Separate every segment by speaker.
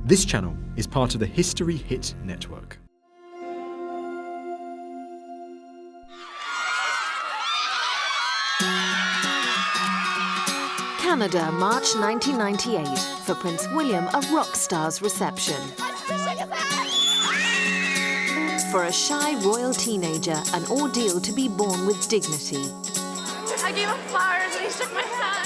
Speaker 1: This channel is part of the History Hit network.
Speaker 2: Canada, March 1998. For Prince William, a rock star's reception. For a shy royal teenager, an ordeal to be borne with dignity.
Speaker 3: I gave him flowers and he shook my hand.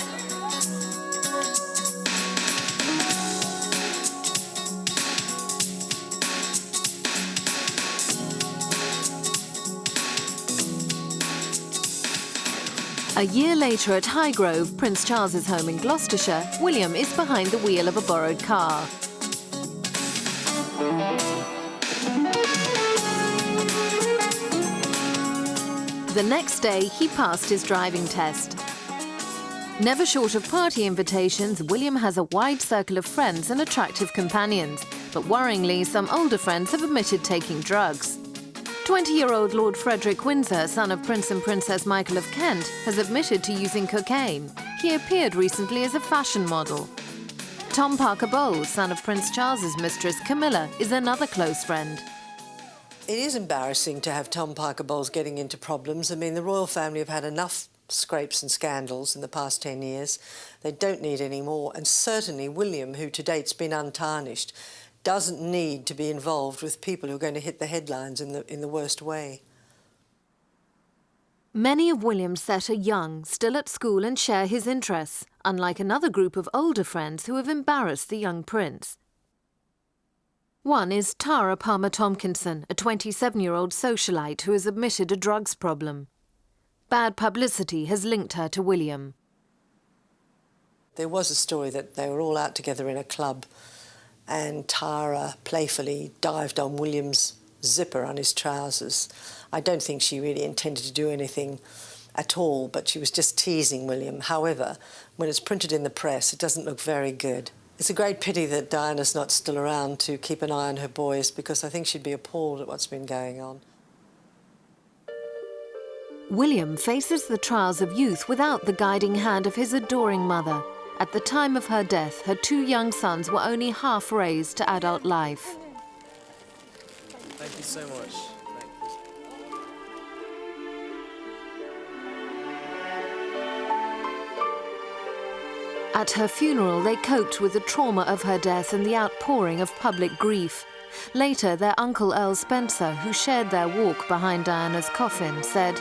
Speaker 2: A year later at Highgrove, Prince Charles's home in Gloucestershire, William is behind the wheel of a borrowed car. The next day, he passed his driving test. Never short of party invitations, William has a wide circle of friends and attractive companions. But worryingly, some older friends have admitted taking drugs. 20-year-old Lord Frederick Windsor, son of Prince and Princess Michael of Kent, has admitted to using cocaine. He appeared recently as a fashion model. Tom Parker Bowles, son of Prince Charles's mistress Camilla, is another close friend.
Speaker 4: It is embarrassing to have Tom Parker Bowles getting into problems. I mean, the royal family have had enough scrapes and scandals in the past 10 years. They don't need any more. And certainly William, who to date's been untarnished, doesn't need to be involved with people who are going to hit the headlines in the worst way.
Speaker 2: Many of William's set are young, still at school and share his interests, unlike another group of older friends who have embarrassed the young prince. One is Tara Palmer-Tompkinson, a 27-year-old socialite who has admitted a drugs problem. Bad publicity has linked her to William.
Speaker 4: There was a story that they were all out together in a club and Tara playfully dived on William's zipper on his trousers. I don't think she really intended to do anything at all, but she was just teasing William. However, when it's printed in the press, it doesn't look very good. It's a great pity that Diana's not still around to keep an eye on her boys, because I think she'd be appalled at what's been going on.
Speaker 2: William faces the trials of youth without the guiding hand of his adoring mother. At the time of her death, her two young sons were only half raised to adult life.
Speaker 5: Thank you so much.
Speaker 2: At her funeral, they coped with the trauma of her death and the outpouring of public grief. Later, their uncle Earl Spencer, who shared their walk behind Diana's coffin, said,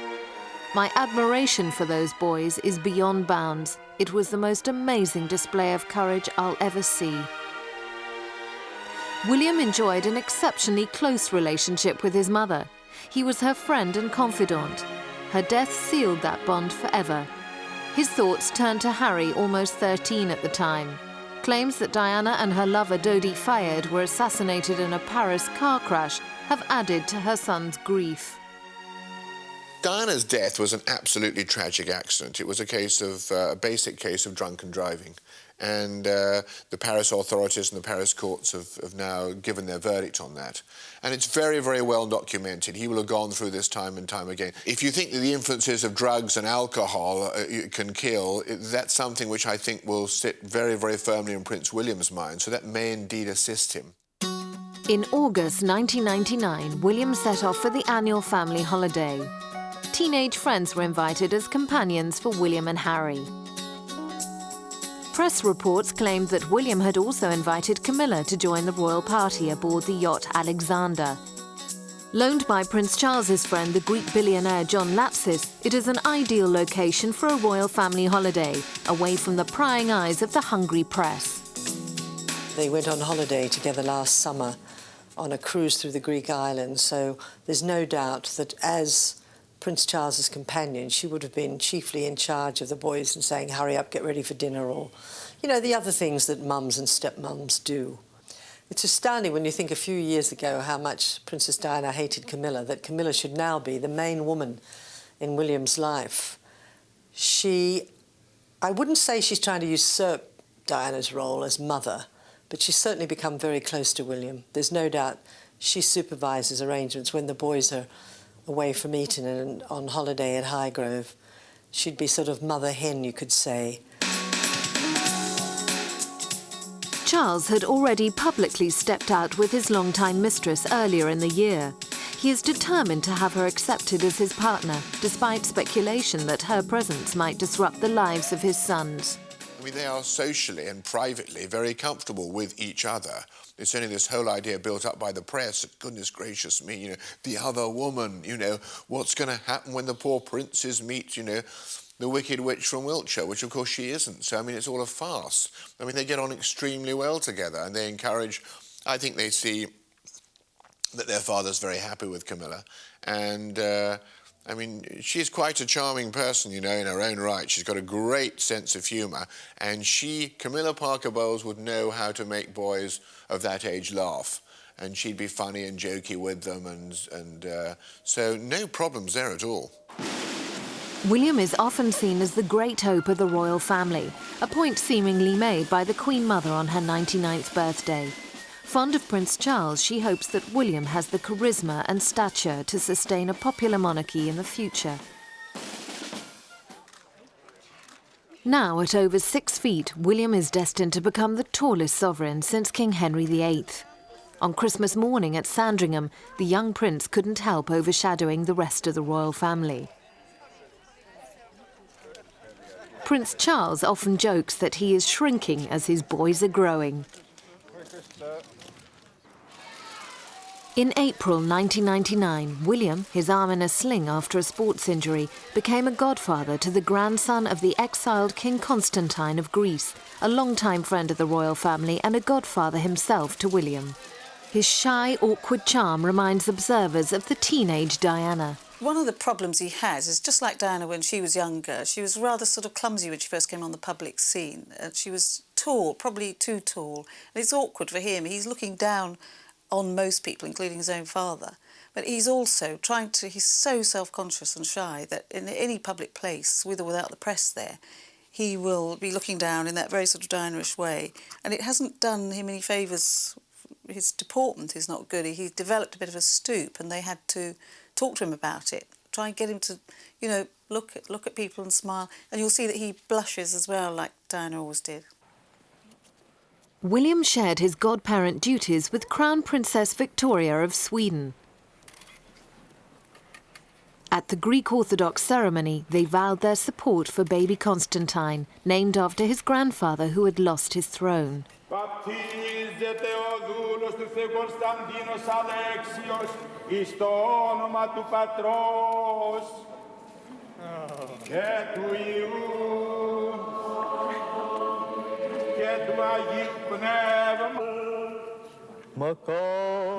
Speaker 2: "My admiration for those boys is beyond bounds. It was the most amazing display of courage I'll ever see." William enjoyed an exceptionally close relationship with his mother. He was her friend and confidant. Her death sealed that bond forever. His thoughts turned to Harry, almost 13 at the time. Claims that Diana and her lover Dodi Fayed were assassinated in a Paris car crash have added to her son's grief.
Speaker 6: Diana's death was an absolutely tragic accident. It was a basic case of drunken driving. And the Paris authorities and the Paris courts have now given their verdict on that. And it's very, very well documented. He will have gone through this time and time again. If you think that the influences of drugs and alcohol can kill, that's something which I think will sit very, very firmly in Prince William's mind. So that may indeed assist him.
Speaker 2: In August 1999, William set off for the annual family holiday. Teenage friends were invited as companions for William and Harry. Press reports claimed that William had also invited Camilla to join the royal party aboard the yacht Alexander. Loaned by Prince Charles's friend, the Greek billionaire John Lapsis, it is an ideal location for a royal family holiday, away from the prying eyes of the hungry press.
Speaker 4: They went on holiday together last summer on a cruise through the Greek islands, so there's no doubt that as Prince Charles's companion, she would have been chiefly in charge of the boys and saying, hurry up, get ready for dinner, or, you know, the other things that mums and stepmums do. It's astounding when you think a few years ago how much Princess Diana hated Camilla, that Camilla should now be the main woman in William's life. I wouldn't say she's trying to usurp Diana's role as mother, but she's certainly become very close to William. There's no doubt she supervises arrangements when the boys are away from Eton and on holiday at Highgrove. She'd be sort of mother hen, you could say.
Speaker 2: Charles had already publicly stepped out with his longtime mistress earlier in the year. He is determined to have her accepted as his partner, despite speculation that her presence might disrupt the lives of his sons.
Speaker 6: I mean, they are socially and privately very comfortable with each other. It's only this whole idea built up by the press that, goodness gracious me, you know, the other woman, you know, what's going to happen when the poor princes meet, you know, the wicked witch from Wiltshire, which of course she isn't. So, I mean, it's all a farce. I mean, they get on extremely well together and they encourage, I think they see that their father's very happy with Camilla. And, I mean, she's quite a charming person, you know, in her own right. She's got a great sense of humour. And Camilla Parker Bowles, would know how to make boys of that age laugh. And she'd be funny and jokey with them. So no problems there at all.
Speaker 2: William is often seen as the great hope of the royal family, a point seemingly made by the Queen Mother on her 99th birthday. Fond of Prince Charles, she hopes that William has the charisma and stature to sustain a popular monarchy in the future. Now, at over 6 feet, William is destined to become the tallest sovereign since King Henry VIII. On Christmas morning at Sandringham, the young prince couldn't help overshadowing the rest of the royal family. Prince Charles often jokes that he is shrinking as his boys are growing. In April 1999, William, his arm in a sling after a sports injury, became a godfather to the grandson of the exiled King Constantine of Greece, a longtime friend of the royal family and a godfather himself to William. His shy, awkward charm reminds observers of the teenage Diana.
Speaker 7: One of the problems he has is just like Diana when she was younger. She was rather sort of clumsy when she first came on the public scene. She was tall, probably too tall. And it's awkward for him. He's looking down on most people, including his own father. But he's also he's so self-conscious and shy that in any public place, with or without the press there, he will be looking down in that very sort of Diana-ish way. And it hasn't done him any favours. His deportment is not good. He developed a bit of a stoop and they had to talk to him about it, try and get him to, you know, look at people and smile. And you'll see that he blushes as well, like Diana always did.
Speaker 2: William shared his godparent duties with Crown Princess Victoria of Sweden. At the Greek Orthodox ceremony, they vowed their support for baby Constantine, named after his grandfather who had lost his throne.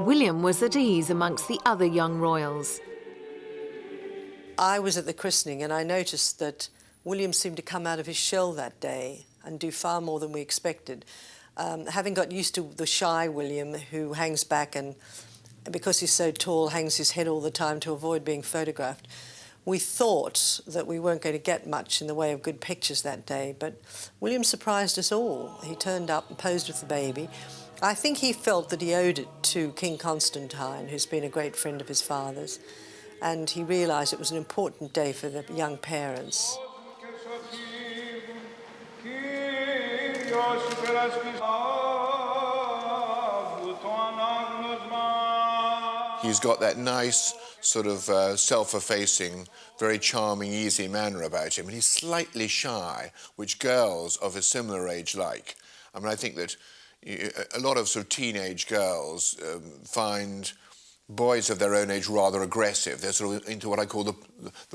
Speaker 2: William was at ease amongst the other young royals.
Speaker 4: I was at the christening and I noticed that William seemed to come out of his shell that day and do far more than we expected. Having got used to the shy William, who hangs back and, because he's so tall, hangs his head all the time to avoid being photographed, we thought that we weren't going to get much in the way of good pictures that day, but William surprised us all. He turned up and posed with the baby. I think he felt that he owed it to King Constantine, who's been a great friend of his father's, and he realised it was an important day for the young parents.
Speaker 6: He's got that nice sort of self-effacing, very charming, easy manner about him. And he's slightly shy, which girls of a similar age like. I mean, I think that a lot of sort of teenage girls find boys of their own age rather aggressive. They're sort of into what I call the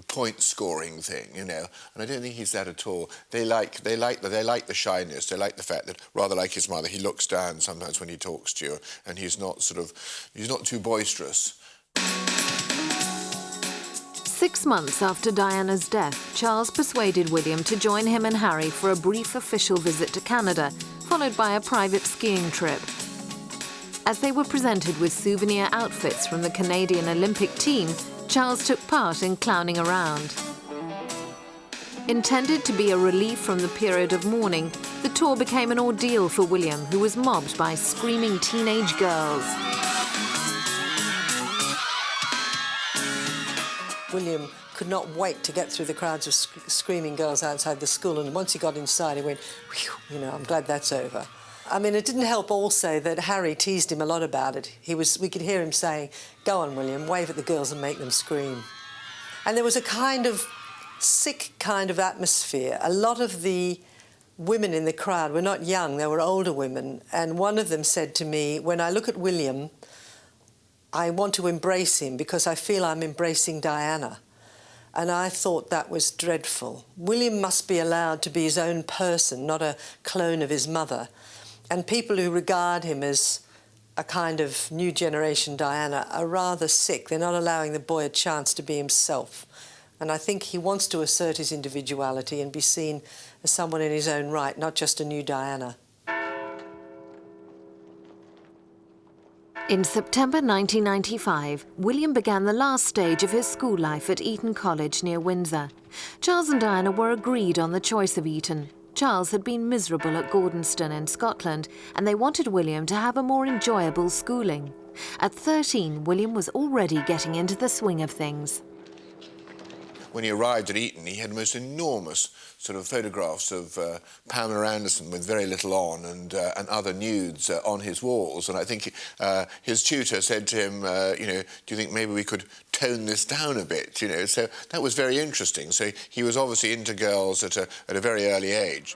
Speaker 6: point-scoring thing, you know. And I don't think he's that at all. They like the shyness. They like the fact that, rather like his mother, he looks down sometimes when he talks to you, and he's not too boisterous.
Speaker 2: 6 months after Diana's death, Charles persuaded William to join him and Harry for a brief official visit to Canada, followed by a private skiing trip. As they were presented with souvenir outfits from the Canadian Olympic team, Charles took part in clowning around. Intended to be a relief from the period of mourning, the tour became an ordeal for William, who was mobbed by screaming teenage girls.
Speaker 4: William could not wait to get through the crowds of screaming girls outside the school, and once he got inside, he went, "Whew, you know, I'm glad that's over." I mean, it didn't help also that Harry teased him a lot about it. We could hear him saying, "Go on, William, wave at the girls and make them scream." And there was a kind of sick kind of atmosphere. A lot of the women in the crowd were not young, they were older women. And one of them said to me, "When I look at William, I want to embrace him because I feel I'm embracing Diana." And I thought that was dreadful. William must be allowed to be his own person, not a clone of his mother. And people who regard him as a kind of new generation Diana are rather sick. They're not allowing the boy a chance to be himself. And I think he wants to assert his individuality and be seen as someone in his own right, not just a new Diana.
Speaker 2: In September 1995, William began the last stage of his school life at Eton College near Windsor. Charles and Diana were agreed on the choice of Eton. Charles had been miserable at Gordonston in Scotland, and they wanted William to have a more enjoyable schooling. At 13, William was already getting into the swing of things.
Speaker 6: When he arrived at Eton, he had most enormous sort of photographs of Pamela Anderson with very little on and other nudes on his walls. And I think his tutor said to him, you know, "Do you think maybe we could tone this down a bit?" You know, so that was very interesting. So he was obviously into girls at a very early age.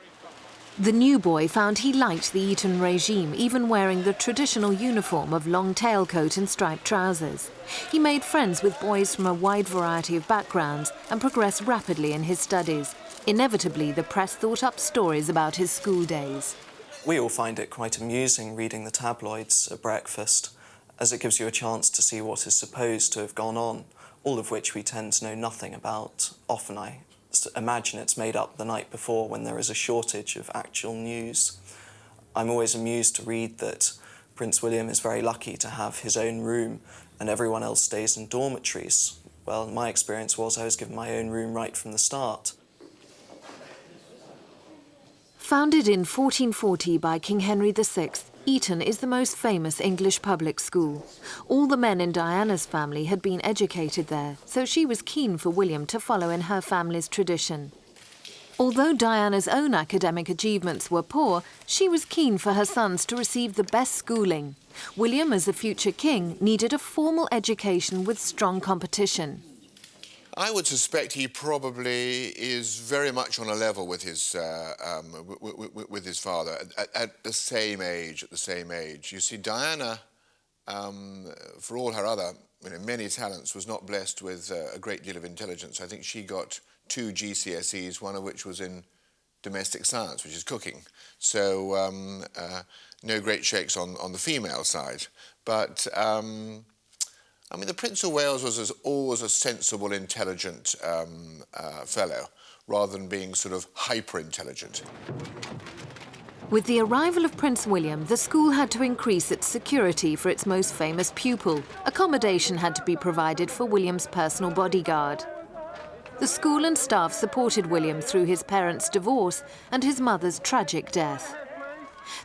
Speaker 2: The new boy found he liked the Eton regime, even wearing the traditional uniform of long tailcoat and striped trousers. He made friends with boys from a wide variety of backgrounds and progressed rapidly in his studies. Inevitably, the press thought up stories about his school days.
Speaker 5: We all find it quite amusing reading the tabloids at breakfast, as it gives you a chance to see what is supposed to have gone on, all of which we tend to know nothing about. Often I imagine it's made up the night before when there is a shortage of actual news. I'm always amused to read that Prince William is very lucky to have his own room and everyone else stays in dormitories. Well, my experience was I was given my own room right from the start.
Speaker 2: Founded in 1440 by King Henry VI, Eton is the most famous English public school. All the men in Diana's family had been educated there, so she was keen for William to follow in her family's tradition. Although Diana's own academic achievements were poor, she was keen for her sons to receive the best schooling. William, as the future king, needed a formal education with strong competition.
Speaker 6: I would suspect he probably is very much on a level with his father at the same age. You see, Diana, for all her other many talents, was not blessed with a great deal of intelligence. I think she got 2 GCSEs, one of which was in domestic science, which is cooking. So no great shakes on the female side. But I mean, the Prince of Wales was always a sensible, intelligent fellow, rather than being sort of hyper-intelligent.
Speaker 2: With the arrival of Prince William, the school had to increase its security for its most famous pupil. Accommodation had to be provided for William's personal bodyguard. The school and staff supported William through his parents' divorce and his mother's tragic death.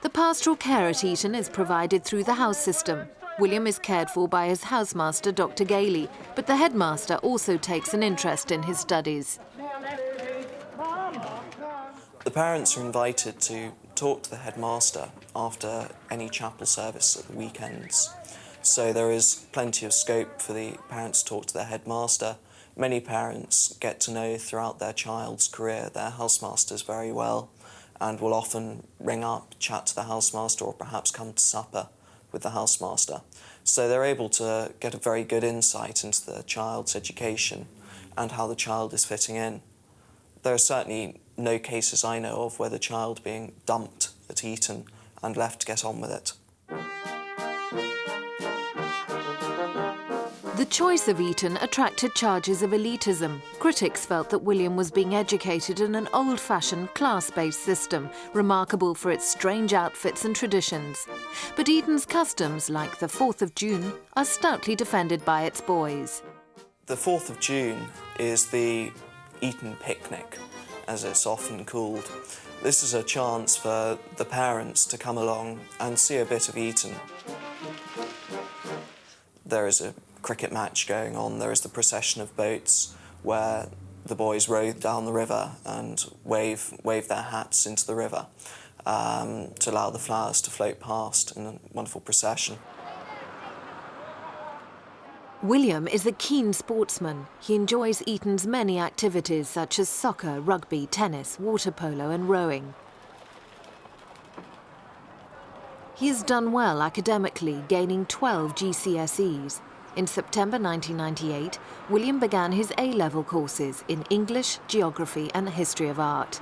Speaker 2: The pastoral care at Eton is provided through the house system. William is cared for by his housemaster, Dr. Gailey, but the headmaster also takes an interest in his studies.
Speaker 5: The parents are invited to talk to the headmaster after any chapel service at the weekends. So there is plenty of scope for the parents to talk to their headmaster. Many parents get to know throughout their child's career their housemasters very well and will often ring up, chat to the housemaster, or perhaps come to supper with the housemaster. So they're able to get a very good insight into the child's education and how the child is fitting in. There are certainly no cases I know of where the child being dumped at Eton and left to get on with it.
Speaker 2: The choice of Eton attracted charges of elitism. Critics felt that William was being educated in an old-fashioned class-based system, remarkable for its strange outfits and traditions. But Eton's customs, like the 4th of June, are stoutly defended by its boys.
Speaker 5: The 4th of June is the Eton picnic, as it's often called. This is a chance for the parents to come along and see a bit of Eton. There is a cricket match going on, there is the procession of boats where the boys row down the river and wave their hats into the river. to allow the flowers to float past in a wonderful procession.
Speaker 2: William is a keen sportsman. He enjoys Eton's many activities such as soccer, rugby, tennis, water polo and rowing. He has done well academically, gaining 12 GCSEs. In September 1998, William began his A-level courses in English, Geography and History of Art.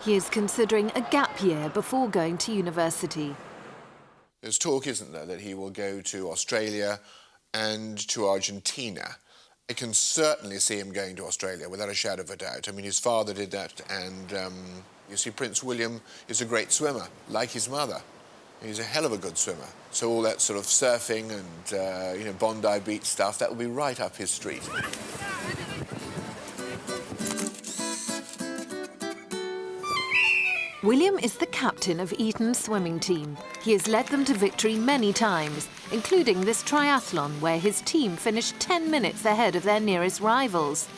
Speaker 2: He is considering a gap year before going to university.
Speaker 6: There's talk, isn't there, that he will go to Australia and to Argentina. I can certainly see him going to Australia without a shadow of a doubt. I mean, his father did that, and you see, Prince William is a great swimmer, like his mother. He's a hell of a good swimmer. So all that sort of surfing and, you know, Bondi Beach stuff, that will be right up his street.
Speaker 2: William is the captain of Eton's swimming team. He has led them to victory many times, including this triathlon where his team finished 10 minutes ahead of their nearest rivals.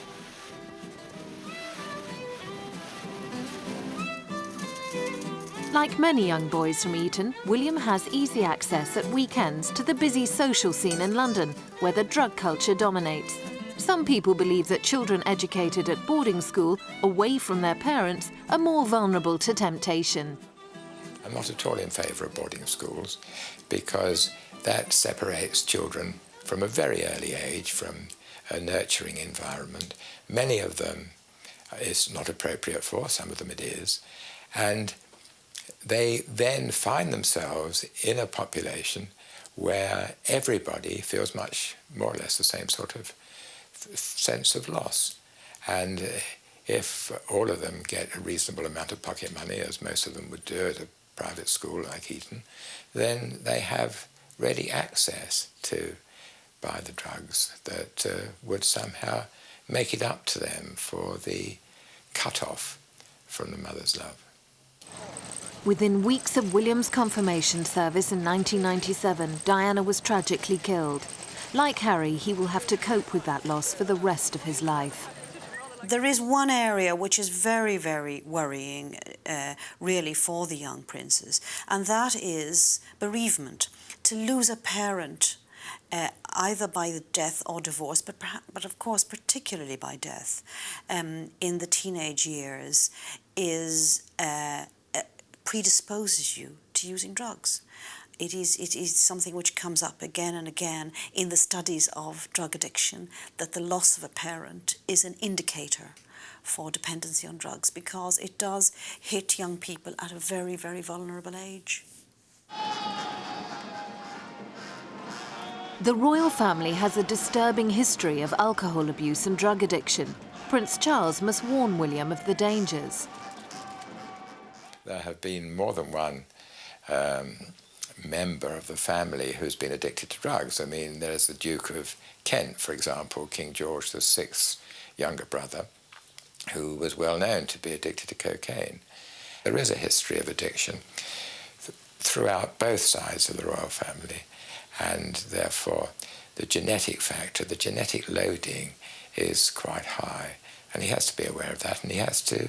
Speaker 2: Like many young boys from Eton, William has easy access at weekends to the busy social scene in London, where the drug culture dominates. Some people believe that children educated at boarding school, away from their parents, are more vulnerable to temptation.
Speaker 8: I'm not at all in favour of boarding schools because that separates children from a very early age from a nurturing environment. Many of them it's not appropriate for, some of them it is, and they then find themselves in a population where everybody feels much more or less the same sort of sense of loss. And if all of them get a reasonable amount of pocket money, as most of them would do at a private school like Eton, then they have ready access to buy the drugs that would somehow make it up to them for the cut-off from the mother's love.
Speaker 2: Within weeks of William's confirmation service in 1997, Diana was tragically killed. Like Harry, he will have to cope with that loss for the rest of his life.
Speaker 9: There is one area which is very, very worrying, really, for the young princes, and that is bereavement. To lose a parent, either by the death or divorce, but of course particularly by death, in the teenage years, predisposes you to using drugs. It is something which comes up again and again in the studies of drug addiction, that the loss of a parent is an indicator for dependency on drugs, because it does hit young people at a very, very vulnerable age.
Speaker 2: The royal family has a disturbing history of alcohol abuse and drug addiction. Prince Charles must warn William of the dangers.
Speaker 8: There have been more than one member of the family who's been addicted to drugs. I mean, there's the Duke of Kent, for example, King George VI's younger brother, who was well known to be addicted to cocaine. There is a history of addiction throughout both sides of the royal family, and therefore the genetic factor, the genetic loading is quite high, and he has to be aware of that, and he has to,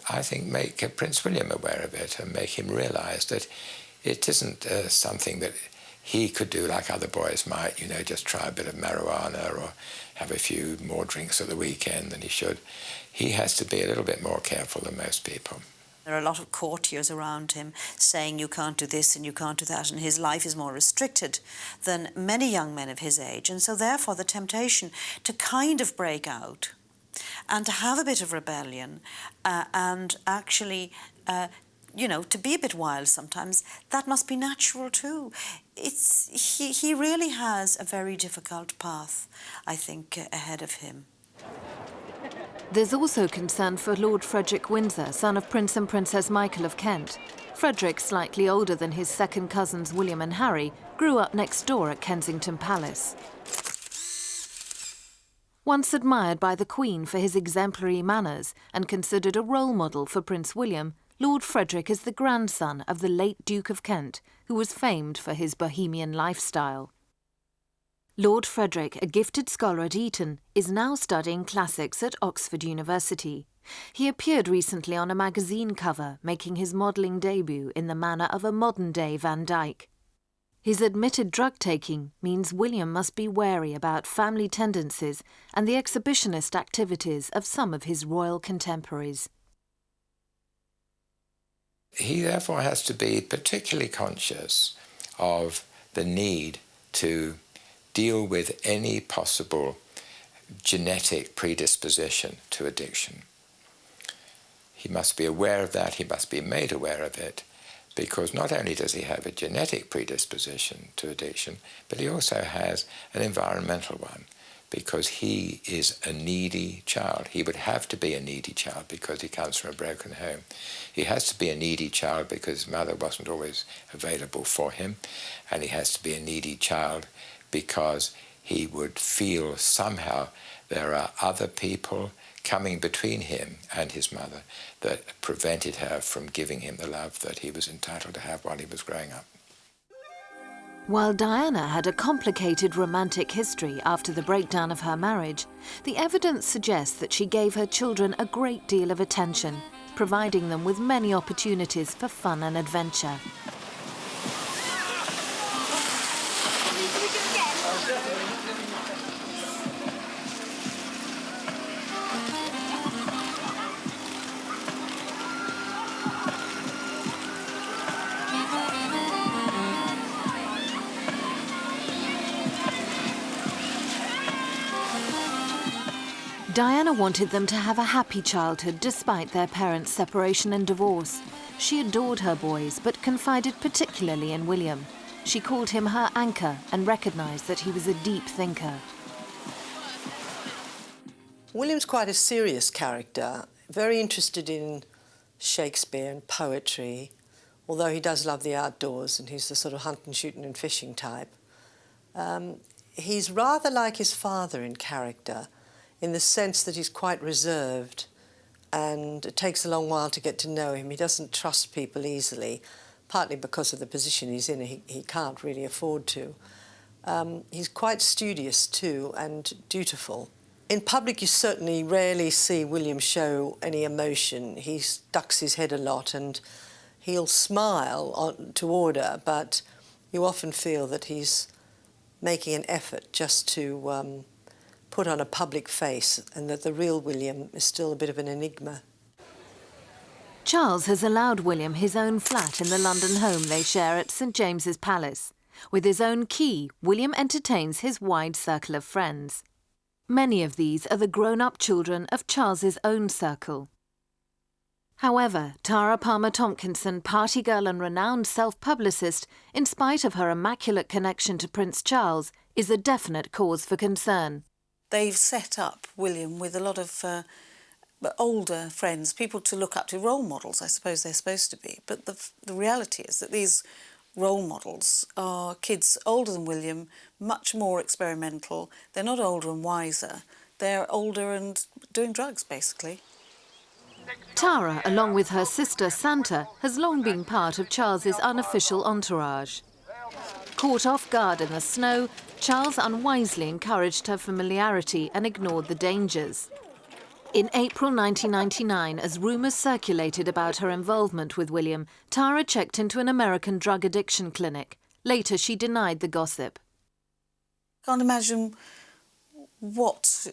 Speaker 8: I think, make Prince William aware of it and make him realise that it isn't something that he could do like other boys might, you know, just try a bit of marijuana or have a few more drinks at the weekend than he should. He has to be a little bit more careful than most people.
Speaker 9: There are a lot of courtiers around him saying you can't do this and you can't do that, and his life is more restricted than many young men of his age, and so therefore the temptation to kind of break out and to have a bit of rebellion and actually, you know, to be a bit wild sometimes, that must be natural too. He really has a very difficult path, I think, ahead of him.
Speaker 2: There's also concern for Lord Frederick Windsor, son of Prince and Princess Michael of Kent. Frederick, slightly older than his second cousins William and Harry, grew up next door at Kensington Palace. Once admired by the Queen for his exemplary manners and considered a role model for Prince William, Lord Frederick is the grandson of the late Duke of Kent, who was famed for his bohemian lifestyle. Lord Frederick, a gifted scholar at Eton, is now studying classics at Oxford University. He appeared recently on a magazine cover, making his modelling debut in the manner of a modern-day Van Dyke. His admitted drug-taking means William must be wary about family tendencies and the exhibitionist activities of some of his royal contemporaries.
Speaker 8: He therefore has to be particularly conscious of the need to deal with any possible genetic predisposition to addiction. He must be aware of that, he must be made aware of it, because not only does he have a genetic predisposition to addiction, but he also has an environmental one, because he is a needy child. He would have to be a needy child because he comes from a broken home. He has to be a needy child because his mother wasn't always available for him, and he has to be a needy child because he would feel somehow there are other people coming between him and his mother that prevented her from giving him the love that he was entitled to have while he was growing up.
Speaker 2: While Diana had a complicated romantic history after the breakdown of her marriage, the evidence suggests that she gave her children a great deal of attention, providing them with many opportunities for fun and adventure. Diana wanted them to have a happy childhood despite their parents' separation and divorce. She adored her boys, but confided particularly in William. She called him her anchor and recognised that he was a deep thinker.
Speaker 4: William's quite a serious character, very interested in Shakespeare and poetry, although he does love the outdoors and he's the sort of hunting, shooting and fishing type. He's rather like his father in character, in the sense that he's quite reserved and it takes a long while to get to know him. He doesn't trust people easily, partly because of the position he's in. He can't really afford to. He's quite studious too and dutiful. In public you certainly rarely see William show any emotion. He ducks his head a lot and he'll smile to order, but you often feel that he's making an effort just to put on a public face, and that the real William is still a bit of an enigma.
Speaker 2: Charles has allowed William his own flat in the London home they share at St James's Palace. With his own key, William entertains his wide circle of friends. Many of these are the grown-up children of Charles's own circle. However, Tara Palmer Tompkinson, party girl and renowned self-publicist, in spite of her immaculate connection to Prince Charles, is a definite cause for concern.
Speaker 7: They've set up William with a lot of older friends, people to look up to, role models, I suppose they're supposed to be. But the reality is that these role models are kids older than William, much more experimental. They're not older and wiser. They're older and doing drugs, basically.
Speaker 2: Tara, along with her sister Santa, has long been part of Charles's unofficial entourage. Caught off guard in the snow, Charles unwisely encouraged her familiarity and ignored the dangers. In April 1999, as rumours circulated about her involvement with William, Tara checked into an American drug addiction clinic. Later, she denied the gossip.
Speaker 7: Can't imagine what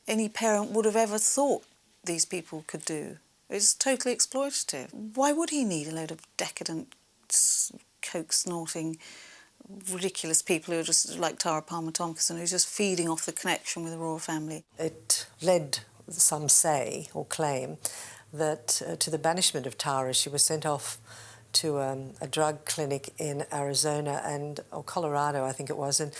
Speaker 7: any parent would have ever thought these people could do. It's totally exploitative. Why would he need a load of decadent, coke-snorting, ridiculous people who are just like Tara Palmer Tompkinson, who's just feeding off the connection with the royal family?
Speaker 4: It led, some say or claim, that to the banishment of Tara. She was sent off to a drug clinic in Arizona or Colorado, I think it was, and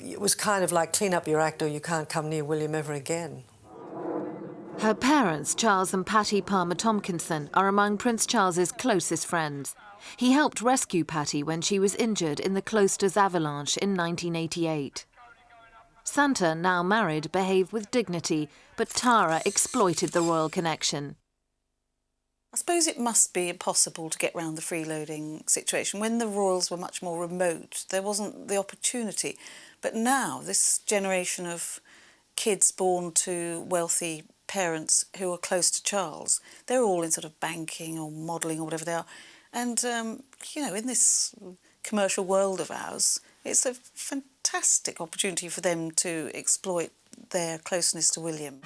Speaker 4: it was kind of like, clean up your act or you can't come near William ever again.
Speaker 2: Her parents, Charles and Patty Palmer Tompkinson, are among Prince Charles's closest friends. He helped rescue Patty when she was injured in the Cloisters avalanche in 1988. Santa, now married, behaved with dignity, but Tara exploited the royal connection.
Speaker 7: I suppose it must be impossible to get round the freeloading situation. When the royals were much more remote, there wasn't the opportunity. But now, this generation of kids born to wealthy parents who are close to Charles. They're all in sort of banking or modelling or whatever they are. And, you know, in this commercial world of ours, it's a fantastic opportunity for them to exploit their closeness to William.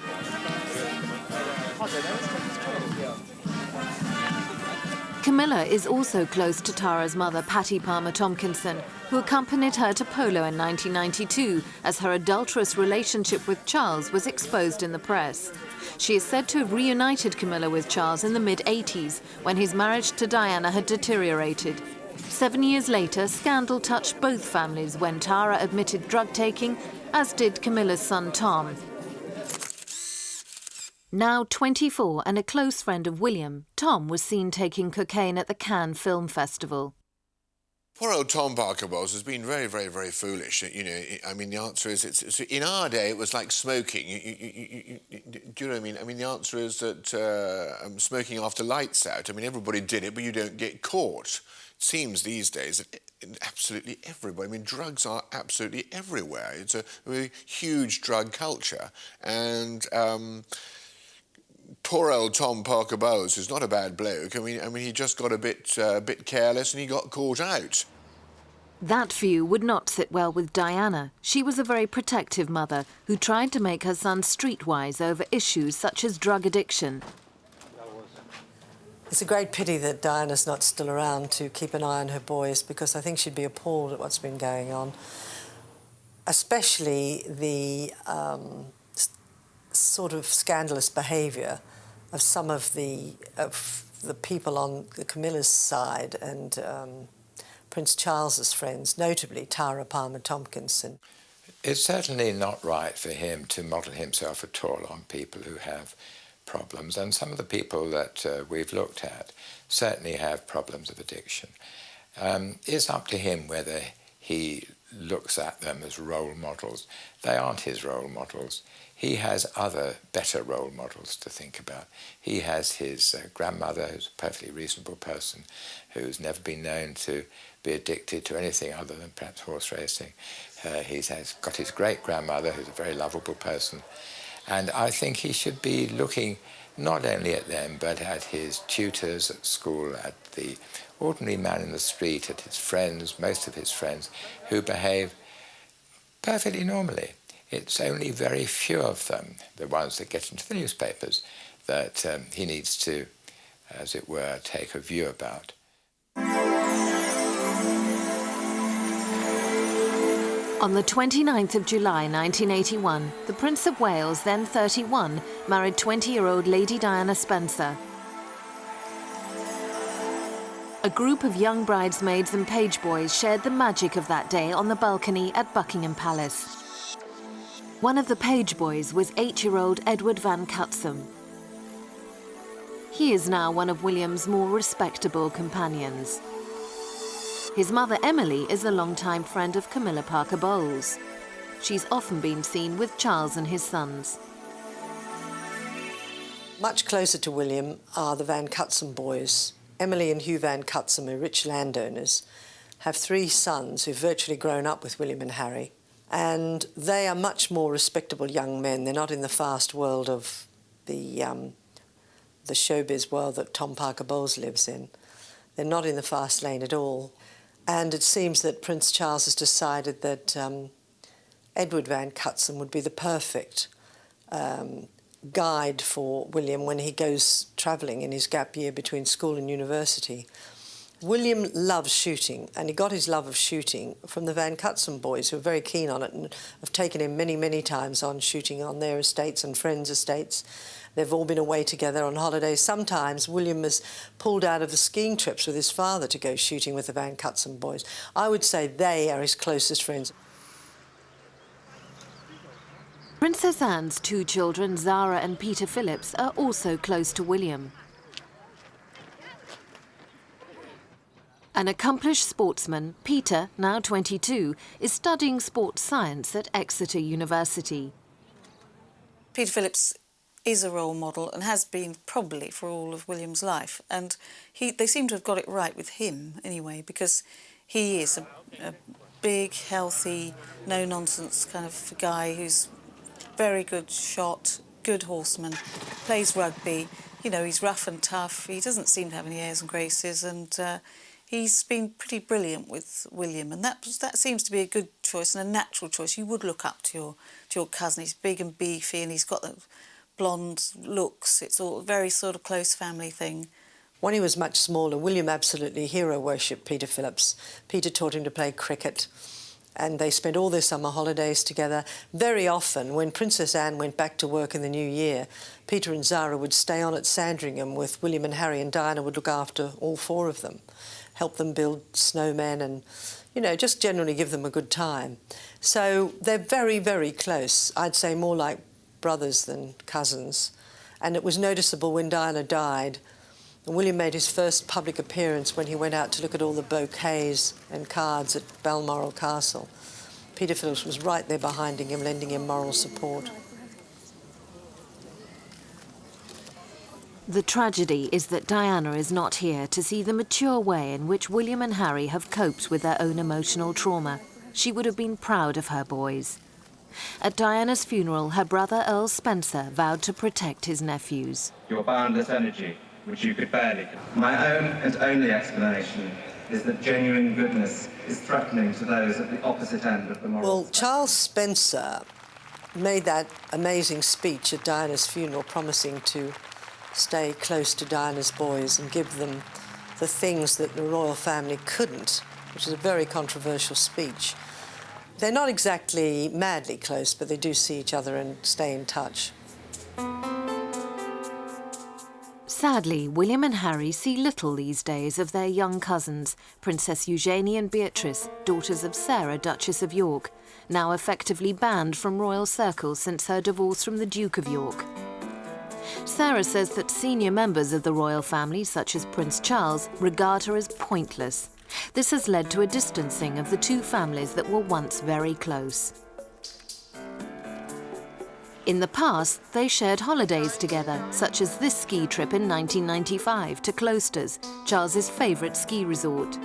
Speaker 2: Camilla is also close to Tara's mother, Patty Palmer Tompkinson, who accompanied her to Polo in 1992 as her adulterous relationship with Charles was exposed in the press. She is said to have reunited Camilla with Charles in the mid-80s, when his marriage to Diana had deteriorated. 7 years later, scandal touched both families when Tara admitted drug-taking, as did Camilla's son Tom. Now 24 and a close friend of William, Tom was seen taking cocaine at the Cannes Film Festival.
Speaker 6: Poor old Tom Parker Bowles has been very, very, very foolish. You know, I mean, the answer is, it's in our day, it was like smoking. Do you know what I mean? I mean, the answer is that smoking after lights out. I mean, everybody did it, but you don't get caught. It seems these days that absolutely everybody, I mean, drugs are absolutely everywhere. It's a really huge drug culture. And poor old Tom Parker Bowles is not a bad bloke. I mean, he just got a bit careless and he got caught out.
Speaker 2: That view would not sit well with Diana. She was a very protective mother who tried to make her son streetwise over issues such as drug addiction.
Speaker 4: It's a great pity that Diana's not still around to keep an eye on her boys, because I think she'd be appalled at what's been going on, especially the sort of scandalous behaviour of some of the people on Camilla's side and Prince Charles's friends, notably Tara Palmer Tompkinson.
Speaker 8: It's certainly not right for him to model himself at all on people who have problems, and some of the people that we've looked at certainly have problems of addiction. It's up to him whether he looks at them as role models. They aren't his role models. He has other better role models to think about. He has his grandmother, who's a perfectly reasonable person, who's never been known to be addicted to anything other than perhaps horse racing. He's got his great-grandmother, who's a very lovable person. And I think he should be looking not only at them, but at his tutors at school, at the ordinary man in the street, at his friends, most of his friends, who behave perfectly normally. It's only very few of them, the ones that get into the newspapers, that he needs to, as it were, take a view about.
Speaker 2: On the 29th of July 1981, the Prince of Wales, then 31, married 20-year-old Lady Diana Spencer. A group of young bridesmaids and page boys shared the magic of that day on the balcony at Buckingham Palace. One of the page boys was 8-year-old Edward Van Cutsum. He is now one of William's more respectable companions. His mother, Emily, is a longtime friend of Camilla Parker Bowles. She's often been seen with Charles and his sons.
Speaker 4: Much closer to William are the Van Cutsum boys. Emily and Hugh Van Cutsum are rich landowners, have 3 sons who've virtually grown up with William and Harry, and they are much more respectable young men. They're not in the fast world of the showbiz world that Tom Parker Bowles lives in. They're not in the fast lane at all. And it seems that Prince Charles has decided that Edward Van Cutsum would be the perfect guide for William when he goes travelling in his gap year between school and university. William loves shooting, and he got his love of shooting from the Van Cutsum boys, who are very keen on it and have taken him many, many times on shooting on their estates and friends' estates. They've all been away together on holidays. Sometimes William has pulled out of the skiing trips with his father to go shooting with the Van Cutsum boys. I would say they are his closest friends.
Speaker 2: Princess Anne's 2 children, Zara and Peter Phillips, are also close to William. An accomplished sportsman, Peter, now 22, is studying sports science at Exeter University.
Speaker 7: Peter Phillips is a role model and has been probably for all of William's life. And they seem to have got it right with him anyway, because he is a big, healthy, no-nonsense kind of guy who's very good shot, good horseman, plays rugby. You know, he's rough and tough. He doesn't seem to have any airs and graces, and he's been pretty brilliant with William, and that seems to be a good choice and a natural choice. You would look up to your cousin. He's big and beefy, and he's got the blonde looks. It's all a very sort of close family thing.
Speaker 4: When he was much smaller, William absolutely hero-worshipped Peter Phillips. Peter taught him to play cricket, and they spent all their summer holidays together. Very often, when Princess Anne went back to work in the new year, Peter and Zara would stay on at Sandringham with William and Harry, and Diana would look after all four of them, help them build snowmen and, you know, just generally give them a good time. So they're very, very close. I'd say more like brothers than cousins. And it was noticeable when Diana died. And William made his first public appearance when he went out to look at all the bouquets and cards at Balmoral Castle. Peter Phillips was right there behind him, lending him moral support.
Speaker 2: The tragedy is that Diana is not here to see the mature way in which William and Harry have coped with their own emotional trauma. She would have been proud of her boys. At Diana's funeral, her brother Earl Spencer vowed to protect his nephews.
Speaker 10: Your boundless energy, which you could barely. My own and only explanation is that genuine goodness is threatening to those at the opposite end of the moral
Speaker 4: Well,
Speaker 10: spectrum.
Speaker 4: Charles Spencer made that amazing speech at Diana's funeral, promising to stay close to Diana's boys and give them the things that the royal family couldn't, which is a very controversial speech. They're not exactly madly close, but they do see each other and stay in touch.
Speaker 2: Sadly, William and Harry see little these days of their young cousins, Princess Eugenie and Beatrice, daughters of Sarah, Duchess of York, now effectively banned from royal circles since her divorce from the Duke of York. Sarah says that senior members of the royal family, such as Prince Charles, regard her as pointless. This has led to a distancing of the two families that were once very close. In the past, they shared holidays together, such as this ski trip in 1995 to Cloisters, Charles's favourite ski resort.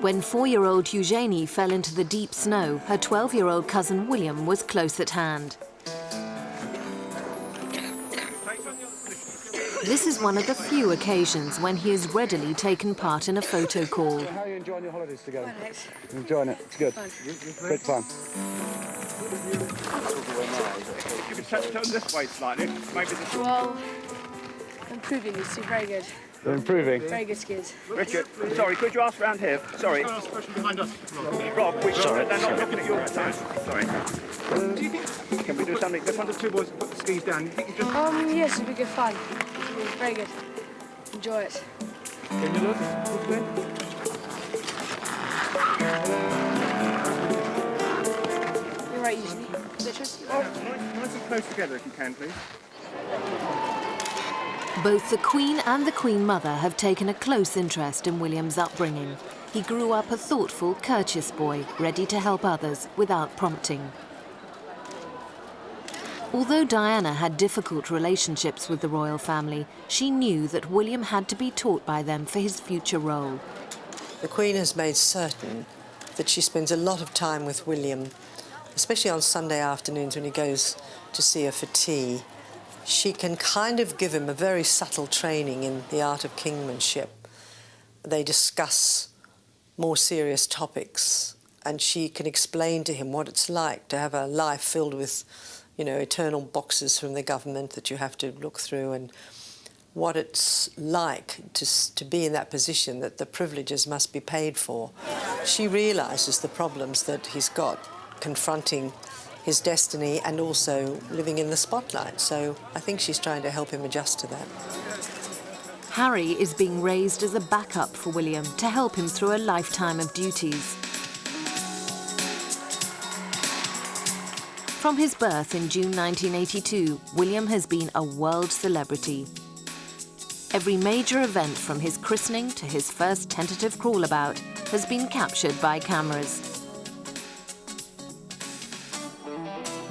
Speaker 2: When 4-year-old Eugenie fell into the deep snow, her 12-year-old cousin William was close at hand. This is one of the few occasions when he has readily taken part in a photo call.
Speaker 11: How are you enjoying your holidays together? Enjoying it, it's good. Good fun.
Speaker 12: You can turn this way slightly. Maybe this.
Speaker 3: Well, improving. It's very good.
Speaker 11: They're improving.
Speaker 3: Very good skids.
Speaker 12: Richard, sorry, could you ask round here? Sorry. Behind us. Rob, they're not looking at your side. Sorry. Do you think... Can we do something? This one, the two boys put the skis down. You think you just...
Speaker 3: Yes, it'll be good fun. Very good. Enjoy it.
Speaker 12: Can you look?
Speaker 3: You're right, usually.
Speaker 12: Nice and close together if you can, please.
Speaker 2: Both the Queen and the Queen Mother have taken a close interest in William's upbringing. He grew up a thoughtful, courteous boy, ready to help others without prompting. Although Diana had difficult relationships with the royal family, she knew that William had to be taught by them for his future role.
Speaker 4: The Queen has made certain that she spends a lot of time with William, especially on Sunday afternoons when he goes to see her for tea. She can kind of give him a very subtle training in the art of kingmanship. They discuss more serious topics, and she can explain to him what it's like to have a life filled with, you know, eternal boxes from the government that you have to look through, and what it's like to be in that position, that the privileges must be paid for. She realises the problems that he's got confronting his destiny and also living in the spotlight. So I think she's trying to help him adjust to that.
Speaker 2: Harry is being raised as a backup for William to help him through a lifetime of duties. From his birth in June 1982, William has been a world celebrity. Every major event, from his christening to his first tentative crawlabout, has been captured by cameras.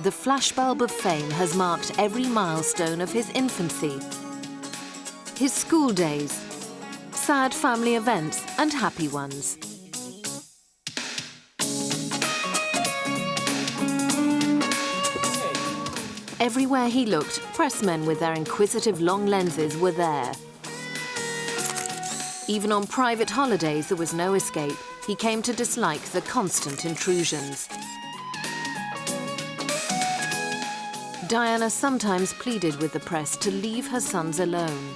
Speaker 2: The flashbulb of fame has marked every milestone of his infancy, his school days, sad family events and happy ones. Everywhere he looked, pressmen with their inquisitive long lenses were there. Even on private holidays, there was no escape. He came to dislike the constant intrusions. Diana sometimes pleaded with the press to leave her sons alone.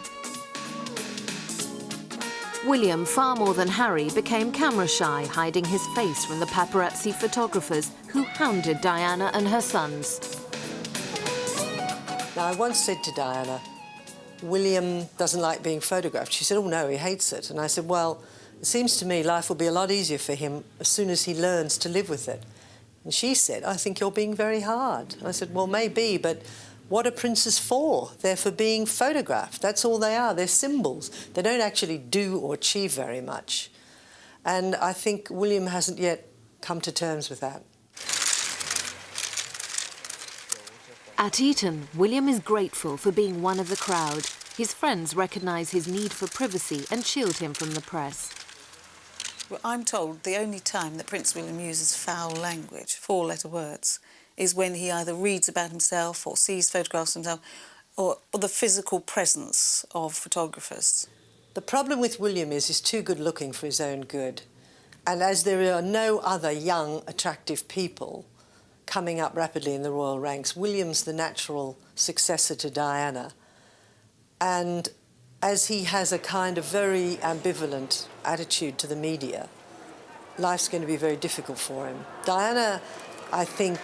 Speaker 2: William, far more than Harry, became camera shy, hiding his face from the paparazzi photographers who hounded Diana and her sons.
Speaker 4: Now, I once said to Diana, William doesn't like being photographed. She said, oh no, he hates it. And I said, well, it seems to me life will be a lot easier for him as soon as he learns to live with it. And she said, I think you're being very hard. And I said, well, maybe, but what are princes for? They're for being photographed. That's all they are. They're symbols. They don't actually do or achieve very much. And I think William hasn't yet come to terms with that.
Speaker 2: At Eton, William is grateful for being one of the crowd. His friends recognise his need for privacy and shield him from the press.
Speaker 7: Well, I'm told the only time that Prince William uses foul language, four-letter words, is when he either reads about himself or sees photographs of himself or the physical presence of photographers.
Speaker 4: The problem with William is he's too good-looking for his own good. And as there are no other young, attractive people coming up rapidly in the royal ranks, William's the natural successor to Diana. And as he has a kind of very ambivalent attitude to the media, life's going to be very difficult for him. Diana, I think,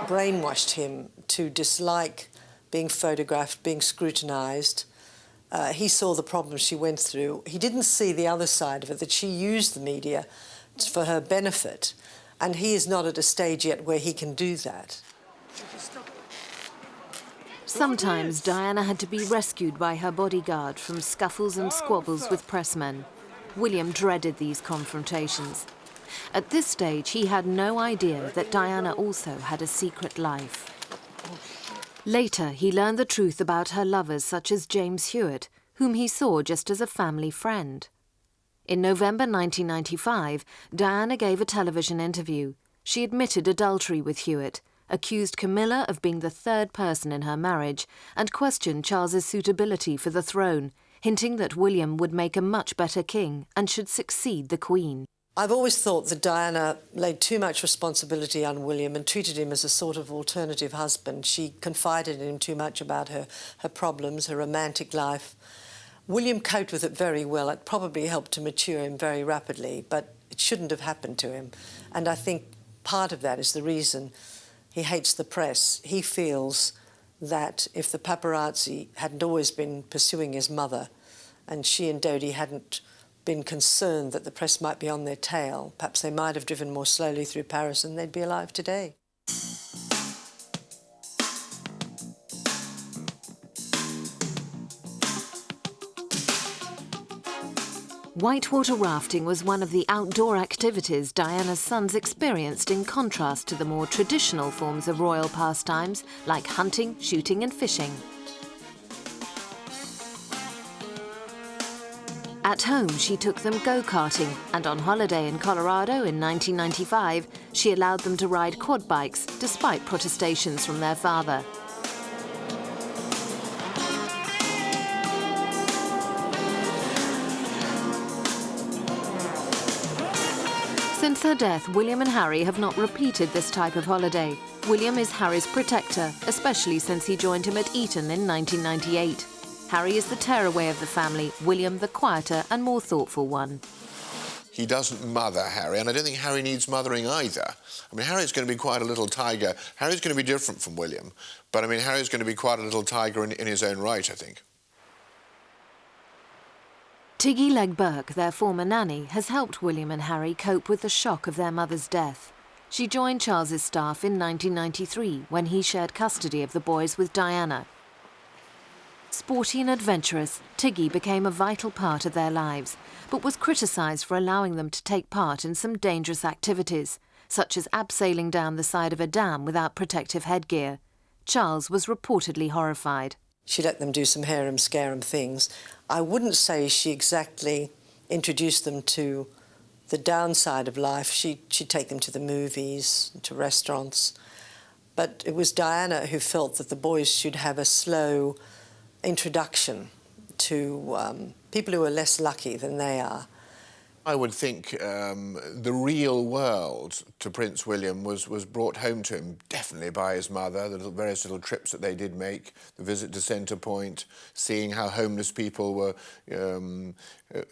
Speaker 4: brainwashed him to dislike being photographed, being scrutinised. He saw the problems she went through. He didn't see the other side of it, that she used the media for her benefit. And he is not at a stage yet where he can do that.
Speaker 2: Sometimes Diana had to be rescued by her bodyguard from scuffles and squabbles with pressmen. William dreaded these confrontations. At this stage, he had no idea that Diana also had a secret life. Later, he learned the truth about her lovers such as James Hewitt, whom he saw just as a family friend. In November 1995, Diana gave a television interview. She admitted adultery with Hewitt, accused Camilla of being the third person in her marriage, and questioned Charles's suitability for the throne, hinting that William would make a much better king and should succeed the Queen.
Speaker 4: I've always thought that Diana laid too much responsibility on William and treated him as a sort of alternative husband. She confided in him too much about her problems, her romantic life. William coped with it very well. It probably helped to mature him very rapidly, but it shouldn't have happened to him. And I think part of that is the reason he hates the press. He feels that if the paparazzi hadn't always been pursuing his mother and she and Dodie hadn't been concerned that the press might be on their tail, perhaps they might have driven more slowly through Paris and they'd be alive today.
Speaker 2: Whitewater rafting was one of the outdoor activities Diana's sons experienced in contrast to the more traditional forms of royal pastimes like hunting, shooting and fishing. At home, she took them go-karting, and on holiday in Colorado in 1995, she allowed them to ride quad bikes despite protestations from their father. Since her death, William and Harry have not repeated this type of holiday. William is Harry's protector, especially since he joined him at Eton in 1998. Harry is the tearaway of the family, William the quieter and more thoughtful one.
Speaker 6: He doesn't mother Harry, and I don't think Harry needs mothering either. I mean, Harry's going to be quite a little tiger. Harry's going to be different from William, but I mean, Harry's going to be quite a little tiger in his own right, I think.
Speaker 2: Tiggy Legg-Burke, their former nanny, has helped William and Harry cope with the shock of their mother's death. She joined Charles's staff in 1993 when he shared custody of the boys with Diana. Sporty and adventurous, Tiggy became a vital part of their lives, but was criticised for allowing them to take part in some dangerous activities, such as abseiling down the side of a dam without protective headgear. Charles was reportedly horrified.
Speaker 4: She let them do some harem-scarum things. I wouldn't say she exactly introduced them to the downside of life. She'd take them to the movies, to restaurants. But it was Diana who felt that the boys should have a slow introduction to people who are less lucky than they are.
Speaker 6: I would think the real world to Prince William was brought home to him definitely by his mother, the various little trips that they did make, the visit to Centre Point, seeing how homeless people were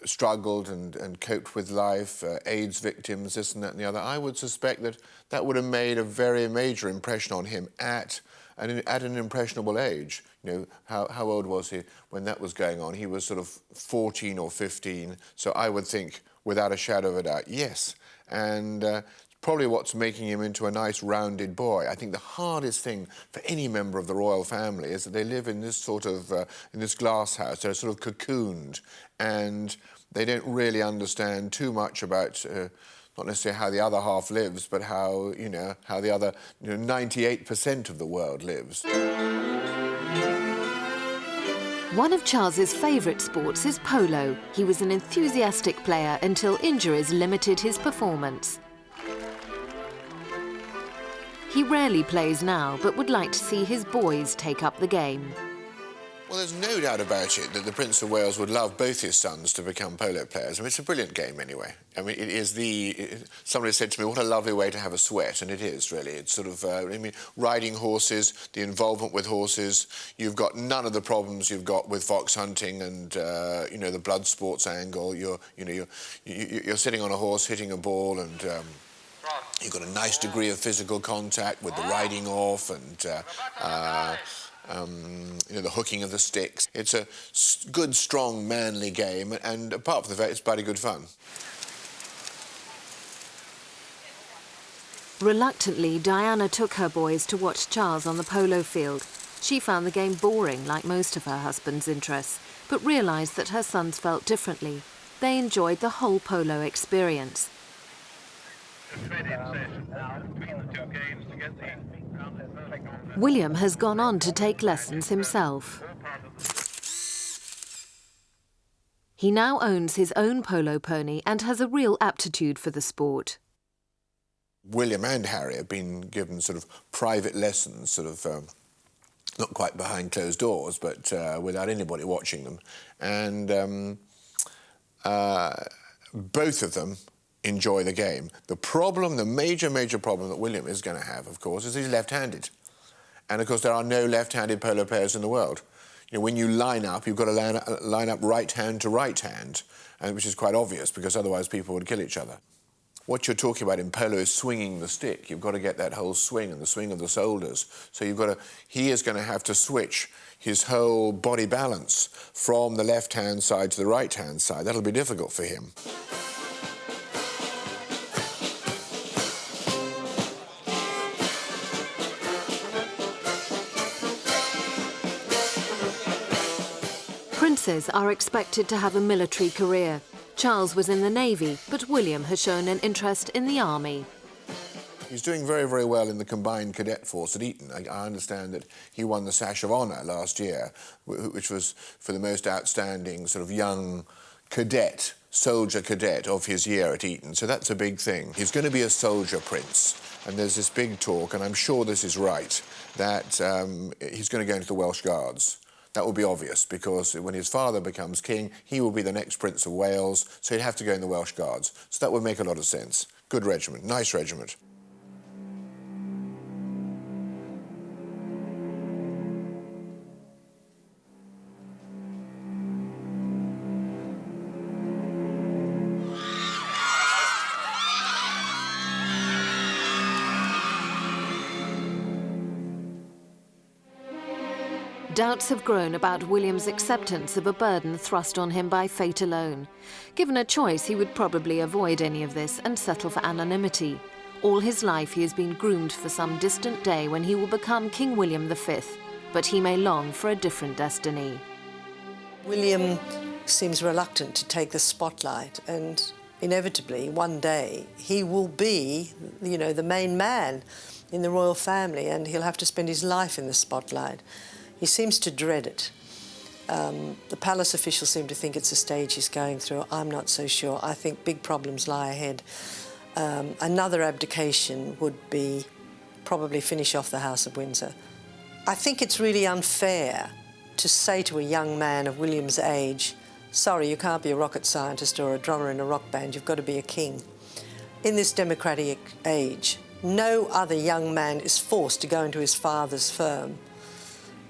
Speaker 6: struggled and coped with life, AIDS victims, this and that and the other. I would suspect that that would have made a very major impression on him at an impressionable age. You know, how old was he when that was going on? He was sort of 14 or 15, so I would think, without a shadow of a doubt, yes. And probably what's making him into a nice rounded boy. I think the hardest thing for any member of the royal family is that they live in this sort of, in this glass house. They're sort of cocooned, and they don't really understand too much about not necessarily how the other half lives, but how, you know, how the other 98% of the world lives.
Speaker 2: One of Charles's favourite sports is polo. He was an enthusiastic player until injuries limited his performance. He rarely plays now, but would like to see his boys take up the game.
Speaker 6: Well, there's no doubt about it that the Prince of Wales would love both his sons to become polo players. I mean, it's a brilliant game anyway. I mean, it is somebody said to me, what a lovely way to have a sweat, and it is, really. It's sort of, I mean, riding horses, the involvement with horses. You've got none of the problems you've got with fox hunting and, you know, the blood sports angle. You're sitting on a horse, hitting a ball, and you've got a nice degree of physical contact with the riding off and you know, the hooking of the sticks. It's a good, strong, manly game, and apart from the fact it's bloody good fun.
Speaker 2: Reluctantly, Diana took her boys to watch Charles on the polo field. She found the game boring, like most of her husband's interests, but realised that her sons felt differently. They enjoyed the whole polo experience. William has gone on to take lessons himself. He now owns his own polo pony and has a real aptitude for the sport.
Speaker 6: William and Harry have been given sort of private lessons, sort of not quite behind closed doors, but without anybody watching them. And both of them enjoy the game. The problem, the major problem that William is going to have, of course, is he's left-handed. And, of course, there are no left-handed polo players in the world. You know, when you line up, you've got to line up right hand to right hand, which is quite obvious, because otherwise people would kill each other. What you're talking about in polo is swinging the stick. You've got to get that whole swing and the swing of the shoulders. So you've got to, he is going to have to switch his whole body balance from the left-hand side to the right-hand side. That'll be difficult for him.
Speaker 2: Princes are expected to have a military career. Charles was in the Navy, but William has shown an interest in the Army.
Speaker 6: He's doing very, very well in the combined cadet force at Eton. I understand that he won the Sash of Honour last year, which was for the most outstanding sort of young cadet, soldier cadet of his year at Eton. So that's a big thing. He's going to be a soldier prince. And there's this big talk, and I'm sure this is right, that he's going to go into the Welsh Guards. That will be obvious, because when his father becomes king, he will be the next Prince of Wales, so he'd have to go in the Welsh Guards. So that would make a lot of sense. Good regiment, nice regiment.
Speaker 2: Doubts have grown about William's acceptance of a burden thrust on him by fate alone. Given a choice, he would probably avoid any of this and settle for anonymity. All his life he has been groomed for some distant day when he will become King William V, but he may long for a different destiny.
Speaker 4: William seems reluctant to take the spotlight, and inevitably, one day, he will be, you know, the main man in the royal family, and he'll have to spend his life in the spotlight. He seems to dread it. The palace officials seem to think it's a stage he's going through. I'm not so sure. I think big problems lie ahead. Another abdication would be probably finish off the House of Windsor. I think it's really unfair to say to a young man of William's age, sorry, you can't be a rocket scientist or a drummer in a rock band, you've got to be a king. In this democratic age, no other young man is forced to go into his father's firm.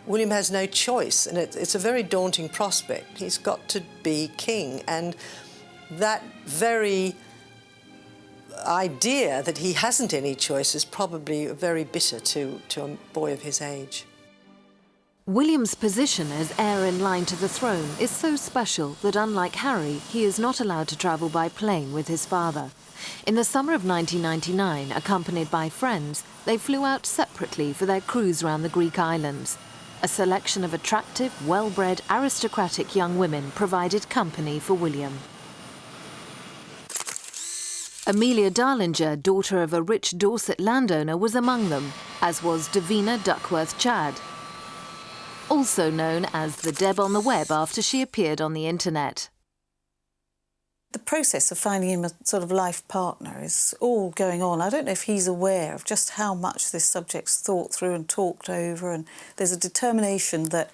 Speaker 4: William has no choice, and it's a very daunting prospect. He's got to be king, and that very idea that he hasn't any choice is probably very bitter to a boy of his age.
Speaker 2: William's position as heir in line to the throne is so special that, unlike Harry, he is not allowed to travel by plane with his father. In the summer of 1999, accompanied by friends, they flew out separately for their cruise around the Greek islands. A selection of attractive, well-bred, aristocratic young women provided company for William. Amelia Darlinger, daughter of a rich Dorset landowner, was among them, as was Davina Duckworth-Chadd, also known as the Deb on the web after she appeared on the internet.
Speaker 7: The process of finding him a sort of life partner is all going on. I don't know if he's aware of just how much this subject's thought through and talked over, and there's a determination that,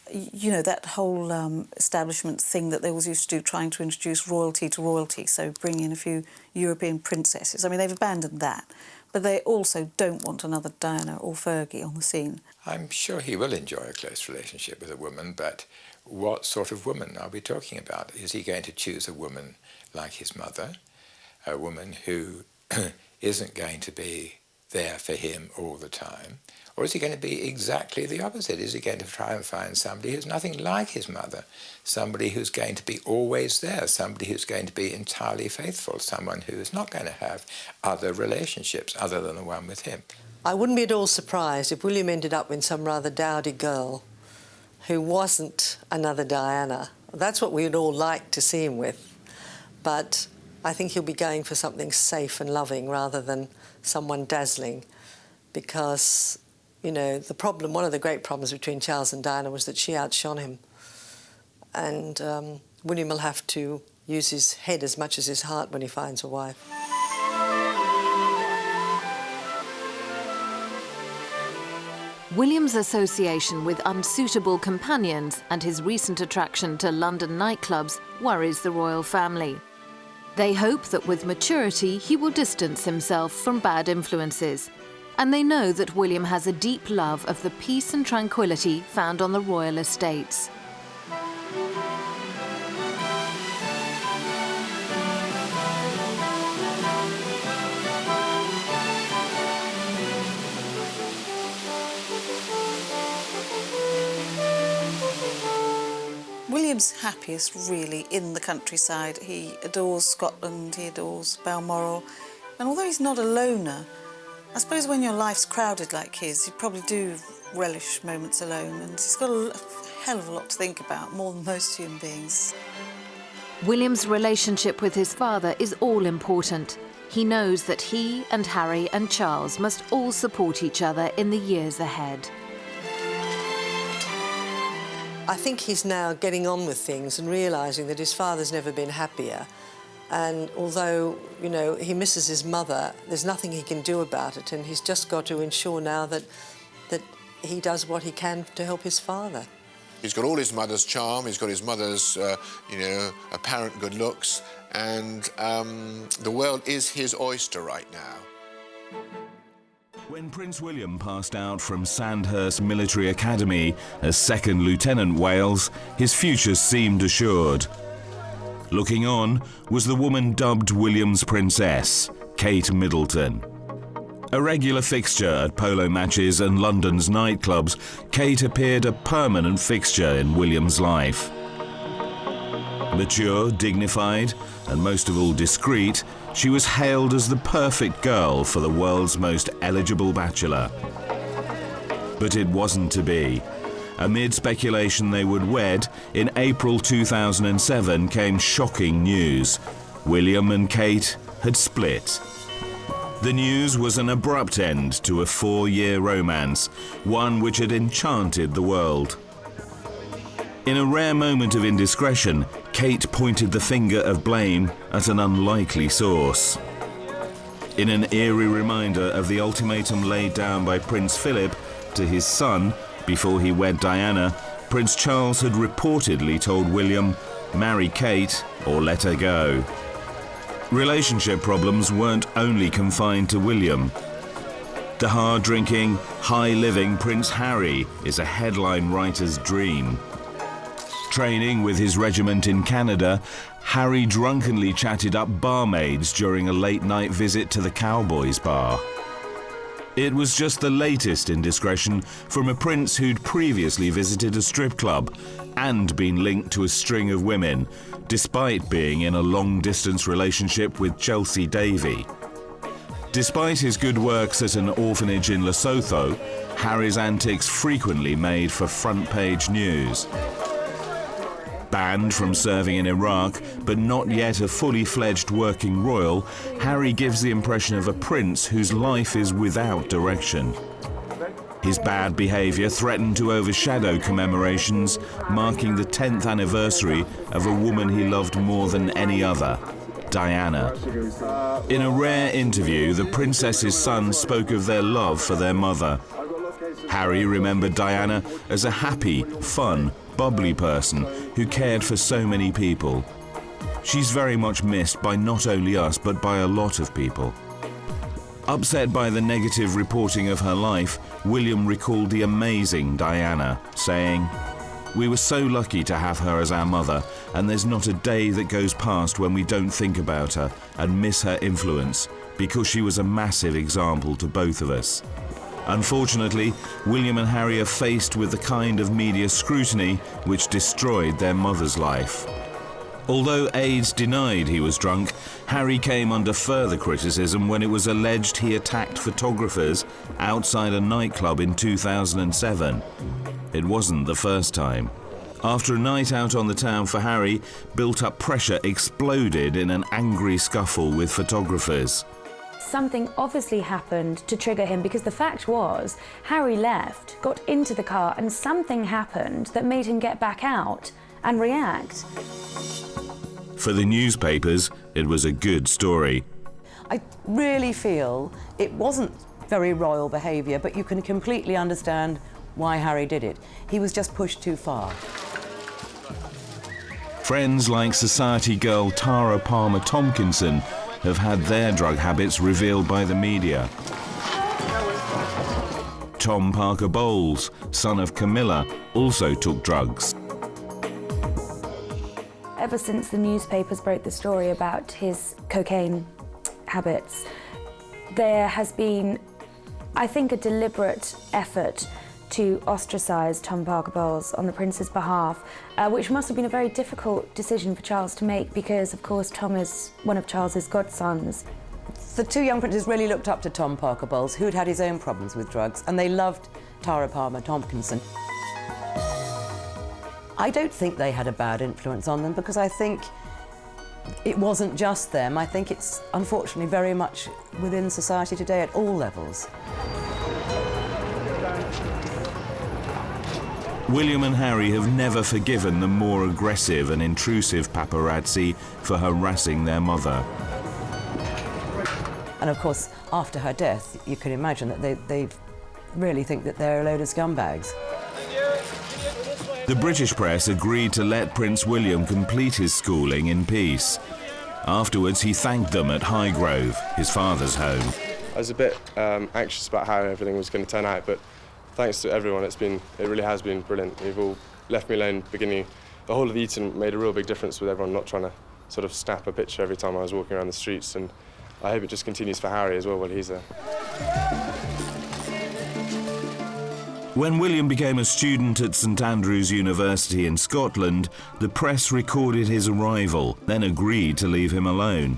Speaker 7: you know, that whole establishment thing that they always used to do, trying to introduce royalty to royalty, so bring in a few European princesses. I mean, they've abandoned that, but they also don't want another Diana or Fergie on the scene.
Speaker 8: I'm sure he will enjoy a close relationship with a woman, but what sort of woman are we talking about? Is he going to choose a woman like his mother, a woman who isn't going to be there for him all the time? Or is he going to be exactly the opposite? Is he going to try and find somebody who's nothing like his mother, somebody who's going to be always there, somebody who's going to be entirely faithful, someone who is not going to have other relationships other than the one with him?
Speaker 4: I wouldn't be at all surprised if William ended up with some rather dowdy girl who wasn't another Diana. That's what we'd all like to see him with. But I think he'll be going for something safe and loving rather than someone dazzling, because, you know, the problem, one of the great problems between Charles and Diana was that she outshone him. And William will have to use his head as much as his heart when he finds a wife.
Speaker 2: William's association with unsuitable companions and his recent attraction to London nightclubs worries the royal family. They hope that with maturity he will distance himself from bad influences. And they know that William has a deep love of the peace and tranquility found on the royal estates.
Speaker 7: William's happiest really in the countryside. He adores Scotland, he adores Balmoral, and although he's not a loner, I suppose when your life's crowded like his, you probably do relish moments alone, and he's got a hell of a lot to think about, more than most human beings.
Speaker 2: William's relationship with his father is all important. He knows that he and Harry and Charles must all support each other in the years ahead.
Speaker 4: I think he's now getting on with things and realising that his father's never been happier. And although, you know, he misses his mother, there's nothing he can do about it, and he's just got to ensure now that he does what he can to help his father.
Speaker 6: He's got all his mother's charm, he's got his mother's, you know, apparent good looks, and the world is his oyster right now.
Speaker 13: When Prince William passed out from Sandhurst Military Academy as 2nd Lieutenant Wales, his future seemed assured. Looking on was the woman dubbed William's Princess, Kate Middleton. A regular fixture at polo matches and London's nightclubs, Kate appeared a permanent fixture in William's life. Mature, dignified, and most of all discreet, she was hailed as the perfect girl for the world's most eligible bachelor. But it wasn't to be. Amid speculation they would wed, in April 2007 came shocking news. William and Kate had split. The news was an abrupt end to a 4-year romance, one which had enchanted the world. In a rare moment of indiscretion, Kate pointed the finger of blame at an unlikely source. In an eerie reminder of the ultimatum laid down by Prince Philip to his son before he wed Diana, Prince Charles had reportedly told William, "Marry Kate or let her go." Relationship problems weren't only confined to William. The hard-drinking, high-living Prince Harry is a headline writer's dream. Training with his regiment in Canada, Harry drunkenly chatted up barmaids during a late-night visit to the Cowboys bar. It was just the latest indiscretion from a prince who'd previously visited a strip club and been linked to a string of women, despite being in a long-distance relationship with Chelsea Davy. Despite his good works at an orphanage in Lesotho, Harry's antics frequently made for front-page news. Banned from serving in Iraq, but not yet a fully fledged working royal, Harry gives the impression of a prince whose life is without direction. His bad behaviour threatened to overshadow commemorations marking the 10th anniversary of a woman he loved more than any other, Diana. In a rare interview, the princess's son spoke of their love for their mother. Harry remembered Diana as a happy, fun, bubbly person who cared for so many people. She's very much missed by not only us, but by a lot of people. Upset by the negative reporting of her life, William recalled the amazing Diana, saying, "We were so lucky to have her as our mother, and there's not a day that goes past when we don't think about her and miss her influence, because she was a massive example to both of us." Unfortunately, William and Harry are faced with the kind of media scrutiny which destroyed their mother's life. Although aides denied he was drunk, Harry came under further criticism when it was alleged he attacked photographers outside a nightclub in 2007. It wasn't the first time. After a night out on the town for Harry, built-up pressure exploded in an angry scuffle with photographers.
Speaker 14: Something obviously happened to trigger him, because the fact was Harry left, got into the car, and something happened that made him get back out and react.
Speaker 13: For the newspapers, it was a good story.
Speaker 15: I really feel it wasn't very royal behaviour, but you can completely understand why Harry did it. He was just pushed too far. Friends like
Speaker 13: society girl Tara Palmer Tompkinson have had their drug habits revealed by the media. Tom Parker Bowles, son of Camilla, also took drugs.
Speaker 14: Ever since the newspapers broke the story about his cocaine habits, there has been, I think, a deliberate effort to ostracise Tom Parker Bowles on the Prince's behalf, which must have been a very difficult decision for Charles to make, because, of course, Tom is one of Charles's godsons.
Speaker 15: The two young princes really looked up to Tom Parker Bowles, who'd had his own problems with drugs, and they loved Tara Palmer Tompkinson. I don't think they had a bad influence on them, because I think it wasn't just them. I think it's, unfortunately, very much within society today at all levels.
Speaker 13: William and Harry have never forgiven the more aggressive and intrusive paparazzi for harassing their mother.
Speaker 15: And of course, after her death, you can imagine that they really think that they're a load of scumbags.
Speaker 13: The British press agreed to let Prince William complete his schooling in peace. Afterwards, he thanked them at Highgrove, his father's home.
Speaker 16: I was a bit anxious about how everything was going to turn out, but thanks to everyone, it really has been brilliant. You've all left me alone at the beginning. The whole of Eton made a real big difference with everyone not trying to sort of snap a picture every time I was walking around the streets, and I hope it just continues for Harry as well while he's there.
Speaker 13: When William became a student at St Andrews University in Scotland, the press recorded his arrival, then agreed to leave him alone.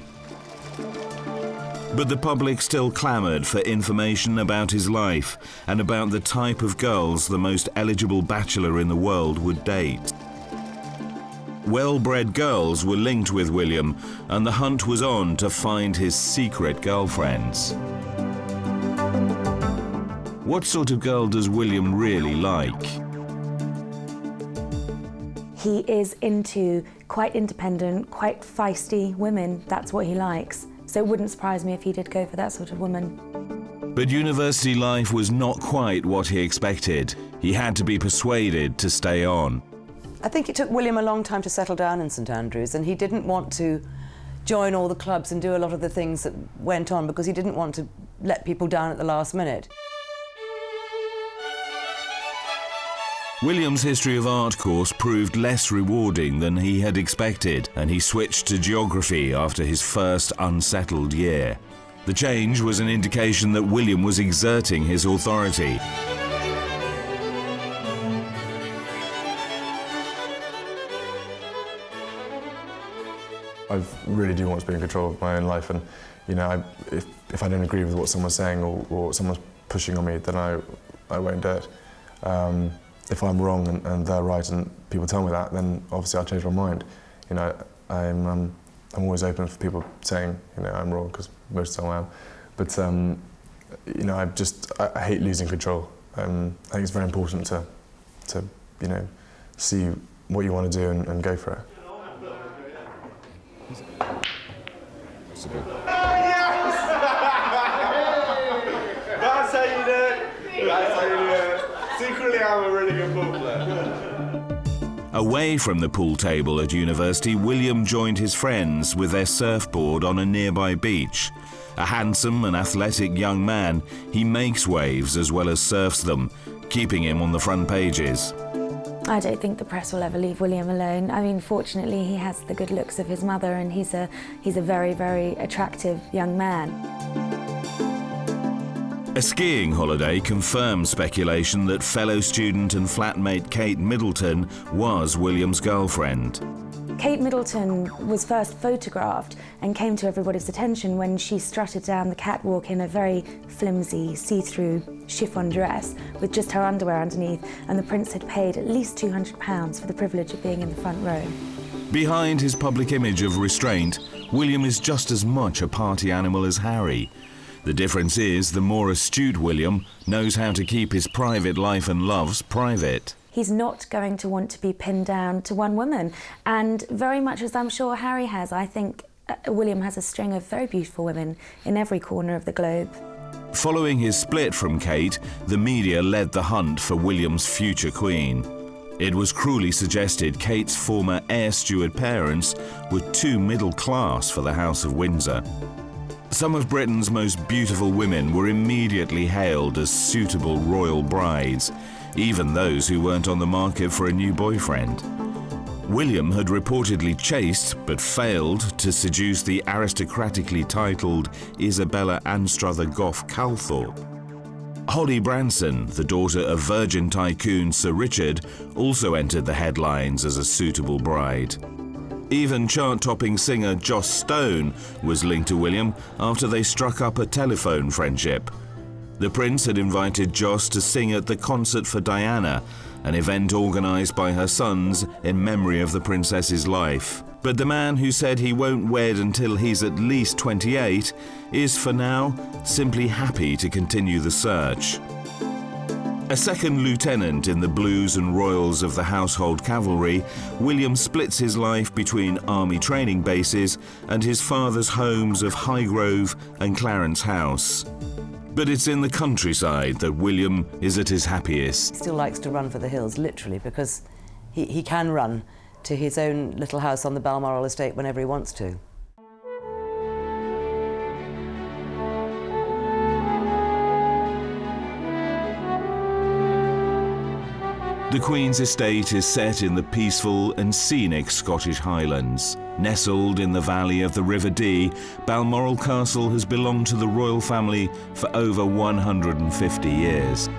Speaker 13: But the public still clamoured for information about his life and about the type of girls the most eligible bachelor in the world would date. Well-bred girls were linked with William, and the hunt was on to find his secret girlfriends. What sort of girl does William really like?
Speaker 14: He is into quite independent, quite feisty women. That's what he likes. So it wouldn't surprise me if he did go for that sort of woman.
Speaker 13: But university life was not quite what he expected. He had to be persuaded to stay on.
Speaker 15: I think it took William a long time to settle down in St Andrews, and he didn't want to join all the clubs and do a lot of the things that went on because he didn't want to let people down at the last minute.
Speaker 13: William's History of Art course proved less rewarding than he had expected, and he switched to geography after his first unsettled year. The change was an indication that William was exerting his authority.
Speaker 16: I really do want to be in control of my own life, and you know, if I don't agree with what someone's saying or someone's pushing on me, then I won't do it. If I'm wrong and they're right and people tell me that, then obviously I'll change my mind. You know, I'm always open for people saying, you know, I'm wrong, because most of the time I am. But you know, I hate losing control. I think it's very important to you know, see what you want to do and go for it.
Speaker 12: That's how you do it. That's how you do it. Secretly, I'm a really good ball player.
Speaker 13: Away from the pool table at university, William joined his friends with their surfboard on a nearby beach. A handsome and athletic young man, he makes waves as well as surfs them, keeping him on the front pages.
Speaker 14: I don't think the press will ever leave William alone. I mean, fortunately, he has the good looks of his mother, and he's a very, very attractive young man.
Speaker 13: A skiing holiday confirmed speculation that fellow student and flatmate Kate Middleton was William's girlfriend.
Speaker 14: Kate Middleton was first photographed and came to everybody's attention when she strutted down the catwalk in a very flimsy, see-through chiffon dress with just her underwear underneath, and the prince had paid at least £200 for the privilege of being in the front row.
Speaker 13: Behind his public image of restraint, William is just as much a party animal as Harry. The difference is the more astute William knows how to keep his private life and loves private.
Speaker 14: He's not going to want to be pinned down to one woman, and very much as I'm sure Harry has, I think William has a string of very beautiful women in every corner of the globe.
Speaker 13: Following his split from Kate, the media led the hunt for William's future queen. It was cruelly suggested Kate's former air steward parents were too middle class for the House of Windsor. Some of Britain's most beautiful women were immediately hailed as suitable royal brides, even those who weren't on the market for a new boyfriend. William had reportedly chased, but failed to seduce the aristocratically titled Isabella Anstruther Gough Calthorpe. Holly Branson, the daughter of Virgin tycoon Sir Richard, also entered the headlines as a suitable bride. Even chart-topping singer Joss Stone was linked to William after they struck up a telephone friendship. The prince had invited Joss to sing at the Concert for Diana, an event organised by her sons in memory of the princess's life. But the man who said he won't wed until he's at least 28 is, for now, simply happy to continue the search. A second lieutenant in the Blues and Royals of the Household Cavalry, William splits his life between army training bases and his father's homes of Highgrove and Clarence House. But it's in the countryside that William is at his happiest.
Speaker 15: He still likes to run for the hills, literally, because he can run to his own little house on the Balmoral estate whenever he wants to.
Speaker 13: The Queen's estate is set in the peaceful and scenic Scottish Highlands. Nestled in the valley of the River Dee, Balmoral Castle has belonged to the royal family for over 150 years.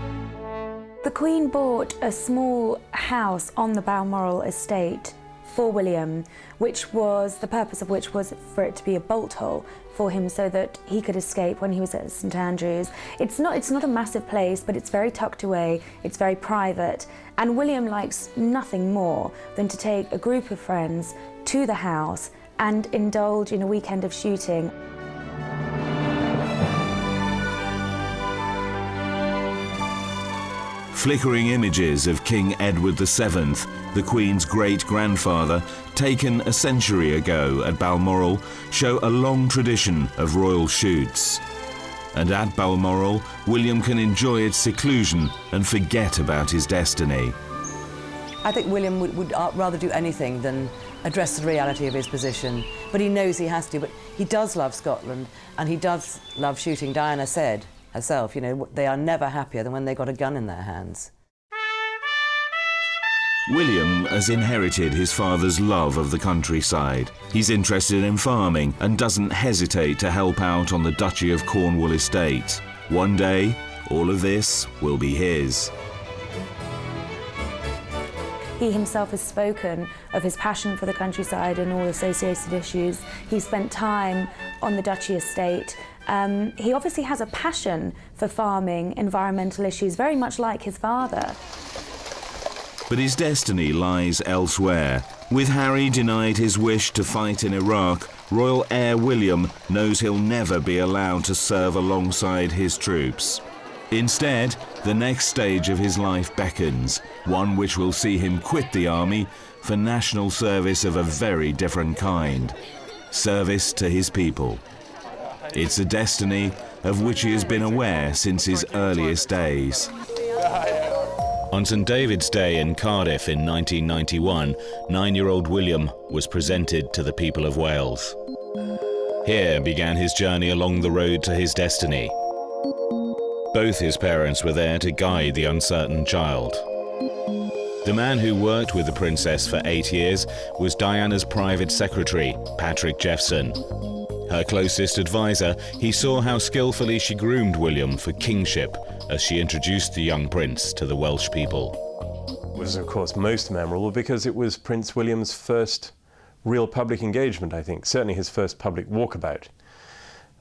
Speaker 14: The Queen bought a small house on the Balmoral estate for William, the purpose of which was for it to be a bolt hole for him so that he could escape when he was at St Andrews. It's not a massive place, but it's very tucked away, it's very private, and William likes nothing more than to take a group of friends to the house and indulge in a weekend of shooting.
Speaker 13: Flickering images of King Edward VII, the Queen's great-grandfather, taken a century ago at Balmoral, show a long tradition of royal shoots. And at Balmoral, William can enjoy its seclusion and forget about his destiny.
Speaker 15: I think William would rather do anything than address the reality of his position, but he knows he has to. But he does love Scotland, and he does love shooting. Diana said herself, you know, they are never happier than when they got a gun in their hands.
Speaker 13: William has inherited his father's love of the countryside. He's interested in farming and doesn't hesitate to help out on the Duchy of Cornwall estate. One day, all of this will be his.
Speaker 14: He himself has spoken of his passion for the countryside and all associated issues. He spent time on the Duchy estate. He obviously has a passion for farming, environmental issues, very much like his father.
Speaker 13: But his destiny lies elsewhere. With Harry denied his wish to fight in Iraq, royal heir William knows he'll never be allowed to serve alongside his troops. Instead, the next stage of his life beckons, one which will see him quit the army for national service of a very different kind. Service to his people. It's a destiny of which he has been aware since his earliest days. On St David's Day in Cardiff in 1991, 9-year-old William was presented to the people of Wales. Here began his journey along the road to his destiny. Both his parents were there to guide the uncertain child. The man who worked with the princess for 8 years was Diana's private secretary, Patrick Jeffson. Her closest advisor, he saw how skillfully she groomed William for kingship as she introduced the young prince to the Welsh people.
Speaker 17: It was, of course, most memorable because it was Prince William's first real public engagement, I think, certainly his first public walkabout.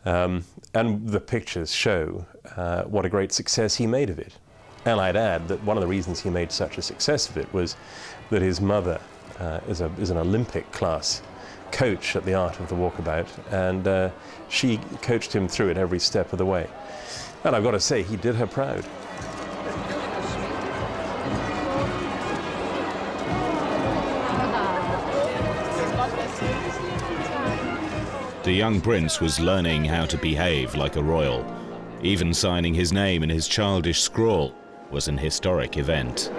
Speaker 17: And the pictures show what a great success he made of it. And I'd add that one of the reasons he made such a success of it was that his mother is an Olympic-class coach at the art of the walkabout, and she coached him through it every step of the way. And I've got to say, he did her proud.
Speaker 13: The young prince was learning how to behave like a royal. Even signing his name in his childish scrawl was an historic event.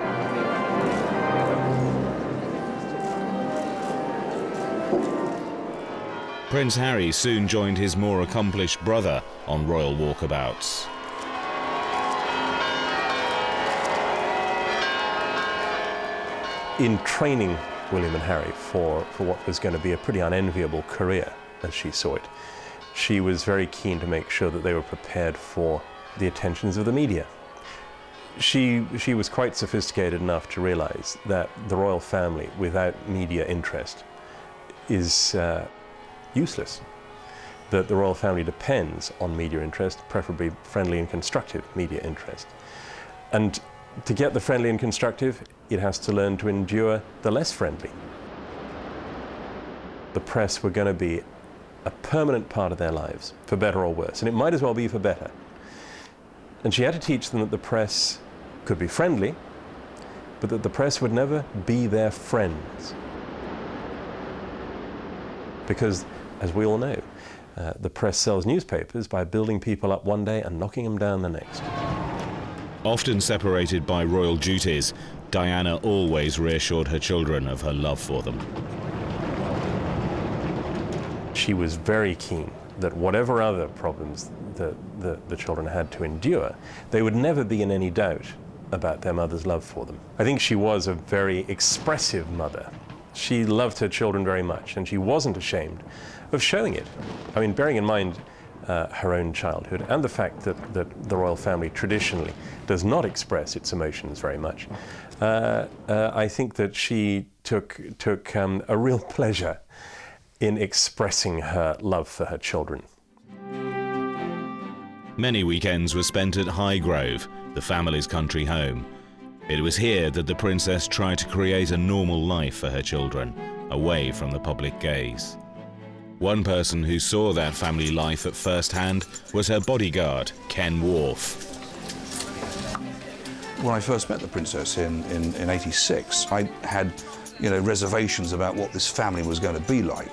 Speaker 13: Prince Harry soon joined his more accomplished brother on royal walkabouts.
Speaker 17: In training William and Harry for what was going to be a pretty unenviable career, as she saw it, she was very keen to make sure that they were prepared for the attentions of the media. She was quite sophisticated enough to realize that the royal family without media interest is useless, that the royal family depends on media interest, preferably friendly and constructive media interest. And to get the friendly and constructive, it has to learn to endure the less friendly. The press were going to be a permanent part of their lives, for better or worse, and it might as well be for better. And she had to teach them that the press could be friendly, but that the press would never be their friends. Because, as we all know, the press sells newspapers by building people up one day and knocking them down the next.
Speaker 13: Often separated by royal duties, Diana always reassured her children of her love for them.
Speaker 17: She was very keen that whatever other problems the children had to endure, they would never be in any doubt about their mother's love for them. I think she was a very expressive mother. She loved her children very much, and she wasn't ashamed of showing it. I mean, bearing in mind her own childhood and the fact that the royal family traditionally does not express its emotions very much, I think that she took a real pleasure in expressing her love for her children.
Speaker 13: Many weekends were spent at Highgrove, the family's country home. It was here that the princess tried to create a normal life for her children, away from the public gaze. One person who saw that family life at first hand was her bodyguard, Ken Wharf.
Speaker 18: When I first met the Princess in '86, I had, reservations about what this family was going to be like.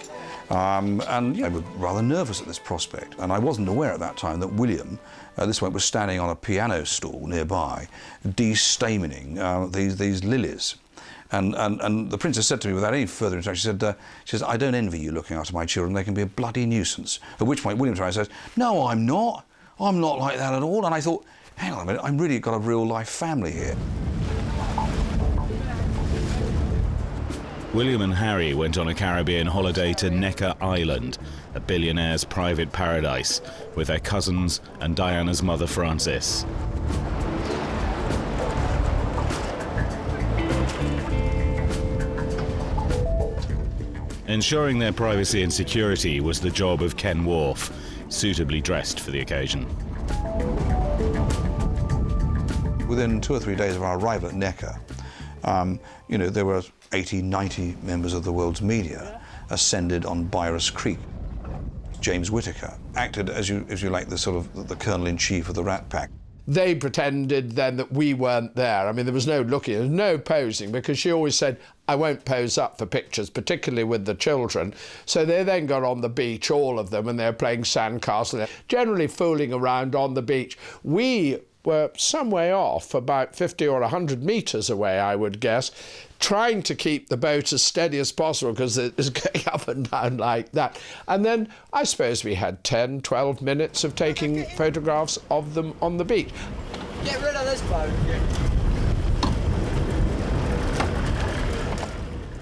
Speaker 18: And I was rather nervous at this prospect. And I wasn't aware at that time that William, this one, was standing on a piano stool nearby, de-stamening these lilies. And the Princess said to me, without any further introduction, she says, I don't envy you looking after my children, they can be a bloody nuisance. At which point William turned and says, no, I'm not like that at all. And I thought, hang on a minute, I've really got a real life family here.
Speaker 13: William and Harry went on a Caribbean holiday to Necker Island, a billionaire's private paradise, with their cousins and Diana's mother Frances. Ensuring their privacy and security was the job of Ken Wharf, suitably dressed for the occasion.
Speaker 18: Within 2 or 3 days of our arrival at Necker, there were 80, 90 members of the world's media ascended on Byrus Creek. James Whittaker acted, as you like, the colonel-in-chief of the Rat Pack.
Speaker 19: They pretended then that we weren't there. I mean, there was no looking, there was no posing, because she always said, I won't pose up for pictures, particularly with the children. So they then got on the beach, all of them, and they were playing sandcastle, generally fooling around on the beach. We were some way off, about 50 or 100 metres away, I would guess, trying to keep the boat as steady as possible because it was going up and down like that. And then I suppose we had 10, 12 minutes of taking photographs of them on the beach.
Speaker 20: Get rid of this boat.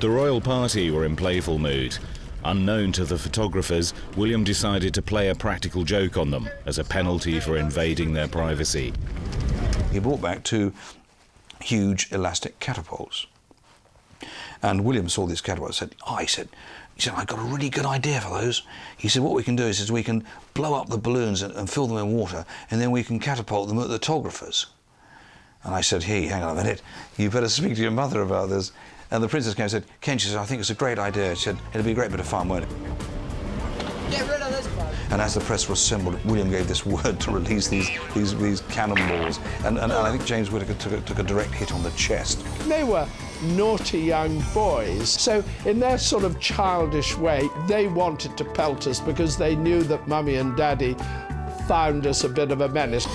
Speaker 13: The royal party were in playful mood. Unknown to the photographers, William decided to play a practical joke on them as a penalty for invading their privacy.
Speaker 18: He brought back 2 huge elastic catapults. And William saw these catapults and said, I've got a really good idea for those. He said, what we can do is we can blow up the balloons and fill them in water, and then we can catapult them at the photographers. And I said, hey, hang on a minute, you better speak to your mother about this. And the Princess came and said, Ken, she said, I think it's a great idea. She said, it'll be a great bit of fun, won't it?
Speaker 20: Get rid of this boat.
Speaker 18: And as the press were assembled, William gave this word to release these cannonballs. And I think James Whittaker took a direct hit on the chest.
Speaker 19: They were naughty young boys, so in their sort of childish way, they wanted to pelt us because they knew that Mummy and Daddy found us a bit of a menace.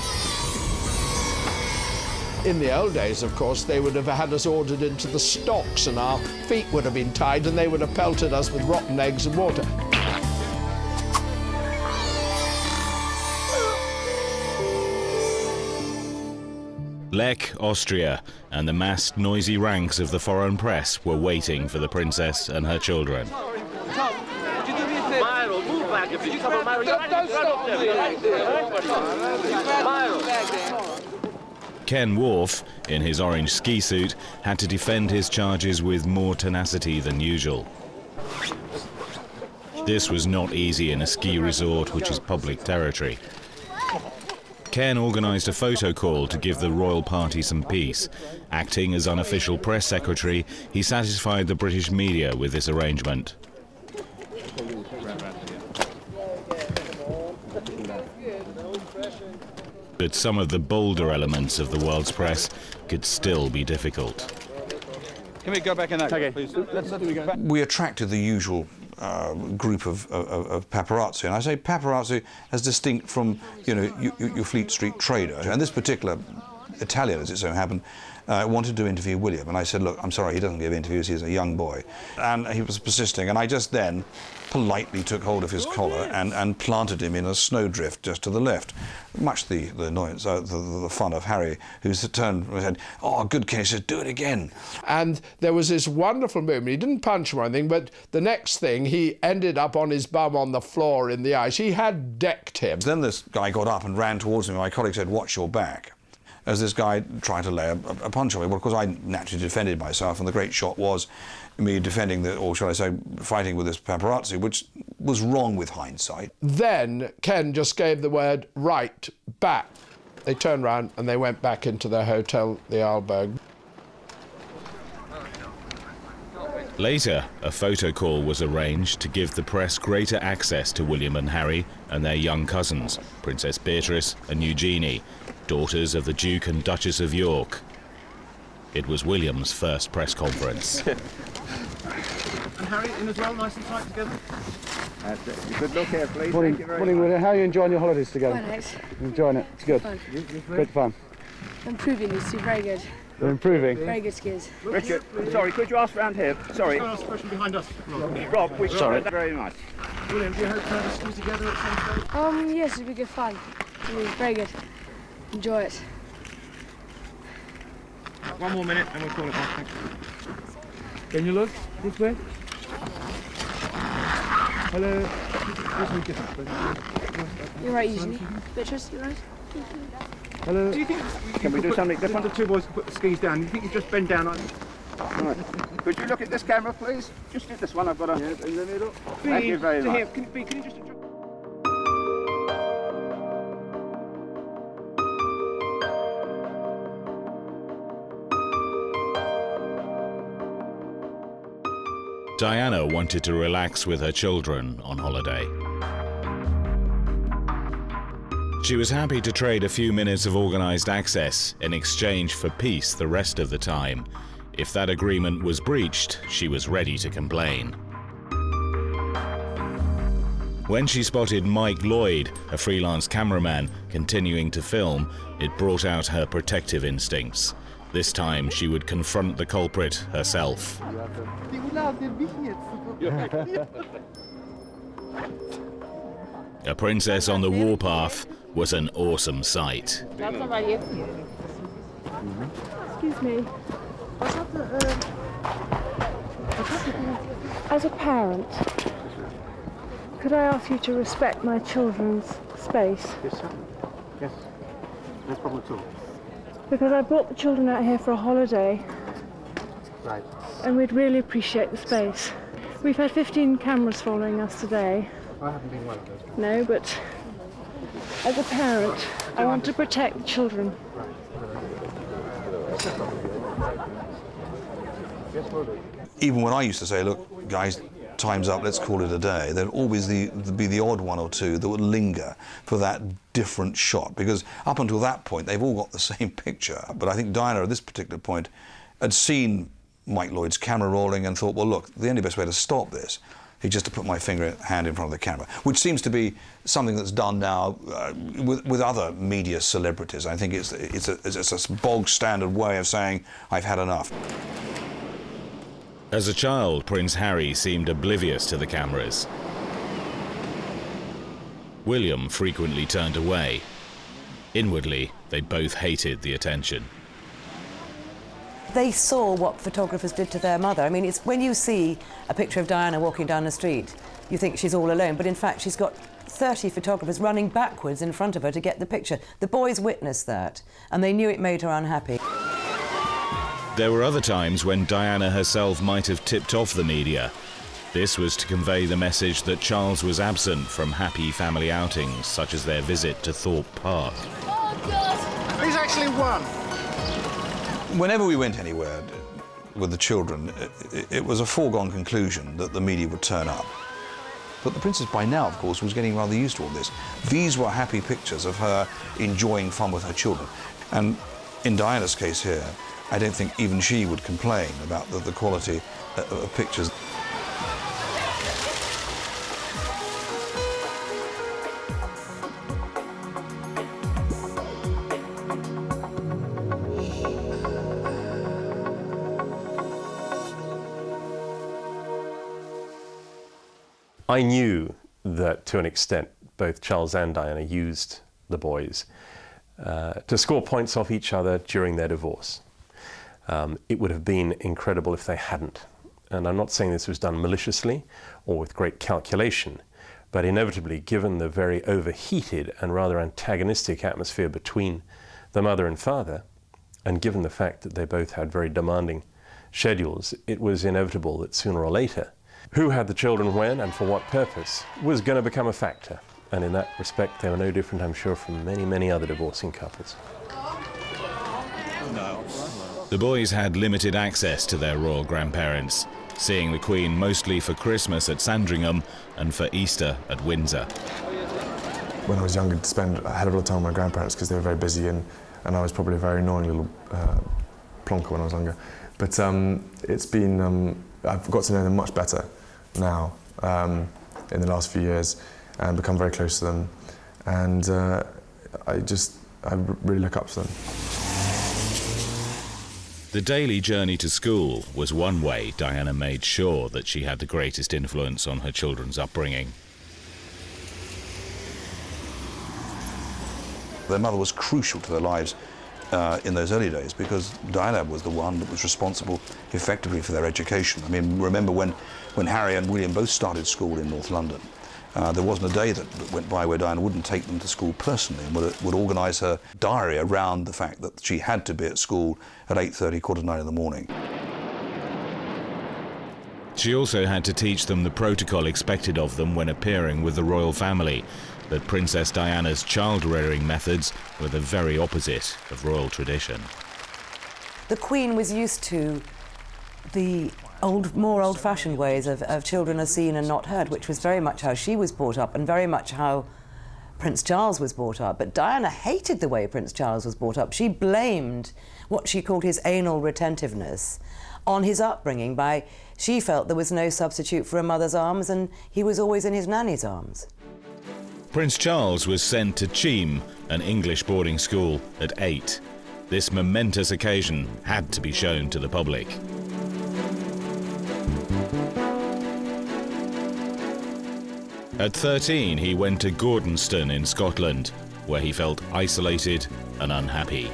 Speaker 19: In the old days, of course, they would have had us ordered into the stocks and our feet would have been tied and they would have pelted us with rotten eggs and water.
Speaker 13: Lech, Austria, and the massed, noisy ranks of the foreign press were waiting for the Princess and her children.
Speaker 20: Tom, would you do me a favour? Myro, move back a bit. Come on, Myro. Don't stop me.
Speaker 13: Ken Wharf, in his orange ski suit, had to defend his charges with more tenacity than usual. This was not easy in a ski resort, which is public territory. Ken organised a photo call to give the royal party some peace. Acting as unofficial press secretary, he satisfied the British media with this arrangement. But some of the bolder elements of the world's press could still be difficult.
Speaker 11: Can we go back in that, please? Let's go back.
Speaker 18: We attracted the usual group of paparazzi, and I say paparazzi as distinct from, your Fleet Street trader. And this particular Italian, as it so happened, wanted to interview William, and I said, look, I'm sorry, he doesn't give interviews, he's a young boy. And he was persisting, and I just then politely took hold of his collar and planted him in a snowdrift just to the left. Much the annoyance, the fun of Harry, who's turned and said, oh, good Ken, he said, do it again.
Speaker 19: And there was this wonderful moment. He didn't punch him or anything, but the next thing, he ended up on his bum on the floor in the ice. He had decked him.
Speaker 18: Then this guy got up and ran towards me. My colleague said, watch your back, as this guy tried to lay a punch on me. Well, of course, I naturally defended myself, and the great shot was me defending, or shall I say, fighting with this paparazzi, which was wrong with hindsight.
Speaker 19: Then Ken just gave the word, right, back. They turned round and they went back into their hotel, the Arlberg.
Speaker 13: Later, a photo call was arranged to give the press greater access to William and Harry and their young cousins, Princess Beatrice and Eugenie, daughters of the Duke and Duchess of York. It was William's first press conference.
Speaker 12: And Harry, in as well, nice and tight together? That's it. Good look here, please.
Speaker 11: Morning,
Speaker 12: Thank you very
Speaker 11: morning,
Speaker 12: much.
Speaker 11: William. How are you enjoying your holidays together?
Speaker 3: Quite nice.
Speaker 11: Enjoying it? It's good.
Speaker 3: Fun.
Speaker 11: Good fun.
Speaker 3: Improving these two, very good.
Speaker 11: They're improving.
Speaker 3: Very good skiers.
Speaker 12: Richard, sorry, could you ask round here? Sorry.
Speaker 20: Can I ask a question behind us?
Speaker 12: Rob, we
Speaker 11: Sorry.
Speaker 12: very much.
Speaker 20: William, do you hope to have a ski together at some stage?
Speaker 3: Yes, it'll be good fun. It'll be very good. Enjoy it.
Speaker 12: One more minute and we'll call it off. Thank you.
Speaker 11: Can you look this way? Hello.
Speaker 3: You're right, usually. Beatrice, you're right.
Speaker 11: Hello.
Speaker 12: Do you think can we do something? Just one of the two boys put the skis down. You think you just bend down? Right. Could you look at this camera, please? Just at this one. I've got a.
Speaker 11: Yeah, in the middle.
Speaker 12: Thank you very much.
Speaker 20: Here, can you just enjoy?
Speaker 13: Diana wanted to relax with her children on holiday. She was happy to trade a few minutes of organised access in exchange for peace the rest of the time. If that agreement was breached, she was ready to complain. When she spotted Mike Lloyd, a freelance cameraman, continuing to film, it brought out her protective instincts. This time she would confront the culprit herself. A princess on the warpath was an awesome sight.
Speaker 3: Excuse me. As a parent, could I ask you to respect my children's space?
Speaker 12: Yes, sir. Yes. No problem at all.
Speaker 3: Because I brought the children out here for a holiday,
Speaker 12: Right.
Speaker 3: and we'd really appreciate the space. We've had 15 cameras following us today.
Speaker 12: I haven't been one of those.
Speaker 3: No, but as a parent, I want to protect the children.
Speaker 18: Even when I used to say, look, guys, time's up, let's call it a day, there'd always be the odd one or two that would linger for that different shot, because up until that point, they've all got the same picture. But I think Diana, at this particular point, had seen Mike Lloyd's camera rolling and thought, well, look, the only best way to stop this is just to put my hand in front of the camera, which seems to be something that's done now with other media celebrities. I think it's a bog standard way of saying, I've had enough.
Speaker 13: As a child, Prince Harry seemed oblivious to the cameras. William frequently turned away. Inwardly, they both hated the attention.
Speaker 15: They saw what photographers did to their mother. I mean, it's when you see a picture of Diana walking down the street, you think she's all alone, but in fact she's got 30 photographers running backwards in front of her to get the picture. The boys witnessed that, and they knew it made her unhappy.
Speaker 13: There were other times when Diana herself might have tipped off the media. This was to convey the message that Charles was absent from happy family outings, such as their visit to Thorpe Park.
Speaker 20: Oh, God! He's actually won!
Speaker 18: Whenever we went anywhere with the children, it was a foregone conclusion that the media would turn up. But the princess, by now, of course, was getting rather used to all this. These were happy pictures of her enjoying fun with her children. And in Diana's case here, I don't think even she would complain about the quality of pictures.
Speaker 17: I knew that, to an extent, both Charles and Diana used the boys to score points off each other during their divorce. It would have been incredible if they hadn't. And I'm not saying this was done maliciously or with great calculation, but inevitably, given the very overheated and rather antagonistic atmosphere between the mother and father, and given the fact that they both had very demanding schedules, it was inevitable that sooner or later, who had the children when and for what purpose was going to become a factor. And in that respect, they were no different, I'm sure, from many, many other divorcing couples.
Speaker 13: The boys had limited access to their royal grandparents, seeing the Queen mostly for Christmas at Sandringham and for Easter at Windsor.
Speaker 21: When I was younger, to spend a hell of a lot of time with my grandparents because they were very busy, and I was probably a very annoying little plonker when I was younger. But it's been, I've got to know them much better now in the last few years and become very close to them. And I really look up to them.
Speaker 13: The daily journey to school was one way Diana made sure that she had the greatest influence on her children's upbringing.
Speaker 18: Their mother was crucial to their lives in those early days because Diana was the one that was responsible effectively for their education. I mean, remember when Harry and William both started school in North London, there wasn't a day that went by where Diana wouldn't take them to school personally and would organise her diary around the fact that she had to be at school at 8:30, 8:45 in the morning.
Speaker 13: She also had to teach them the protocol expected of them when appearing with the royal family, that Princess Diana's child-rearing methods were the very opposite of royal tradition.
Speaker 15: The Queen was used to the more old-fashioned ways of children are seen and not heard, which was very much how she was brought up and very much how Prince Charles was brought up. But Diana hated the way Prince Charles was brought up. She blamed what she called his anal retentiveness on his upbringing she felt there was no substitute for a mother's arms and he was always in his nanny's arms.
Speaker 13: Prince Charles was sent to Cheam, an English boarding school, at 8. This momentous occasion had to be shown to the public. At 13, he went to Gordonston in Scotland, where he felt isolated and unhappy.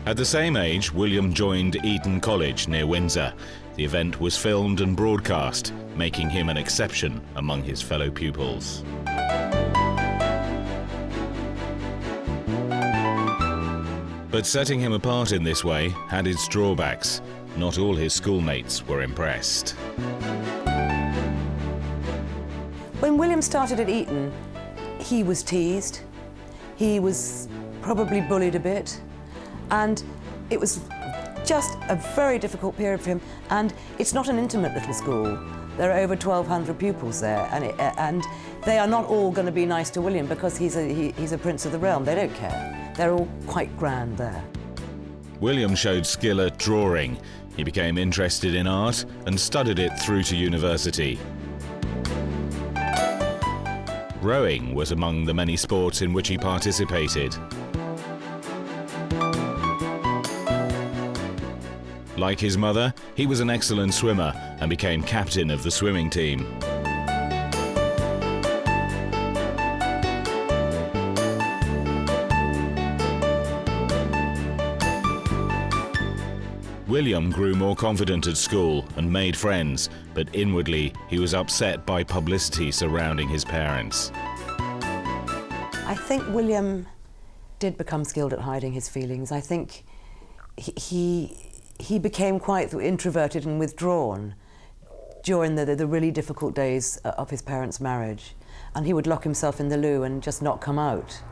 Speaker 13: At the same age, William joined Eton College near Windsor. The event was filmed and broadcast, making him an exception among his fellow pupils. But setting him apart in this way had its drawbacks. Not all his schoolmates were impressed.
Speaker 15: When William started at Eton, he was teased, he was probably bullied a bit, and it was just a very difficult period for him. And it's not an intimate little school. There are over 1,200 pupils there, and they are not all going to be nice to William because he's a prince of the realm. They don't care. They're all quite grand there.
Speaker 13: William showed skill at drawing. He became interested in art and studied it through to university. Rowing was among the many sports in which he participated. Like his mother, he was an excellent swimmer and became captain of the swimming team. William grew more confident at school and made friends, but inwardly he was upset by publicity surrounding his parents.
Speaker 15: I think William did become skilled at hiding his feelings. I think he became quite introverted and withdrawn during the really difficult days of his parents' marriage. And he would lock himself in the loo and just not come out.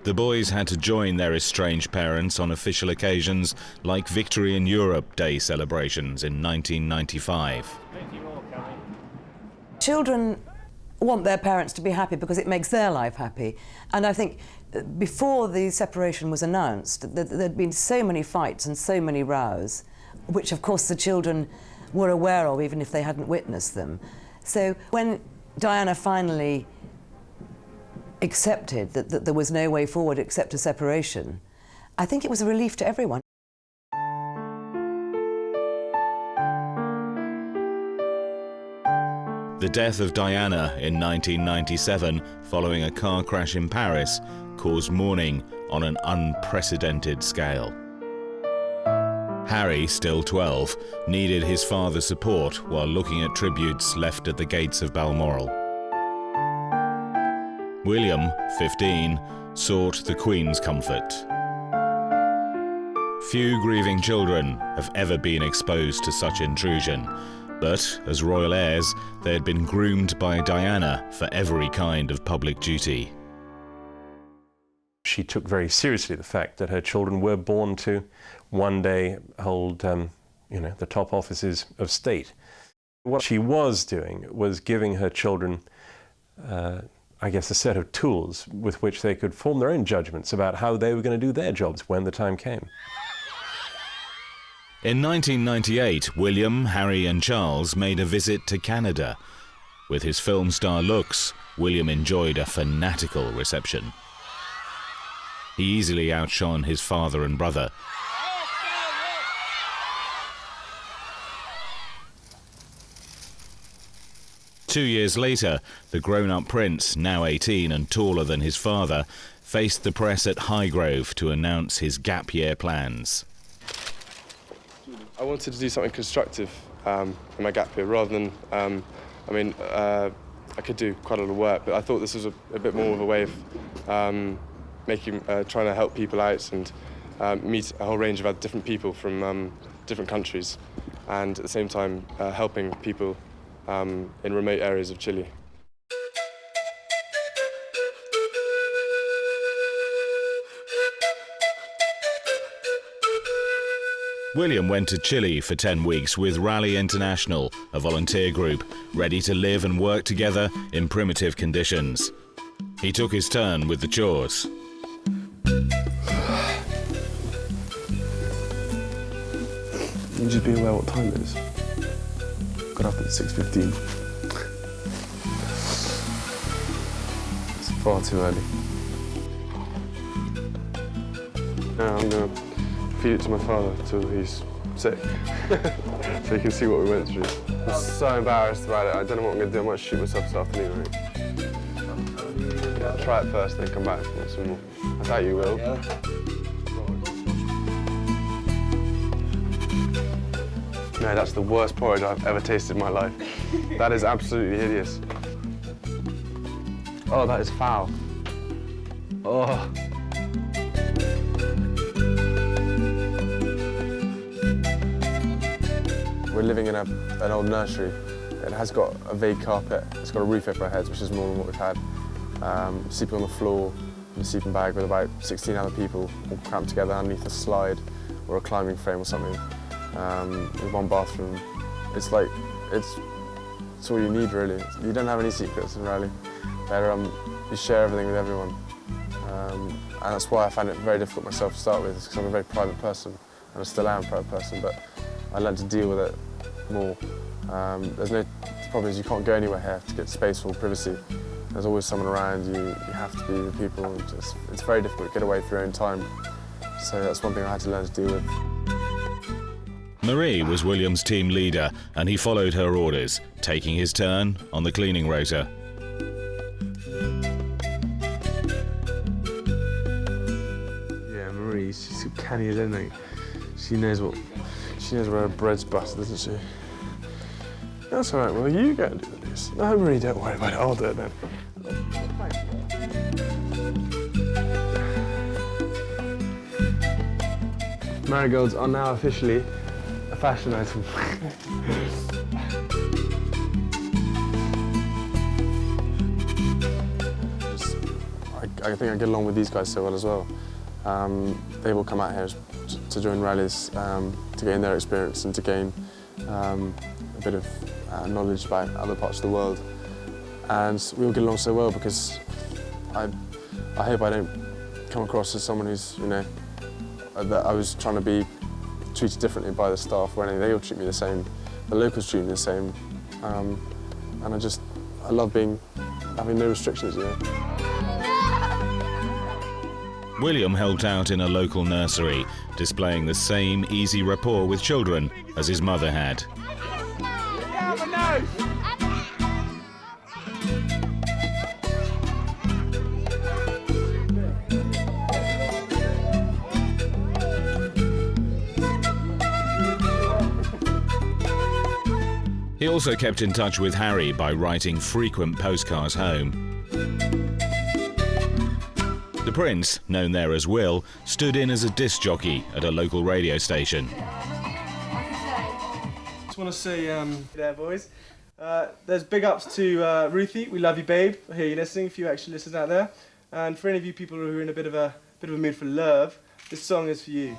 Speaker 13: The boys had to join their estranged parents on official occasions like Victory in Europe Day celebrations in 1995.
Speaker 15: Children want their parents to be happy because it makes their life happy. And I think before the separation was announced, there'd been so many fights and so many rows, which of course the children were aware of even if they hadn't witnessed them. So when Diana finally accepted that there was no way forward except a separation, I think it was a relief to everyone.
Speaker 13: The death of Diana in 1997, following a car crash in Paris, caused mourning on an unprecedented scale. Harry, still 12, needed his father's support while looking at tributes left at the gates of Balmoral. William, 15, sought the Queen's comfort. Few grieving children have ever been exposed to such intrusion, but as royal heirs, they had been groomed by Diana for every kind of public duty.
Speaker 17: She took very seriously the fact that her children were born to one day hold, the top offices of state. What she was doing was giving her children I guess, a set of tools with which they could form their own judgments about how they were going to do their jobs when the time came.
Speaker 13: In 1998, William, Harry and Charles made a visit to Canada. With his film star looks, William enjoyed a fanatical reception. He easily outshone his father and brother. Two years later, the grown-up prince, now 18 and taller than his father, faced the press at Highgrove to announce his gap year plans.
Speaker 16: I wanted to do something constructive in my gap year rather than, I could do quite a lot of work, but I thought this was a bit more of a way of trying to help people out and meet a whole range of other different people from different countries, and at the same time helping people in remote areas of Chile.
Speaker 13: William went to Chile for 10 weeks with Rally International, a volunteer group, ready to live and work together in primitive conditions. He took his turn with the chores.
Speaker 16: You just be aware what time it is. Got up at 6:15. It's far too early. Now I'm gonna feed it to my father until he's sick, so he can see what we went through. I'm so embarrassed about it. I don't know what I'm gonna do. I might shoot myself this afternoon, right? Try it first, then come back and want some more. I doubt you will. No, that's the worst porridge I've ever tasted in my life. That is absolutely hideous. Oh, that is foul. Oh. We're living in an old nursery. It has got a vague carpet. It's got a roof over our heads, which is more than what we've had. Sleeping on the floor in a sleeping bag with about 16 other people all cramped together underneath a slide or a climbing frame or something. With one bathroom. It's like, it's all you need, really. You don't have any secrets in Rally. You share everything with everyone. And that's why I found it very difficult myself to start with, because I'm a very private person, and I still am a private person, but I learned to deal with it more. The problem is you can't go anywhere here to get space or privacy. There's always someone around you, you have to be with people, and it's very difficult to get away for your own time. So that's one thing I had to learn to deal with.
Speaker 13: Marie was William's team leader, and he followed her orders, taking his turn on the cleaning rota.
Speaker 16: Yeah, Marie, she's so canny as anything. She knows where her bread's buttered, doesn't she? That's all right, well, you go and do the dishes. No, Marie, don't worry about it, I'll do it then. Marigolds are now officially a fashion item. I think I get along with these guys so well as well. They will come out here to join rallies to gain their experience and to gain a bit of knowledge about other parts of the world. And we all get along so well because I hope I don't come across as someone who's, that I was trying to be treated differently by the staff or anything. They all treat me the same. The locals treat me the same. And I love having no restrictions,
Speaker 13: William helped out in a local nursery, displaying the same easy rapport with children as his mother had. He also kept in touch with Harry by writing frequent postcards home. The Prince, known there as Will, stood in as a disc jockey at a local radio station.
Speaker 1: Just want to say, there boys, there's big ups to Ruthie, we love you babe, I hear you listening, a few extra listeners out there. And for any of you people who are in a bit of a mood for love, this song is for you.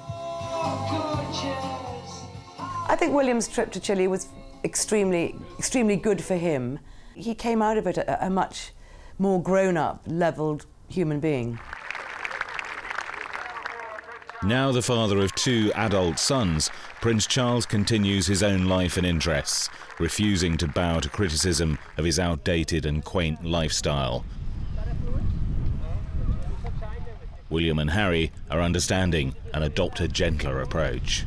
Speaker 15: I think William's trip to Chile was extremely good for him. He came out of it a much more grown-up, levelled human being.
Speaker 13: Now the father of 2 adult sons, Prince Charles continues his own life and interests, refusing to bow to criticism of his outdated and quaint lifestyle. William and Harry are understanding and adopt a gentler approach.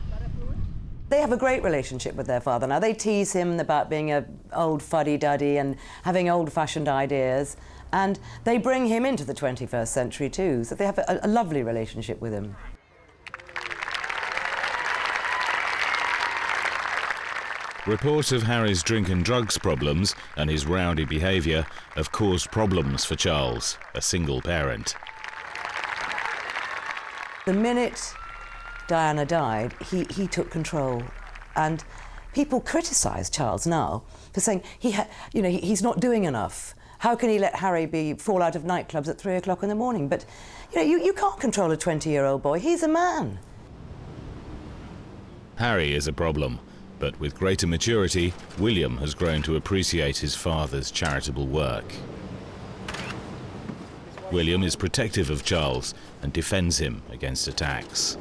Speaker 15: They have a great relationship with their father now. They tease him about being an old fuddy-duddy and having old-fashioned ideas, and they bring him into the 21st century too, so they have a lovely relationship with him.
Speaker 13: Reports of Harry's drink and drugs problems and his rowdy behaviour have caused problems for Charles, a single parent.
Speaker 15: The minute Diana died, he took control, and people criticise Charles now for saying he's not doing enough. How can he let Harry fall out of nightclubs at 3 o'clock in the morning? But you can't control a 20-year-old boy. He's a man.
Speaker 13: Harry is a problem. But with greater maturity, William has grown to appreciate his father's charitable work. William is protective of Charles and defends him against attacks.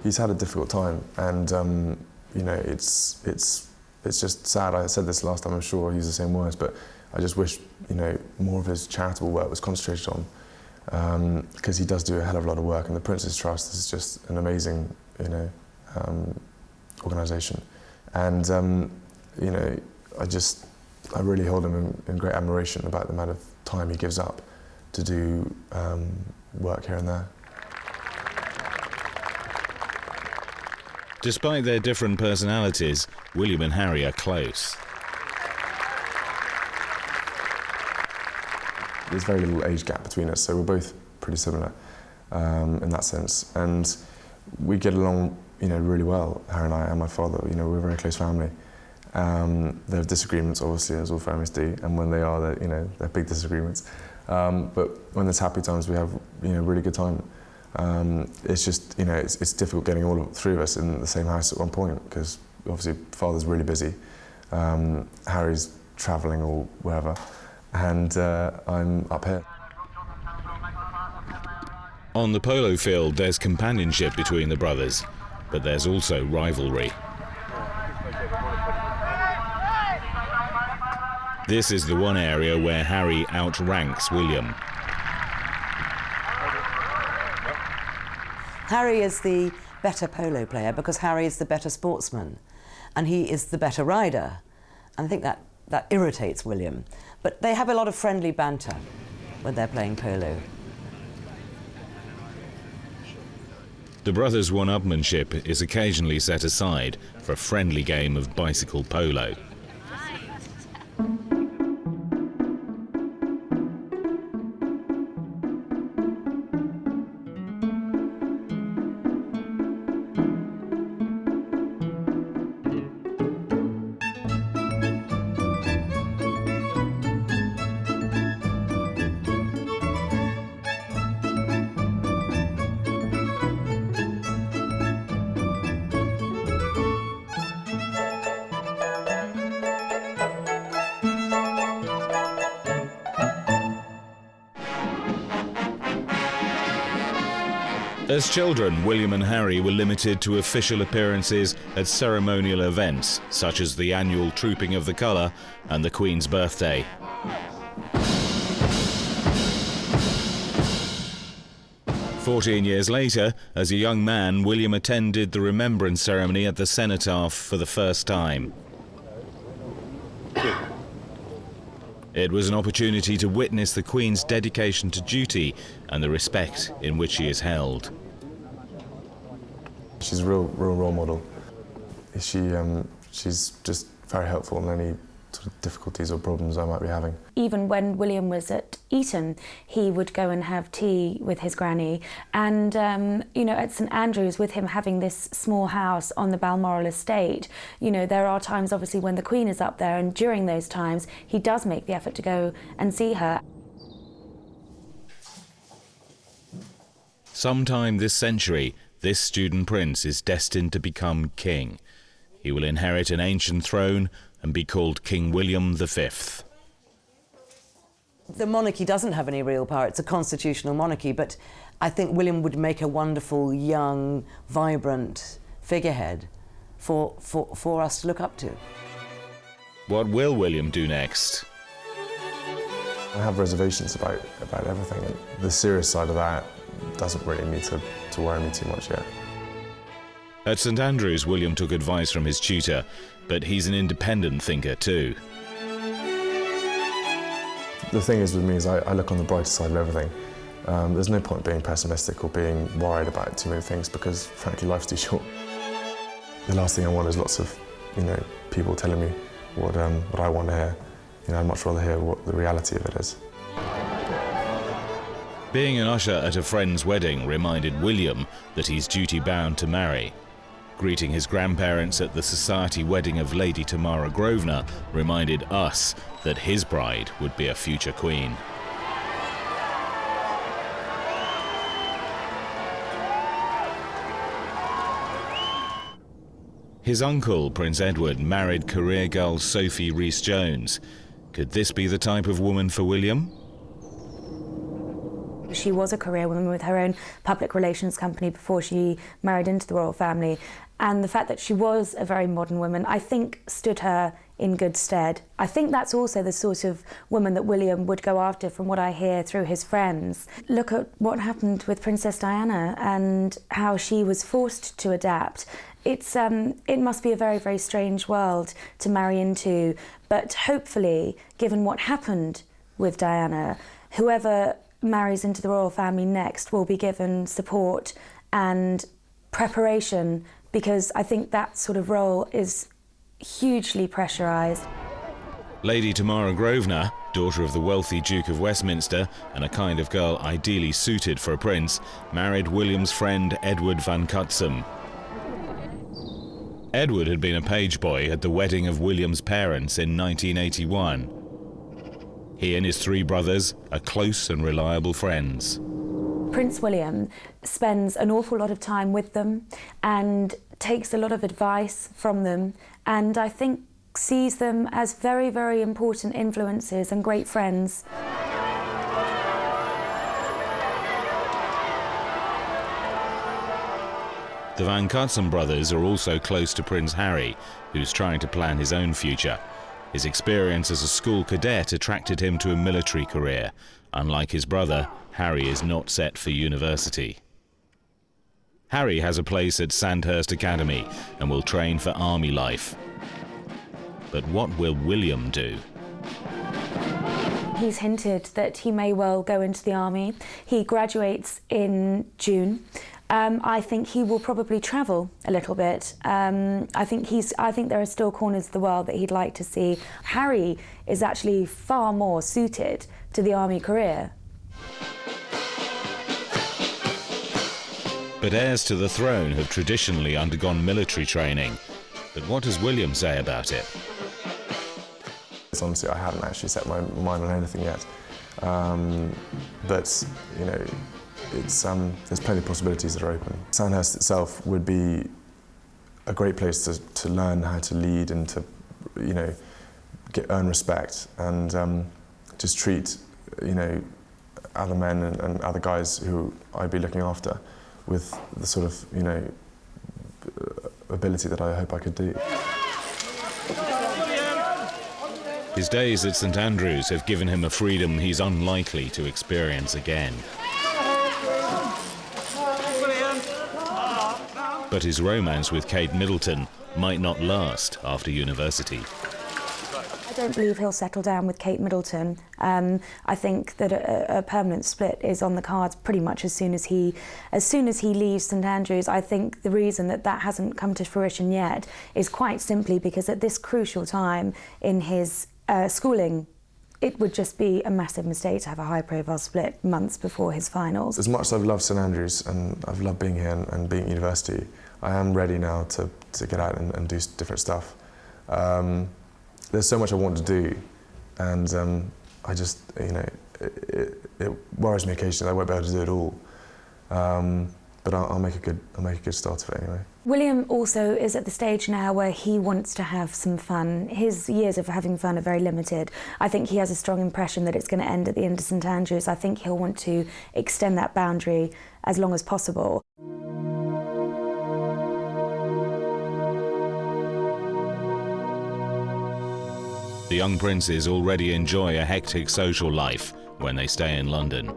Speaker 21: He's had a difficult time, and it's just sad. I said this last time, I'm sure I'll use the same words, but I just wish more of his charitable work was concentrated on, because he does do a hell of a lot of work, and the Prince's Trust is just an amazing organisation. And I really hold him in great admiration about the amount of time he gives up to do work here and there.
Speaker 13: Despite their different personalities, William and Harry are close.
Speaker 21: There's very little age gap between us, so we're both pretty similar in that sense. And we get along really well, Harry and I, and my father. We're a very close family. There are disagreements, obviously, as all families do, and when they are, they're big disagreements. But when there's happy times, we have really good time. It's just it's difficult getting all 3 of us in the same house at one point, because obviously father's really busy, Harry's travelling or wherever, and I'm up here.
Speaker 13: On the polo field, there's companionship between the brothers, but there's also rivalry. This is the one area where Harry outranks William.
Speaker 15: Harry is the better polo player because Harry is the better sportsman, and he is the better rider. And I think that irritates William. But they have a lot of friendly banter when they're playing polo.
Speaker 13: The brothers' one-upmanship is occasionally set aside for a friendly game of bicycle polo. As children, William and Harry were limited to official appearances at ceremonial events, such as the annual Trooping of the Colour and the Queen's birthday. "14 years later, as a young man, William attended the remembrance ceremony at the cenotaph for the first time. It was an opportunity to witness the Queen's dedication to duty and the respect in which she is held.
Speaker 21: She's a real role model. She's just very helpful in any sort of difficulties or problems I might be having.
Speaker 14: Even when William was at Eton, he would go and have tea with his granny, and at St Andrews, with him having this small house on the Balmoral estate, there are times obviously when the Queen is up there, and during those times he does make the effort to go and see her.
Speaker 13: Sometime this century, this student prince is destined to become king. He will inherit an ancient throne and be called King William V.
Speaker 15: The monarchy doesn't have any real power. It's a constitutional monarchy, but I think William would make a wonderful, young, vibrant figurehead for us to look up to.
Speaker 13: What will William do next?
Speaker 21: I have reservations about everything, and the serious side of that doesn't really need to worry me too much yet.
Speaker 13: At St Andrews, William took advice from his tutor, but he's an independent thinker too.
Speaker 21: The thing is with me is I look on the brighter side of everything. There's no point being pessimistic or being worried about too many things because, frankly, life's too short. The last thing I want is lots of, people telling me what I want to hear. I'd much rather hear what the reality of it is.
Speaker 13: Being an usher at a friend's wedding reminded William that he's duty-bound to marry. Greeting his grandparents at the society wedding of Lady Tamara Grosvenor reminded us that his bride would be a future queen. His uncle, Prince Edward, married career girl Sophie Rhys-Jones. Could this be the type of woman for William?
Speaker 14: She was a career woman with her own public relations company before she married into the royal family. And the fact that she was a very modern woman, I think, stood her in good stead. I think that's also the sort of woman that William would go after, from what I hear through his friends. Look at what happened with Princess Diana and how she was forced to adapt. It must be a very, very strange world to marry into, but hopefully, given what happened with Diana, whoever marries into the royal family next will be given support and preparation, because I think that sort of role is hugely pressurised.
Speaker 13: Lady Tamara Grosvenor, daughter of the wealthy Duke of Westminster and a kind of girl ideally suited for a prince, married William's friend Edward van Cutsem. Edward had been a page boy at the wedding of William's parents in 1981. He and his three brothers are close and reliable friends.
Speaker 14: Prince William spends an awful lot of time with them and takes a lot of advice from them, and I think sees them as very, very important influences and great friends.
Speaker 13: The Van Cutsem brothers are also close to Prince Harry, who's trying to plan his own future. His experience as a school cadet attracted him to a military career. Unlike his brother, Harry is not set for university. Harry has a place at Sandhurst Academy and will train for army life. But what will William do?
Speaker 14: He's hinted that he may well go into the army. He graduates in June. I think he will probably travel a little bit. I think there are still corners of the world that he'd like to see. Harry is actually far more suited to the army career.
Speaker 13: But heirs to the throne have traditionally undergone military training. But what does William say about it?
Speaker 21: Honestly, I haven't actually set my mind on anything yet. But, there's plenty of possibilities that are open. Sandhurst itself would be a great place to learn how to lead and to, earn respect and just treat, other men and other guys who I'd be looking after with the sort of, ability that I hope I could do.
Speaker 13: His days at St Andrews have given him a freedom he's unlikely to experience again. But his romance with Kate Middleton might not last after university.
Speaker 14: I don't believe he'll settle down with Kate Middleton. I think that a permanent split is on the cards pretty much as soon as he leaves St Andrews. I think the reason that hasn't come to fruition yet is quite simply because at this crucial time in his schooling, it would just be a massive mistake to have a high-profile split months before his finals.
Speaker 21: As much as I've loved St Andrews and I've loved being here and being at university, I am ready now to get out and do different stuff. There's so much I want to do, and I just, it worries me occasionally that I won't be able to do it all. But I'll make a good start of it anyway.
Speaker 14: William also is at the stage now where he wants to have some fun. His years of having fun are very limited. I think he has a strong impression that it's going to end at the end of St Andrews. I think he'll want to extend that boundary as long as possible.
Speaker 13: The young princes already enjoy a hectic social life when they stay in London.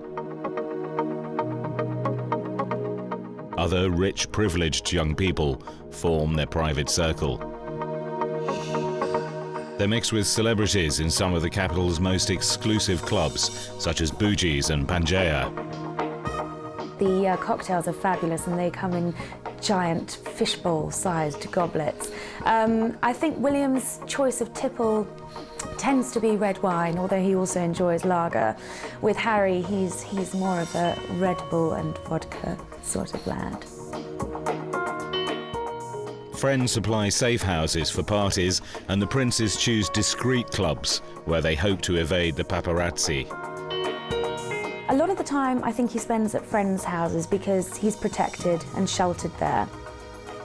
Speaker 13: Other rich, privileged young people form their private circle. They mix with celebrities in some of the capital's most exclusive clubs, such as Bougie's and Pangea.
Speaker 14: The cocktails are fabulous and they come in giant fishbowl-sized goblets. I think William's choice of tipple tends to be red wine, although he also enjoys lager. With Harry, he's more of a Red Bull and vodka sort of lad.
Speaker 13: Friends supply safe houses for parties, and the princes choose discreet clubs where they hope to evade the paparazzi.
Speaker 14: A lot of the time, I think he spends at friends' houses because he's protected and sheltered there.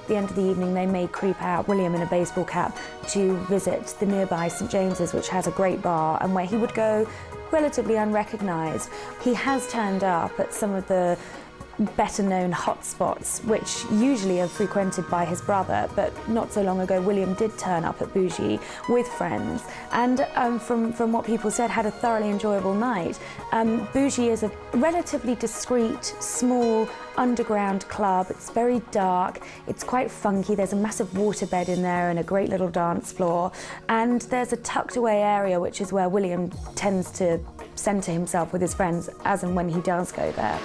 Speaker 14: At the end of the evening, they may creep out, William in a baseball cap, to visit the nearby St James's, which has a great bar, and where he would go relatively unrecognised. He has turned up at some of the better-known hotspots, which usually are frequented by his brother, but not so long ago William did turn up at Bougie with friends, and from what people said, had a thoroughly enjoyable night. Bougie is a relatively discreet, small, underground club. It's very dark, it's quite funky, there's a massive waterbed in there and a great little dance floor, and there's a tucked away area which is where William tends to centre himself with his friends as and when he does go there.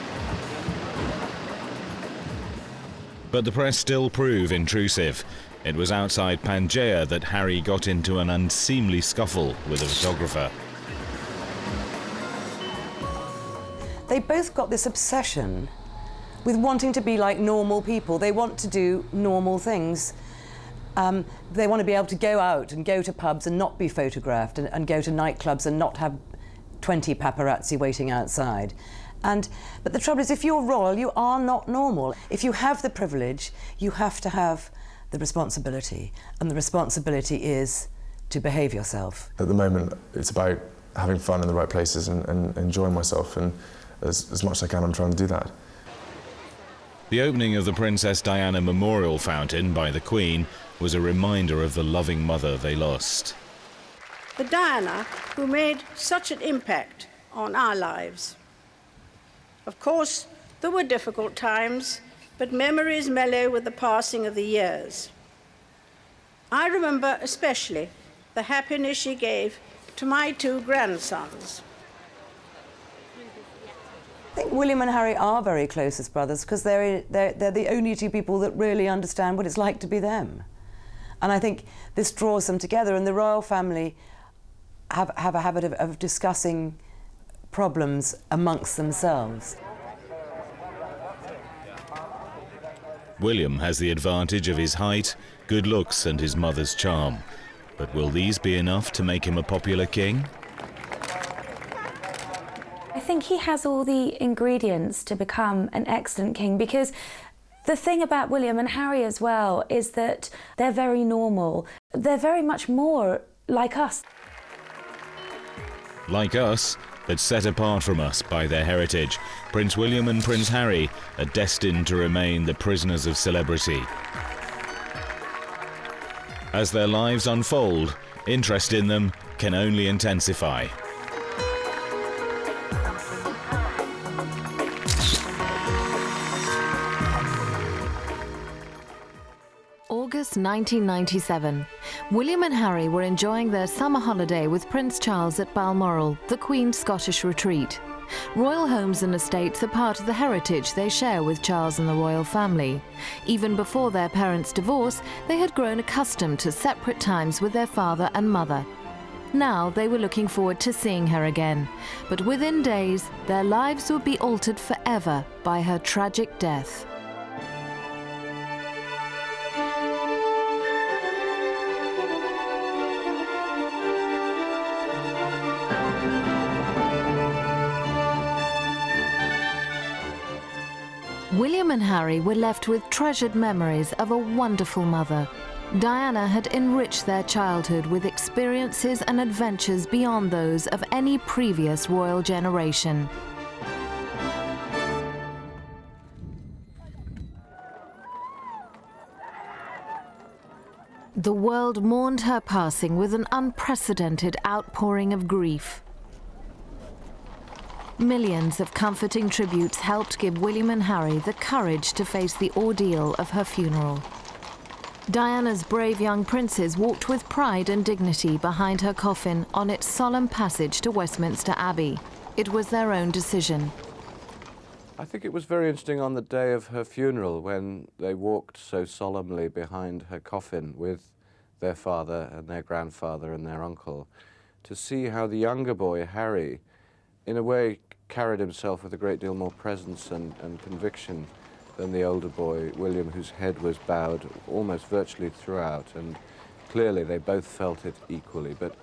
Speaker 13: But the press still prove intrusive. It was outside Pangea that Harry got into an unseemly scuffle with a photographer.
Speaker 15: They both got this obsession with wanting to be like normal people. They want to do normal things. They want to be able to go out and go to pubs and not be photographed, and go to nightclubs and not have 20 paparazzi waiting outside. But the trouble is, if you're royal, you are not normal. If you have the privilege, you have to have the responsibility, and the responsibility is to behave yourself.
Speaker 21: At the moment, it's about having fun in the right places and enjoying myself, and as much as I can, I'm trying to do that.
Speaker 13: The opening of the Princess Diana Memorial Fountain by the Queen was a reminder of the loving mother they lost.
Speaker 5: The Diana who made such an impact on our lives. Of course, there were difficult times, but memories mellow with the passing of the years. I remember especially the happiness she gave to my 2 grandsons.
Speaker 15: I think William and Harry are very close as brothers because they're the only 2 people that really understand what it's like to be them. And I think this draws them together, and the royal family have a habit of discussing problems amongst themselves.
Speaker 13: William has the advantage of his height, good looks and his mother's charm. But will these be enough to make him a popular king?
Speaker 14: I think he has all the ingredients to become an excellent king, because the thing about William and Harry as well is that they're very normal. They're very much more like us.
Speaker 13: Like us, but set apart from us by their heritage, Prince William and Prince Harry are destined to remain the prisoners of celebrity. As their lives unfold, interest in them can only intensify.
Speaker 2: August 1997. William and Harry were enjoying their summer holiday with Prince Charles at Balmoral, the Queen's Scottish retreat. Royal homes and estates are part of the heritage they share with Charles and the royal family. Even before their parents' divorce, they had grown accustomed to separate times with their father and mother. Now they were looking forward to seeing her again, but within days, their lives would be altered forever by her tragic death. William and Harry were left with treasured memories of a wonderful mother. Diana had enriched their childhood with experiences and adventures beyond those of any previous royal generation. The world mourned her passing with an unprecedented outpouring of grief. Millions of comforting tributes helped give William and Harry the courage to face the ordeal of her funeral. Diana's brave young princes walked with pride and dignity behind her coffin on its solemn passage to Westminster Abbey. It was their own decision.
Speaker 9: I think it was very interesting on the day of her funeral when they walked so solemnly behind her coffin with their father and their grandfather and their uncle, to see how the younger boy, Harry, in a way carried himself with a great deal more presence and conviction than the older boy, William, whose head was bowed almost virtually throughout, and clearly they both felt it equally. But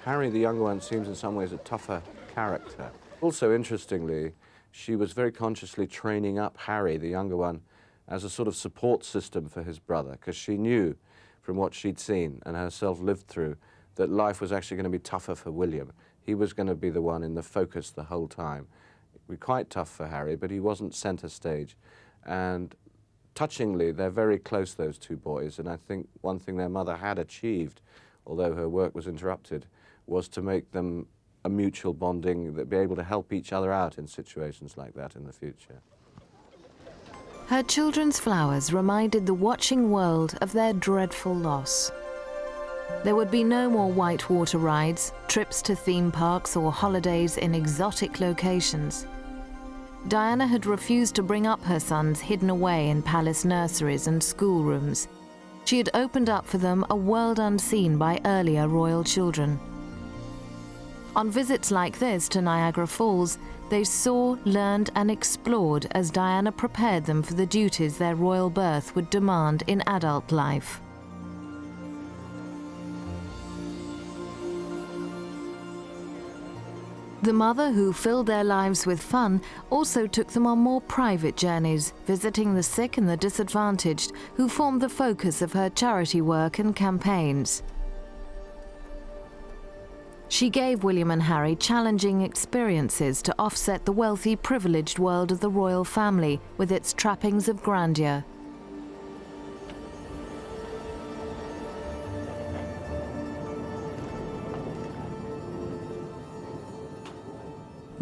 Speaker 9: Harry, the younger one, seems in some ways a tougher character. Also, interestingly, she was very consciously training up Harry, the younger one, as a sort of support system for his brother, because she knew from what she'd seen and herself lived through that life was actually going to be tougher for William. He was going to be the one in the focus the whole time. It would be quite tough for Harry, but he wasn't centre stage. And touchingly, they're very close, those two boys, and I think one thing their mother had achieved, although her work was interrupted, was to make them a mutual bonding, that be able to help each other out in situations like that in the future.
Speaker 2: Her children's flowers reminded the watching world of their dreadful loss. There would be no more whitewater rides, trips to theme parks or holidays in exotic locations. Diana had refused to bring up her sons hidden away in palace nurseries and schoolrooms. She had opened up for them a world unseen by earlier royal children. On visits like this to Niagara Falls, they saw, learned and explored as Diana prepared them for the duties their royal birth would demand in adult life. The mother who filled their lives with fun also took them on more private journeys, visiting the sick and the disadvantaged, who formed the focus of her charity work and campaigns. She gave William and Harry challenging experiences to offset the wealthy, privileged world of the royal family with its trappings of grandeur.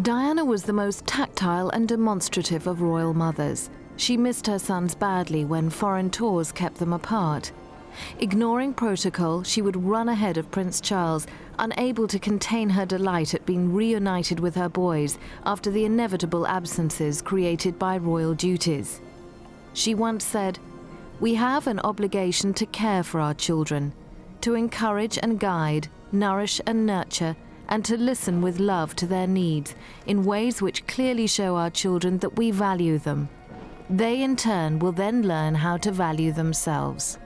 Speaker 2: Diana was the most tactile and demonstrative of royal mothers. She missed her sons badly when foreign tours kept them apart. Ignoring protocol, she would run ahead of Prince Charles, unable to contain her delight at being reunited with her boys after the inevitable absences created by royal duties. She once said, "We have an obligation to care for our children, to encourage and guide, nourish and nurture, and to listen with love to their needs in ways which clearly show our children that we value them. They in turn will then learn how to value themselves."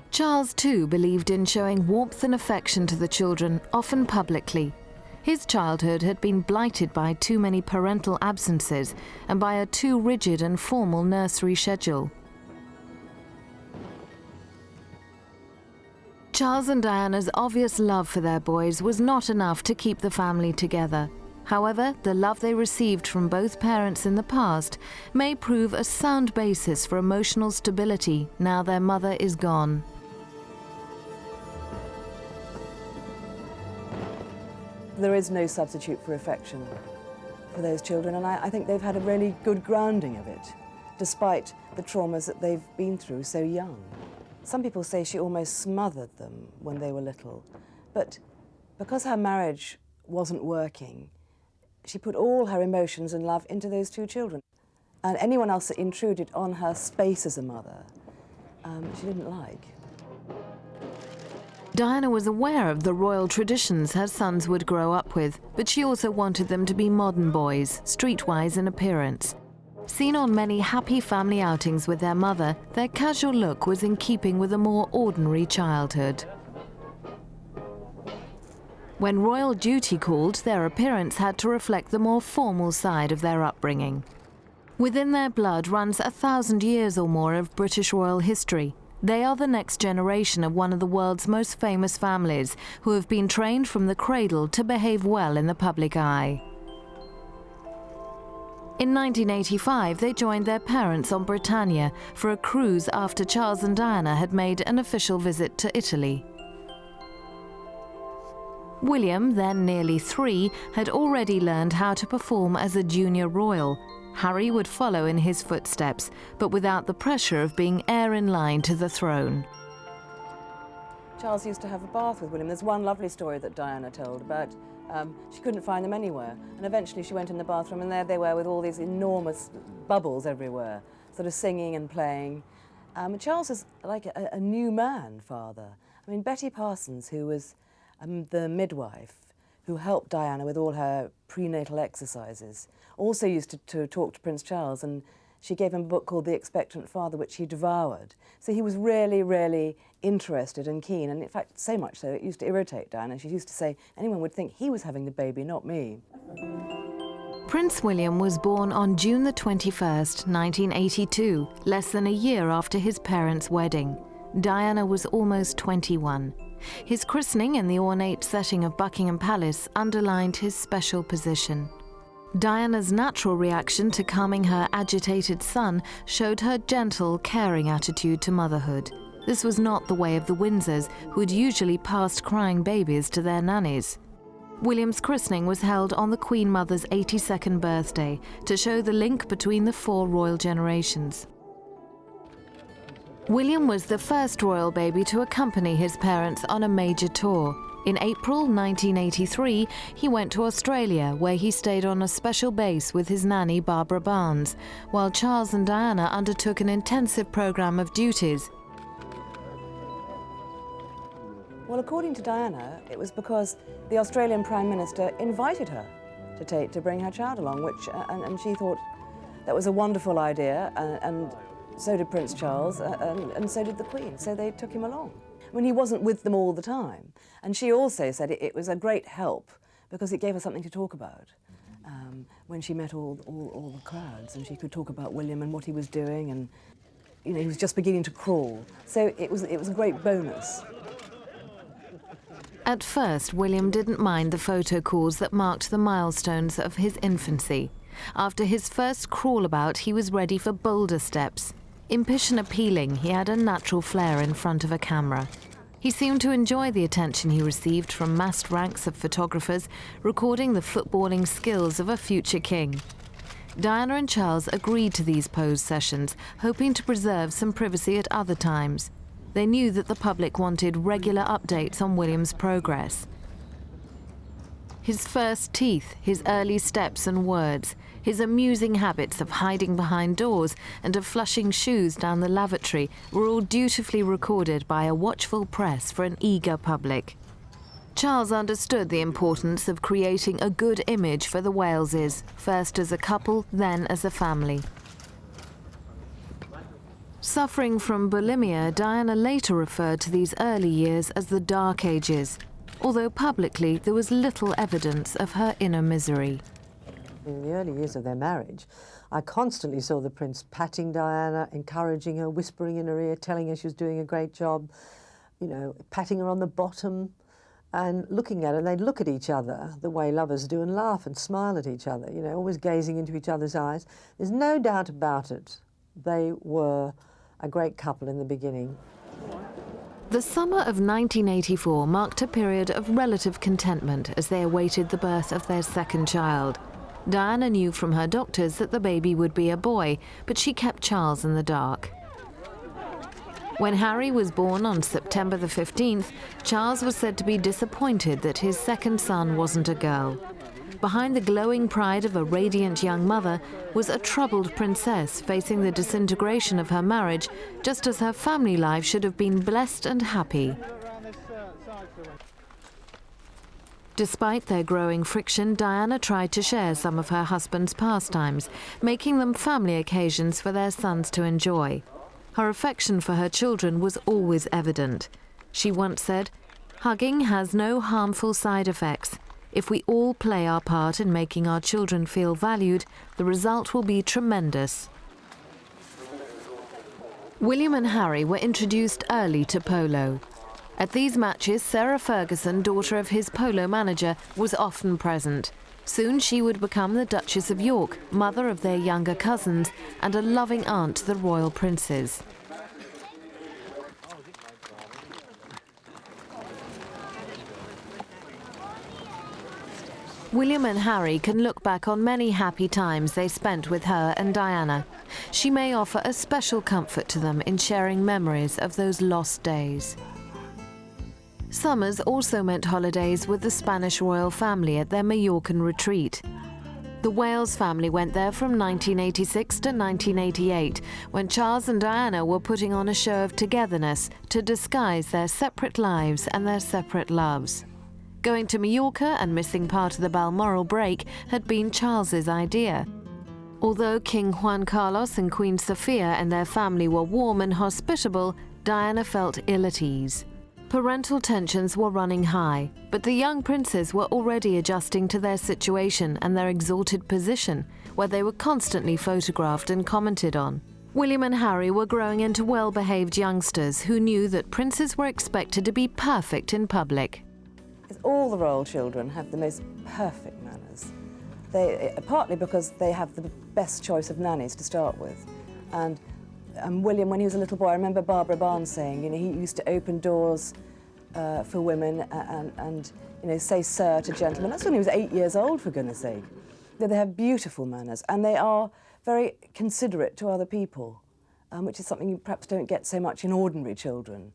Speaker 2: Charles too believed in showing warmth and affection to the children, often publicly. His childhood had been blighted by too many parental absences and by a too rigid and formal nursery schedule. Charles and Diana's obvious love for their boys was not enough to keep the family together. However, the love they received from both parents in the past may prove a sound basis for emotional stability now their mother is gone.
Speaker 15: There is no substitute for affection for those children, and I think they've had a really good grounding of it, despite the traumas that they've been through so young. Some people say she almost smothered them when they were little, but because her marriage wasn't working, she put all her emotions and love into those two children. And anyone else that intruded on her space as a mother, she didn't like.
Speaker 2: Diana was aware of the royal traditions her sons would grow up with, but she also wanted them to be modern boys, streetwise in appearance. Seen on many happy family outings with their mother, their casual look was in keeping with a more ordinary childhood. When royal duty called, their appearance had to reflect the more formal side of their upbringing. Within their blood runs 1,000 years or more of British royal history. They are the next generation of one of the world's most famous families, who have been trained from the cradle to behave well in the public eye. In 1985, they joined their parents on Britannia for a cruise after Charles and Diana had made an official visit to Italy. William, then nearly 3, had already learned how to perform as a junior royal. Harry would follow in his footsteps, but without the pressure of being heir in line to the throne.
Speaker 15: Charles used to have a bath with William. There's one lovely story that Diana told about she couldn't find them anywhere, and eventually she went in the bathroom and there they were with all these enormous bubbles everywhere, sort of singing and playing. Charles is like a new man father. I mean, Betty Parsons, who was the midwife who helped Diana with all her prenatal exercises, also used to talk to Prince Charles, and she gave him a book called The Expectant Father, which he devoured. So he was really, really interested and keen, and in fact, so much so, it used to irritate Diana. She used to say, anyone would think he was having the baby, not me.
Speaker 2: Prince William was born on June the 21st, 1982, less than a year after his parents' wedding. Diana was almost 21. His christening in the ornate setting of Buckingham Palace underlined his special position. Diana's natural reaction to calming her agitated son showed her gentle, caring attitude to motherhood. This was not the way of the Windsors, who had usually passed crying babies to their nannies. William's christening was held on the Queen Mother's 82nd birthday to show the link between the 4 royal generations. William was the first royal baby to accompany his parents on a major tour. In April 1983, he went to Australia, where he stayed on a special base with his nanny Barbara Barnes, while Charles and Diana undertook an intensive program of duties.
Speaker 15: Well, according to Diana, it was because the Australian Prime Minister invited her to bring her child along, which and she thought that was a wonderful idea, and so did Prince Charles, and so did the Queen, so they took him along. I mean, he wasn't with them all the time. And she also said it was a great help because it gave her something to talk about when she met all the crowds, and she could talk about William and what he was doing, and you know, he was just beginning to crawl. So it was a great bonus.
Speaker 2: At first, William didn't mind the photo calls that marked the milestones of his infancy. After his first crawl about, he was ready for bolder steps. Impish and appealing, he had a natural flair in front of a camera. He seemed to enjoy the attention he received from massed ranks of photographers, recording the footballing skills of a future king. Diana and Charles agreed to these pose sessions, hoping to preserve some privacy at other times. They knew that the public wanted regular updates on William's progress. His first teeth, his early steps and words, his amusing habits of hiding behind doors and of flushing shoes down the lavatory were all dutifully recorded by a watchful press for an eager public. Charles understood the importance of creating a good image for the Waleses, first as a couple, then as a family. Suffering from bulimia, Diana later referred to these early years as the Dark Ages, although publicly there was little evidence of her inner misery.
Speaker 4: In the early years of their marriage, I constantly saw the Prince patting Diana, encouraging her, whispering in her ear, telling her she was doing a great job, you know, patting her on the bottom and looking at her. And they'd look at each other the way lovers do and laugh and smile at each other, you know, always gazing into each other's eyes. There's no doubt about it. They were a great couple in the beginning.
Speaker 2: The summer of 1984 marked a period of relative contentment as they awaited the birth of their second child. Diana knew from her doctors that the baby would be a boy, but she kept Charles in the dark. When Harry was born on September the 15th, Charles was said to be disappointed that his second son wasn't a girl. Behind the glowing pride of a radiant young mother was a troubled princess facing the disintegration of her marriage, just as her family life should have been blessed and happy. Despite their growing friction, Diana tried to share some of her husband's pastimes, making them family occasions for their sons to enjoy. Her affection for her children was always evident. She once said, Hugging has no harmful side effects. If we all play our part in making our children feel valued, the result will be tremendous. William and Harry were introduced early to polo. At these matches, Sarah Ferguson, daughter of his polo manager, was often present. Soon she would become the Duchess of York, mother of their younger cousins, and a loving aunt to the royal princes. William and Harry can look back on many happy times they spent with her and Diana. She may offer a special comfort to them in sharing memories of those lost days. Summers also meant holidays with the Spanish royal family at their Majorcan retreat. The Wales family went there from 1986 to 1988, when Charles and Diana were putting on a show of togetherness to disguise their separate lives and their separate loves. Going to Majorca and missing part of the Balmoral break had been Charles's idea. Although King Juan Carlos and Queen Sofia and their family were warm and hospitable, Diana felt ill at ease. Parental tensions were running high, but the young princes were already adjusting to their situation and their exalted position, where they were constantly photographed and commented on. William and Harry were growing into well-behaved youngsters who knew that princes were expected to be perfect in public.
Speaker 15: All the royal children have the most perfect manners. Partly because they have the best choice of nannies to start with. And William, when he was a little boy, I remember Barbara Barnes saying, he used to open doors for women and say sir to gentlemen. That's when he was 8 years old, for goodness sake. They have beautiful manners, and they are very considerate to other people, which is something you perhaps don't get so much in ordinary children.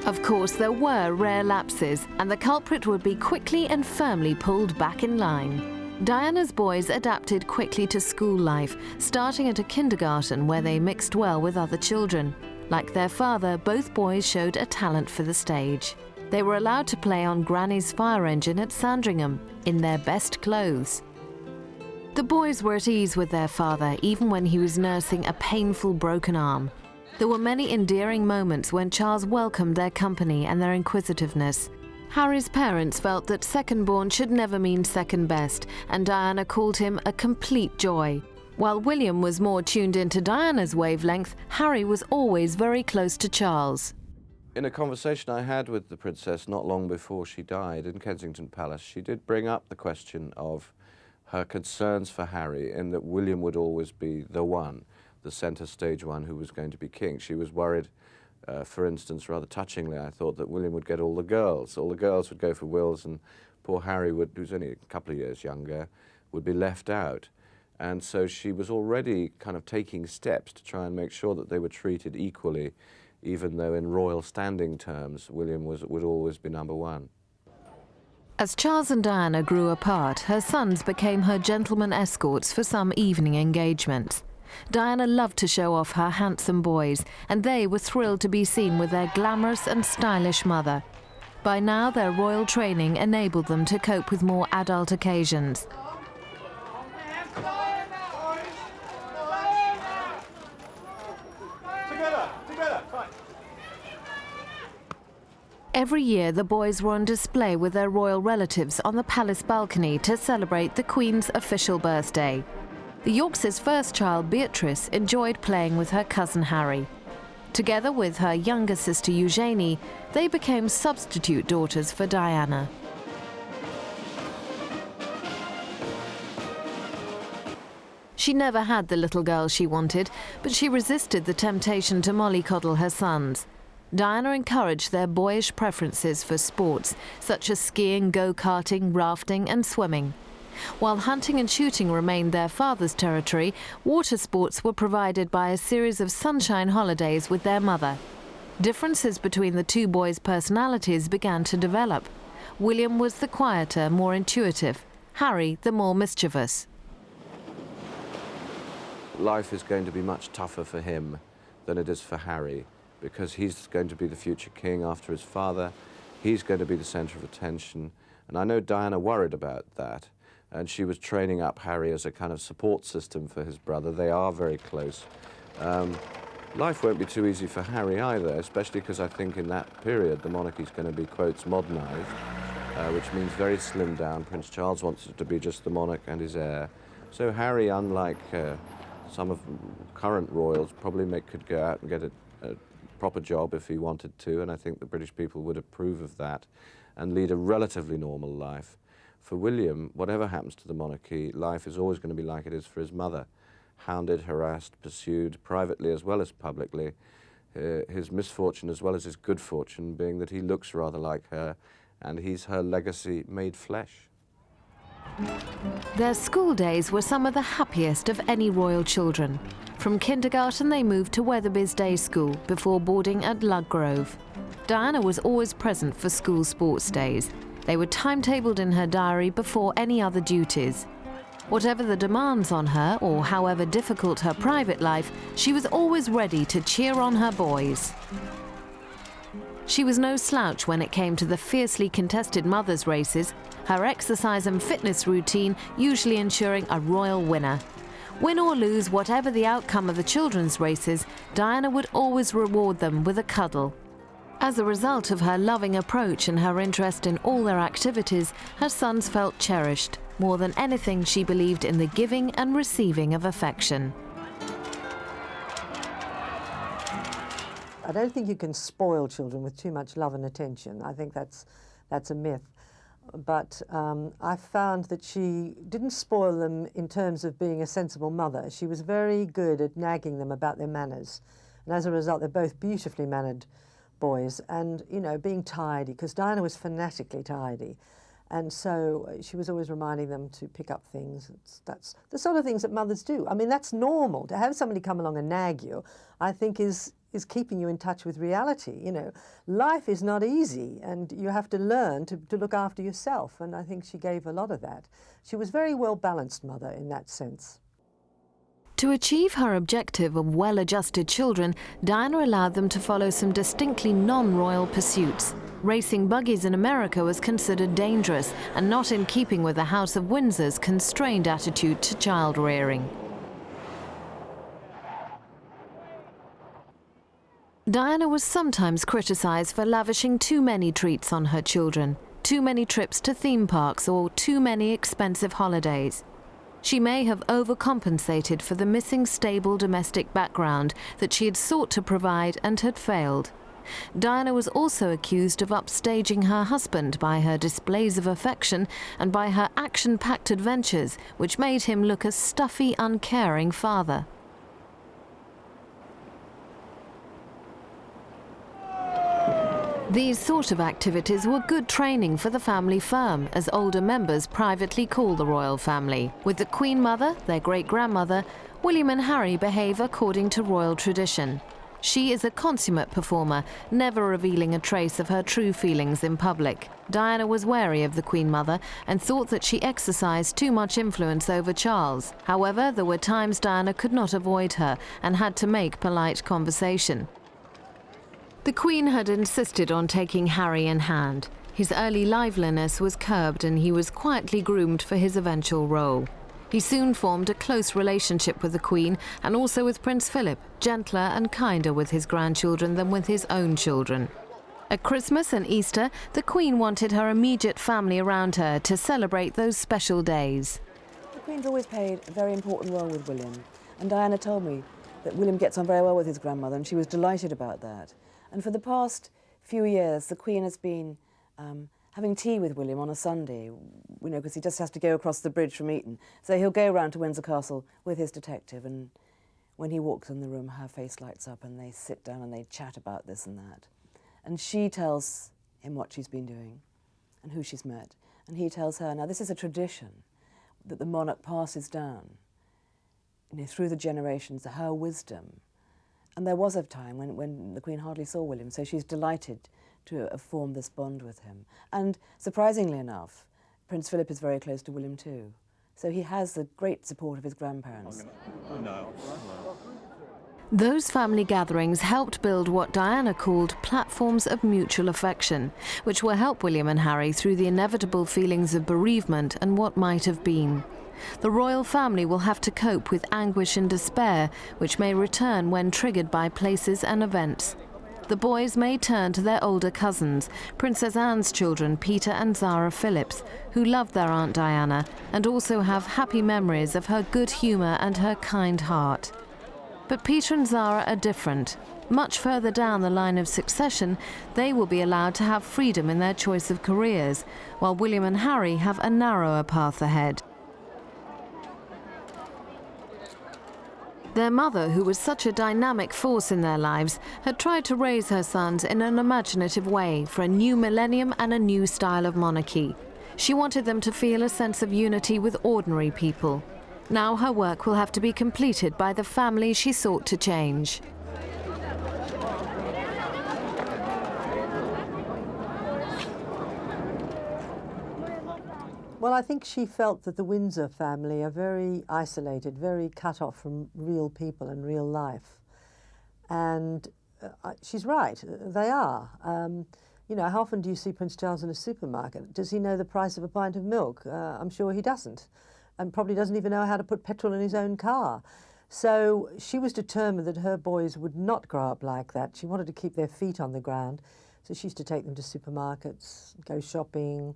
Speaker 2: Of course, there were rare lapses, and the culprit would be quickly and firmly pulled back in line. Diana's boys adapted quickly to school life, starting at a kindergarten where they mixed well with other children. Like their father, both boys showed a talent for the stage. They were allowed to play on Granny's fire engine at Sandringham, in their best clothes. The boys were at ease with their father, even when he was nursing a painful broken arm. There were many endearing moments when Charles welcomed their company and their inquisitiveness. Harry's parents felt that second-born should never mean second best, and Diana called him a complete joy. While William was more tuned into Diana's wavelength, Harry was always very close to Charles.
Speaker 9: In a conversation I had with the princess not long before she died in Kensington Palace, she did bring up the question of her concerns for Harry, in that William would always be the one, the centre stage one who was going to be king. She was worried, for instance, rather touchingly, I thought, that William would get all the girls. All the girls would go for Wills, and poor Harry, who's only a couple of years younger, would be left out. And so she was already kind of taking steps to try and make sure that they were treated equally, even though in royal standing terms, William would always be number one.
Speaker 2: As Charles and Diana grew apart, her sons became her gentlemen escorts for some evening engagements. Diana loved to show off her handsome boys, and they were thrilled to be seen with their glamorous and stylish mother. By now, their royal training enabled them to cope with more adult occasions. Every year, the boys were on display with their royal relatives on the palace balcony to celebrate the Queen's official birthday. The Yorks' first child, Beatrice, enjoyed playing with her cousin Harry. Together with her younger sister Eugenie, they became substitute daughters for Diana. She never had the little girl she wanted, but she resisted the temptation to mollycoddle her sons. Diana encouraged their boyish preferences for sports, such as skiing, go-karting, rafting and swimming. While hunting and shooting remained their father's territory, water sports were provided by a series of sunshine holidays with their mother. Differences between the two boys' personalities began to develop. William was the quieter, more intuitive. Harry, the more mischievous.
Speaker 9: Life is going to be much tougher for him than it is for Harry, because he's going to be the future king after his father. He's going to be the centre of attention. And I know Diana worried about that. And she was training up Harry as a kind of support system for his brother. They are very close. Life won't be too easy for Harry either, especially because I think in that period the monarchy's going to be, quotes, modernised, which means very slimmed down. Prince Charles wants it to be just the monarch and his heir. So Harry, unlike some of current royals, probably could go out and get a proper job if he wanted to, and I think the British people would approve of that and lead a relatively normal life. For William, whatever happens to the monarchy, life is always going to be like it is for his mother. Hounded, harassed, pursued, privately as well as publicly. His misfortune as well as his good fortune being that he looks rather like her, and he's her legacy made flesh.
Speaker 2: Their school days were some of the happiest of any royal children. From kindergarten they moved to Weatherby's day school before boarding at Ludgrove. Diana was always present for school sports days. They were timetabled in her diary before any other duties. Whatever the demands on her, or however difficult her private life, she was always ready to cheer on her boys. She was no slouch when it came to the fiercely contested mothers' races, her exercise and fitness routine usually ensuring a royal winner. Win or lose whatever the outcome of the children's races, Diana would always reward them with a cuddle. As a result of her loving approach and her interest in all their activities, her sons felt cherished. More than anything, she believed in the giving and receiving of affection.
Speaker 4: I don't think you can spoil children with too much love and attention. I think that's a myth. But I found that she didn't spoil them in terms of being a sensible mother. She was very good at nagging them about their manners. And as a result, they're both beautifully mannered boys and, you know, being tidy, because Diana was fanatically tidy. And so she was always reminding them to pick up things. That's the sort of things that mothers do. I mean, that's normal. To have somebody come along and nag you, I think is keeping you in touch with reality. You know, life is not easy, and you have to learn to look after yourself. And I think she gave a lot of that. She was a very well-balanced mother in that sense.
Speaker 2: To achieve her objective of well-adjusted children, Diana allowed them to follow some distinctly non-royal pursuits. Racing buggies in America was considered dangerous and not in keeping with the House of Windsor's constrained attitude to child rearing. Diana was sometimes criticised for lavishing too many treats on her children, too many trips to theme parks or too many expensive holidays. She may have overcompensated for the missing stable domestic background that she had sought to provide and had failed. Diana was also accused of upstaging her husband by her displays of affection and by her action-packed adventures, which made him look a stuffy, uncaring father. These sort of activities were good training for the family firm, as older members privately call the royal family. With the Queen Mother, their great-grandmother, William and Harry behave according to royal tradition. She is a consummate performer, never revealing a trace of her true feelings in public. Diana was wary of the Queen Mother and thought that she exercised too much influence over Charles. However, there were times Diana could not avoid her and had to make polite conversation. The Queen had insisted on taking Harry in hand. His early liveliness was curbed and he was quietly groomed for his eventual role. He soon formed a close relationship with the Queen and also with Prince Philip, gentler and kinder with his grandchildren than with his own children. At Christmas and Easter, the Queen wanted her immediate family around her to celebrate those special days.
Speaker 15: The Queen's always played a very important role with William, and Diana told me that William gets on very well with his grandmother, and she was delighted about that. And for the past few years, the Queen has been having tea with William on a Sunday, you know, because he just has to go across the bridge from Eton. So he'll go round to Windsor Castle with his detective, and when he walks in the room, her face lights up and they sit down and they chat about this and that. And she tells him what she's been doing and who she's met. And he tells her, now this is a tradition that the monarch passes down, you know, through the generations, her wisdom. And there was a time when the Queen hardly saw William, so she's delighted to have formed this bond with him. And surprisingly enough, Prince Philip is very close to William too. So he has the great support of his grandparents.
Speaker 2: Those family gatherings helped build what Diana called platforms of mutual affection, which will help William and Harry through the inevitable feelings of bereavement and what might have been. the royal family will have to cope with anguish and despair, which may return when triggered by places and events. The boys may turn to their older cousins, Princess Anne's children, Peter and Zara Phillips, who loved their Aunt Diana and also have happy memories of her good humour and her kind heart. But Peter and Zara are different. Much further down the line of succession, they will be allowed to have freedom in their choice of careers, while William and Harry have a narrower path ahead. Their mother, who was such a dynamic force in their lives, had tried to raise her sons in an imaginative way for a new millennium and a new style of monarchy. She wanted them to feel a sense of unity with ordinary people. Now her work will have to be completed by the family she sought to change.
Speaker 4: Well, I think she felt that the Windsor family are very isolated, very cut off from real people and real life. And she's right, they are. You know, how often do you see Prince Charles in a supermarket? Does he know the price of a pint of milk? I'm sure he doesn't, and probably doesn't even know how to put petrol in his own car. So she was determined that her boys would not grow up like that. She wanted to keep their feet on the ground. So she used to take them to supermarkets, go shopping,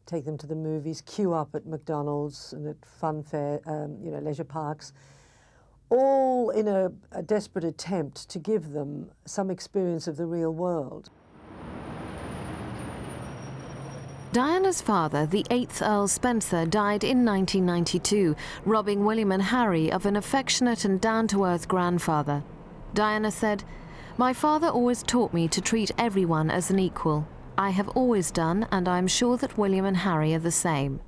Speaker 4: take them to the movies, queue up at McDonald's and at fun fair, you know, leisure parks, all in a desperate attempt to give them some experience of the real world.
Speaker 2: Diana's father, the 8th Earl Spencer, died in 1992, robbing William and Harry of an affectionate and down-to-earth grandfather. Diana said, "My father always taught me to treat everyone as an equal. I have always done, and I'm sure that William and Harry are the same."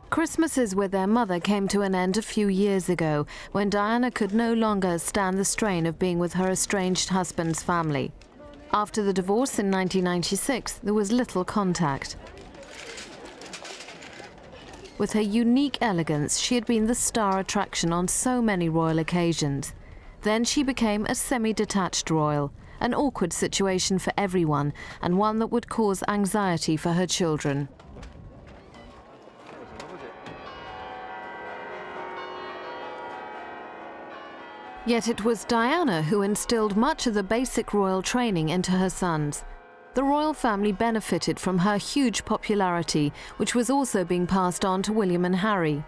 Speaker 2: Christmases with their mother came to an end a few years ago, when Diana could no longer stand the strain of being with her estranged husband's family. After the divorce in 1996, there was little contact. With her unique elegance, she had been the star attraction on so many royal occasions. Then she became a semi-detached royal, an awkward situation for everyone, and one that would cause anxiety for her children. Yet it was Diana who instilled much of the basic royal training into her sons. The royal family benefited from her huge popularity, which was also being passed on to William and Harry.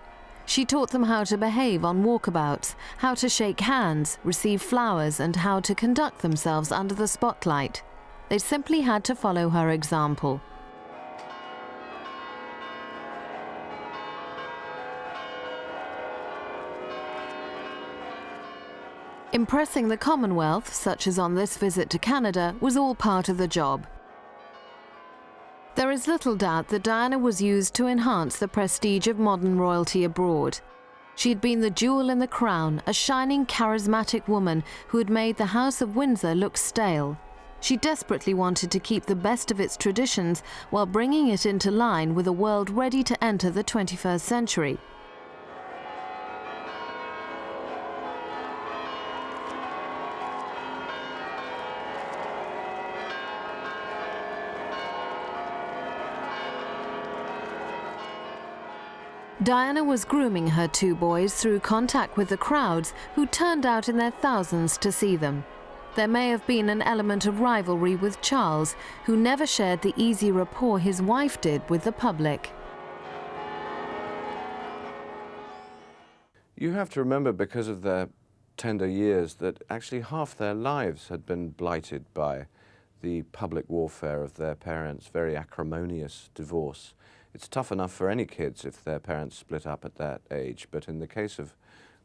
Speaker 2: She taught them how to behave on walkabouts, how to shake hands, receive flowers, and how to conduct themselves under the spotlight. They simply had to follow her example. Impressing the Commonwealth, such as on this visit to Canada, was all part of the job. There is little doubt that Diana was used to enhance the prestige of modern royalty abroad. She had been the jewel in the crown, a shining, charismatic woman who had made the House of Windsor look stale. She desperately wanted to keep the best of its traditions while bringing it into line with a world ready to enter the 21st century. Diana was grooming her two boys through contact with the crowds who turned out in their thousands to see them. There may have been an element of rivalry with Charles, who never shared the easy rapport his wife did with the public.
Speaker 9: You have to remember, because of their tender years, that actually half their lives had been blighted by the public warfare of their parents' very acrimonious divorce. It's tough enough for any kids if their parents split up at that age, but in the case of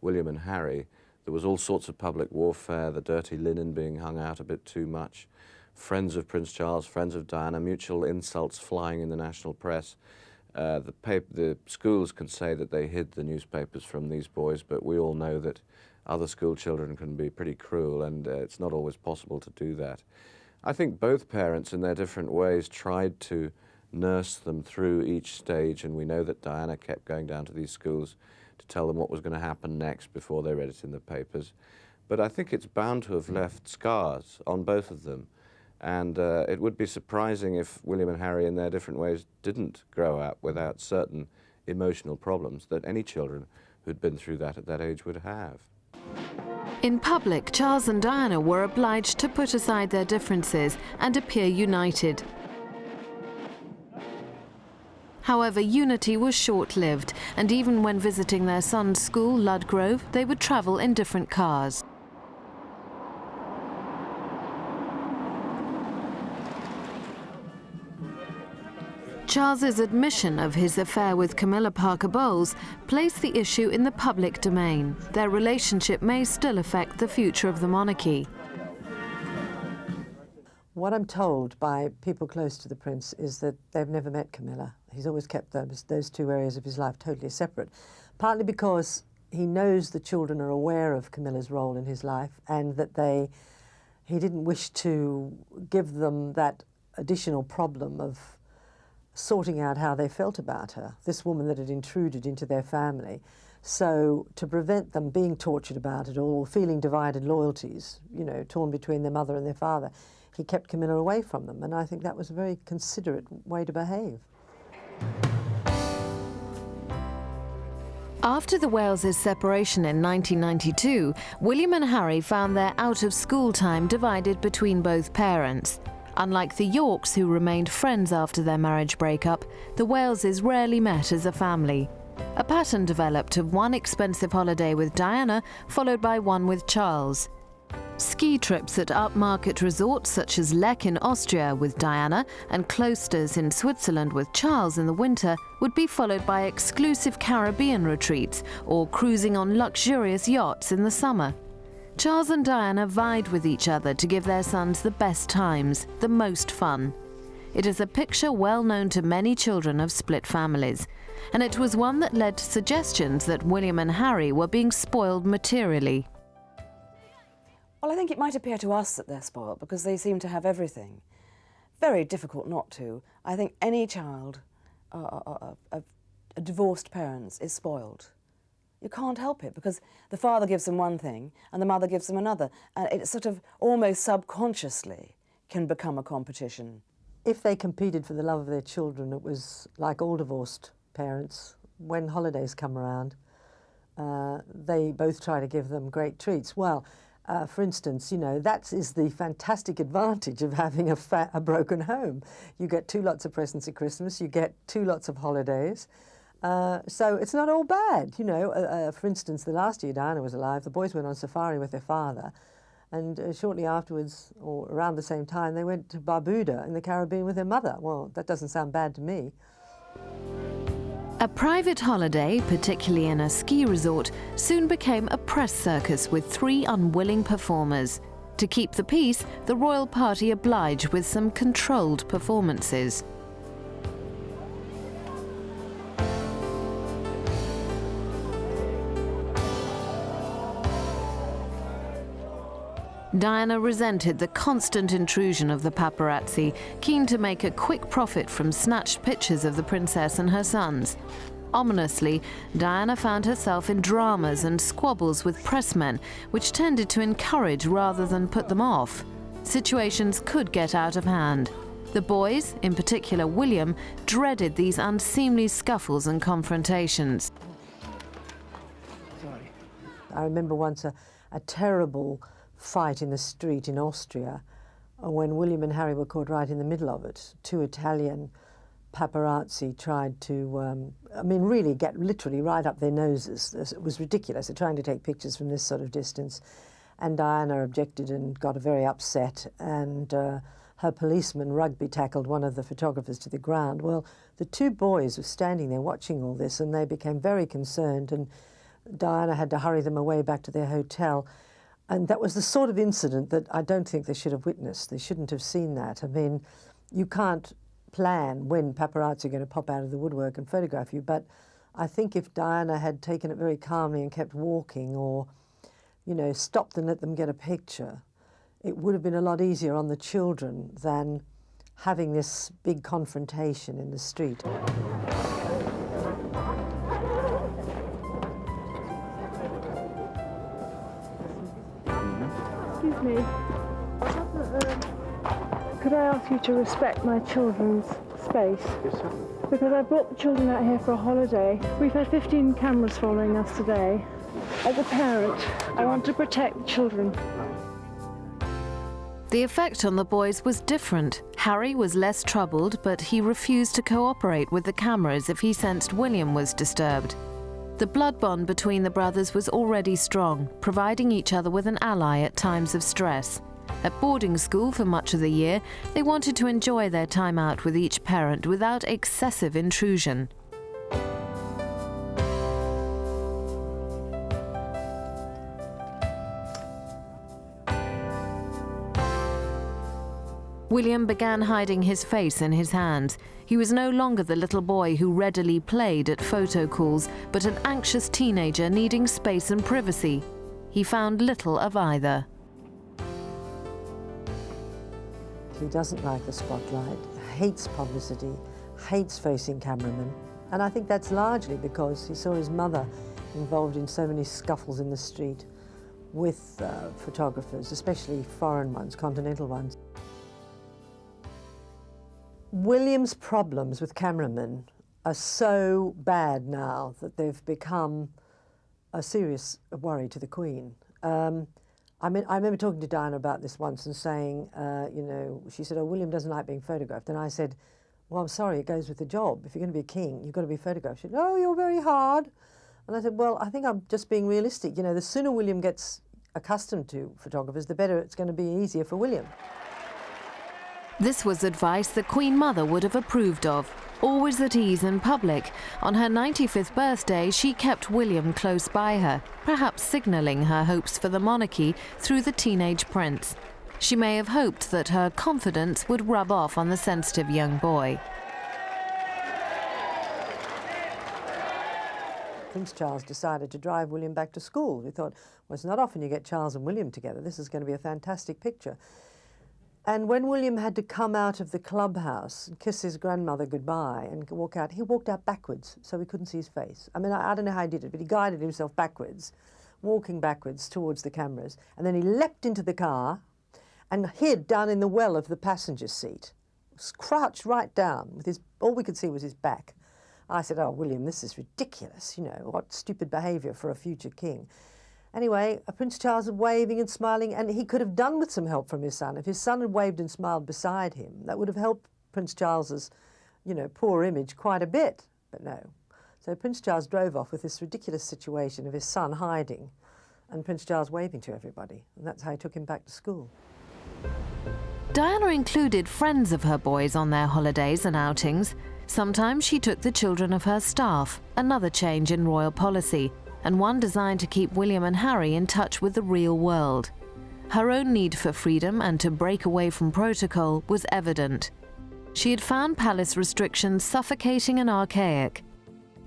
Speaker 9: William and Harry, there was all sorts of public warfare, the dirty linen being hung out a bit too much, friends of Prince Charles, friends of Diana, mutual insults flying in the national press. The schools can say that they hid the newspapers from these boys, but we all know that other school children can be pretty cruel, and it's not always possible to do that. I think both parents, in their different ways, tried to nurse them through each stage, and we know that Diana kept going down to these schools to tell them what was going to happen next before they read it in the papers. But I think it's bound to have left scars on both of them, and it would be surprising if William and Harry, in their different ways, didn't grow up without certain emotional problems that any children who'd been through that at that age would have.
Speaker 2: In public, Charles and Diana were obliged to put aside their differences and appear united. However, unity was short-lived, and even when visiting their son's school, Ludgrove, they would travel in different cars. Charles's admission of his affair with Camilla Parker Bowles placed the issue in the public domain. Their relationship may still affect the future of the monarchy.
Speaker 4: What I'm told by people close to the Prince is that they've never met Camilla. He's always kept those two areas of his life totally separate, partly because he knows the children are aware of Camilla's role in his life and that he didn't wish to give them that additional problem of sorting out how they felt about her, this woman that had intruded into their family. So to prevent them being tortured about it all, or feeling divided loyalties, you know, torn between their mother and their father, he kept Camilla away from them, and I think that was a very considerate way to behave.
Speaker 2: After the Wales' separation in 1992, William and Harry found their out-of-school time divided between both parents. Unlike the Yorks, who remained friends after their marriage breakup, the Waleses rarely met as a family. A pattern developed of one expensive holiday with Diana, followed by one with Charles. Ski trips at upmarket resorts such as Lech in Austria with Diana and Klosters in Switzerland with Charles in the winter would be followed by exclusive Caribbean retreats or cruising on luxurious yachts in the summer. Charles and Diana vied with each other to give their sons the best times, the most fun. It is a picture well known to many children of split families, and it was one that led to suggestions that William and Harry were being spoiled materially.
Speaker 15: Well, I think it might appear to us that they're spoiled because they seem to have everything. Very difficult not to. I think any child of divorced parents is spoiled. You can't help it because the father gives them one thing and the mother gives them another, and it sort of almost subconsciously can become a competition.
Speaker 4: If they competed for the love of their children, it was like all divorced parents. When holidays come around, they both try to give them great treats. Well, for instance, you know, that is the fantastic advantage of having a broken home. You get 2 lots of presents at Christmas, you get 2 lots of holidays. So it's not all bad, you know. For instance, the last year Diana was alive, the boys went on safari with their father, and shortly afterwards, or around the same time, they went to Barbuda in the Caribbean with their mother. Well, that doesn't sound bad to me.
Speaker 2: A private holiday, particularly in a ski resort, soon became a press circus with 3 unwilling performers. To keep the peace, the royal party obliged with some controlled performances. Diana resented the constant intrusion of the paparazzi, keen to make a quick profit from snatched pictures of the princess and her sons. Ominously, Diana found herself in dramas and squabbles with pressmen, which tended to encourage rather than put them off. Situations could get out of hand. The boys, in particular William, dreaded these unseemly scuffles and confrontations.
Speaker 4: I remember once a terrible fight in the street in Austria when William and Harry were caught right in the middle of it. 2 Italian paparazzi tried to, really get literally right up their noses. It was ridiculous. They're trying to take pictures from this sort of distance. And Diana objected and got very upset, and her policeman rugby tackled one of the photographers to the ground. Well, the 2 boys were standing there watching all this, and they became very concerned, and Diana had to hurry them away back to their hotel. And that was the sort of incident that I don't think they should have witnessed. They shouldn't have seen that. I mean, you can't plan when paparazzi are going to pop out of the woodwork and photograph you, but I think if Diana had taken it very calmly and kept walking, or, you know, stopped and let them get a picture, it would have been a lot easier on the children than having this big confrontation in the street.
Speaker 3: Excuse me. Could I ask you to respect my children's space?
Speaker 11: Yes, sir.
Speaker 3: because I brought the children out here for a holiday. We've had 15 cameras following us today. As a parent, I want to protect the children.
Speaker 2: The effect on the boys was different. Harry was less troubled, but he refused to cooperate with the cameras if he sensed William was disturbed. The blood bond between the brothers was already strong, providing each other with an ally at times of stress. At boarding school for much of the year, they wanted to enjoy their time out with each parent without excessive intrusion. William began hiding his face in his hands. He was no longer the little boy who readily played at photo calls, but an anxious teenager needing space and privacy. He found little of either.
Speaker 4: He doesn't like the spotlight, hates publicity, hates facing cameramen. And I think that's largely because he saw his mother involved in so many scuffles in the street with photographers, especially foreign ones, continental ones. William's problems with cameramen are so bad now that they've become a serious worry to the Queen. I remember talking to Diana about this once and saying, you know, she said, oh, William doesn't like being photographed. And I said, well, I'm sorry, it goes with the job. If you're going to be a king, you've got to be photographed. She said, oh, you're very hard. And I said, well, I think I'm just being realistic. You know, the sooner William gets accustomed to photographers, the better it's going to be easier for William.
Speaker 2: This was advice the Queen Mother would have approved of. Always at ease in public, on her 95th birthday she kept William close by her, perhaps signalling her hopes for the monarchy through the teenage prince. She may have hoped that her confidence would rub off on the sensitive young boy.
Speaker 4: Prince Charles decided to drive William back to school. We thought, well, it's not often you get Charles and William together. This is going to be a fantastic picture. And when William had to come out of the clubhouse and kiss his grandmother goodbye and walk out, he walked out backwards so we couldn't see his face. I mean, I don't know how he did it, but he guided himself backwards, walking backwards towards the cameras. And then he leapt into the car and hid down in the well of the passenger seat, crouched right down, with his, all we could see was his back. I said, oh, William, this is ridiculous, you know, what stupid behaviour for a future king. Anyway, Prince Charles was waving and smiling, and he could have done with some help from his son. If his son had waved and smiled beside him, that would have helped Prince Charles's, you know, poor image quite a bit, but no. So Prince Charles drove off with this ridiculous situation of his son hiding and Prince Charles waving to everybody, and that's how he took him back to school.
Speaker 2: Diana included friends of her boys on their holidays and outings. Sometimes she took the children of her staff, another change in royal policy, and one designed to keep William and Harry in touch with the real world. Her own need for freedom and to break away from protocol was evident. She had found palace restrictions suffocating and archaic.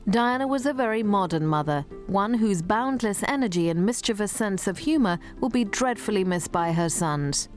Speaker 2: Diana was a very modern mother, one whose boundless energy and mischievous sense of humour will be dreadfully missed by her sons.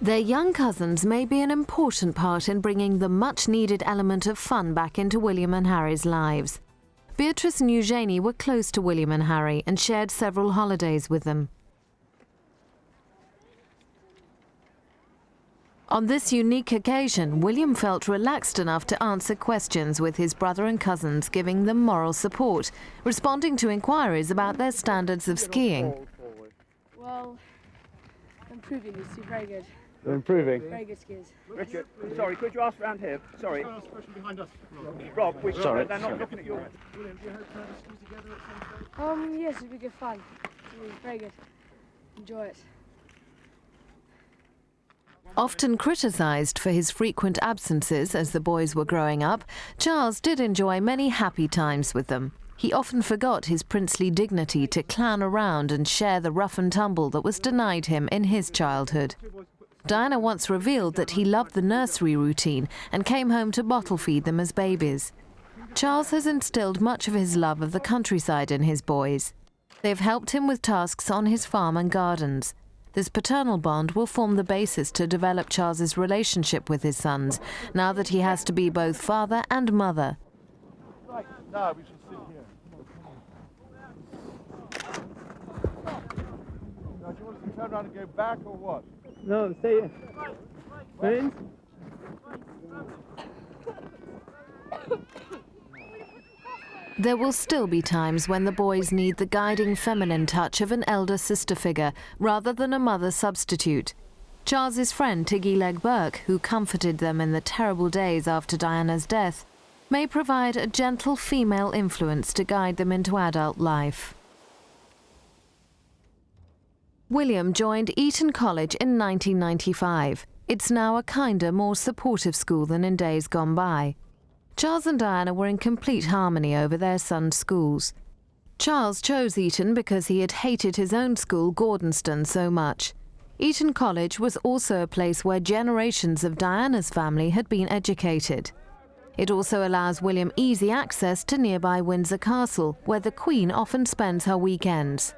Speaker 2: Their young cousins may be an important part in bringing the much-needed element of fun back into William and Harry's lives. Beatrice and Eugenie were close to William and Harry and shared several holidays with them. On this unique occasion, William felt relaxed enough to answer questions, with his brother and cousins giving them moral support, responding to inquiries about their standards of skiing.
Speaker 3: Well, improving is very good.
Speaker 11: They're improving.
Speaker 3: Very good skis.
Speaker 12: Richard, sorry, could you ask round here? Sorry. Rob, they're not looking at your...
Speaker 3: Yes, it'd be good fun. It'd be very good. Enjoy it.
Speaker 2: Often criticised for his frequent absences as the boys were growing up, Charles did enjoy many happy times with them. He often forgot his princely dignity to clown around and share the rough and tumble that was denied him in his childhood. Diana once revealed that he loved the nursery routine and came home to bottle feed them as babies. Charles has instilled much of his love of the countryside in his boys. They've helped him with tasks on his farm and gardens. This paternal bond will form the basis to develop Charles's relationship with his sons, now that he has to be both father and mother.
Speaker 11: Right, now we should sit here. Now, do you want us to turn around and go back or what?
Speaker 1: No, stay here. Friends?
Speaker 2: There will still be times when the boys need the guiding feminine touch of an elder sister figure rather than a mother substitute. Charles's friend Tiggy Leg Burke, who comforted them in the terrible days after Diana's death, may provide a gentle female influence to guide them into adult life. William joined Eton College in 1995. It's now a kinder, more supportive school than in days gone by. Charles and Diana were in complete harmony over their son's schools. Charles chose Eton because he had hated his own school, Gordonston, so much. Eton College was also a place where generations of Diana's family had been educated. It also allows William easy access to nearby Windsor Castle, where the Queen often spends her weekends.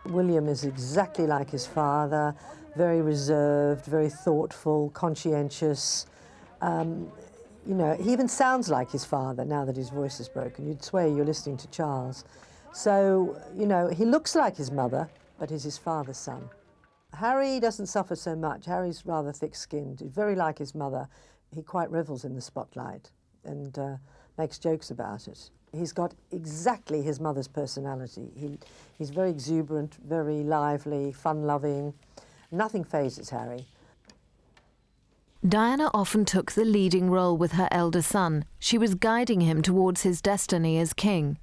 Speaker 4: William is exactly like his father, very reserved, very thoughtful, conscientious. You know, he even sounds like his father now that his voice is broken. You'd swear you're listening to Charles. So, you know, he looks like his mother, but he's his father's son. Harry doesn't suffer so much. Harry's rather thick-skinned. He's very like his mother. He quite revels in the spotlight and makes jokes about it. He's got exactly his mother's personality. He's very exuberant, very lively, fun-loving. Nothing phases Harry.
Speaker 2: Diana often took the leading role with her elder son. She was guiding him towards his destiny as king.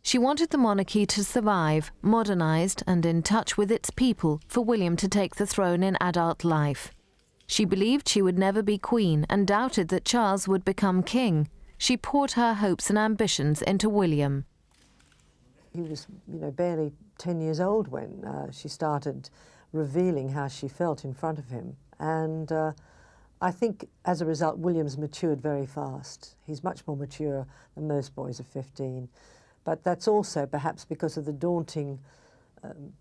Speaker 2: She wanted the monarchy to survive, modernised and in touch with its people, for William to take the throne in adult life. She believed she would never be queen and doubted that Charles would become king. She poured her hopes and ambitions into William.
Speaker 4: He was, you know, barely 10 years old when she started revealing how she felt in front of him. And I think as a result, William's matured very fast. He's much more mature than most boys of 15. But that's also perhaps because of the daunting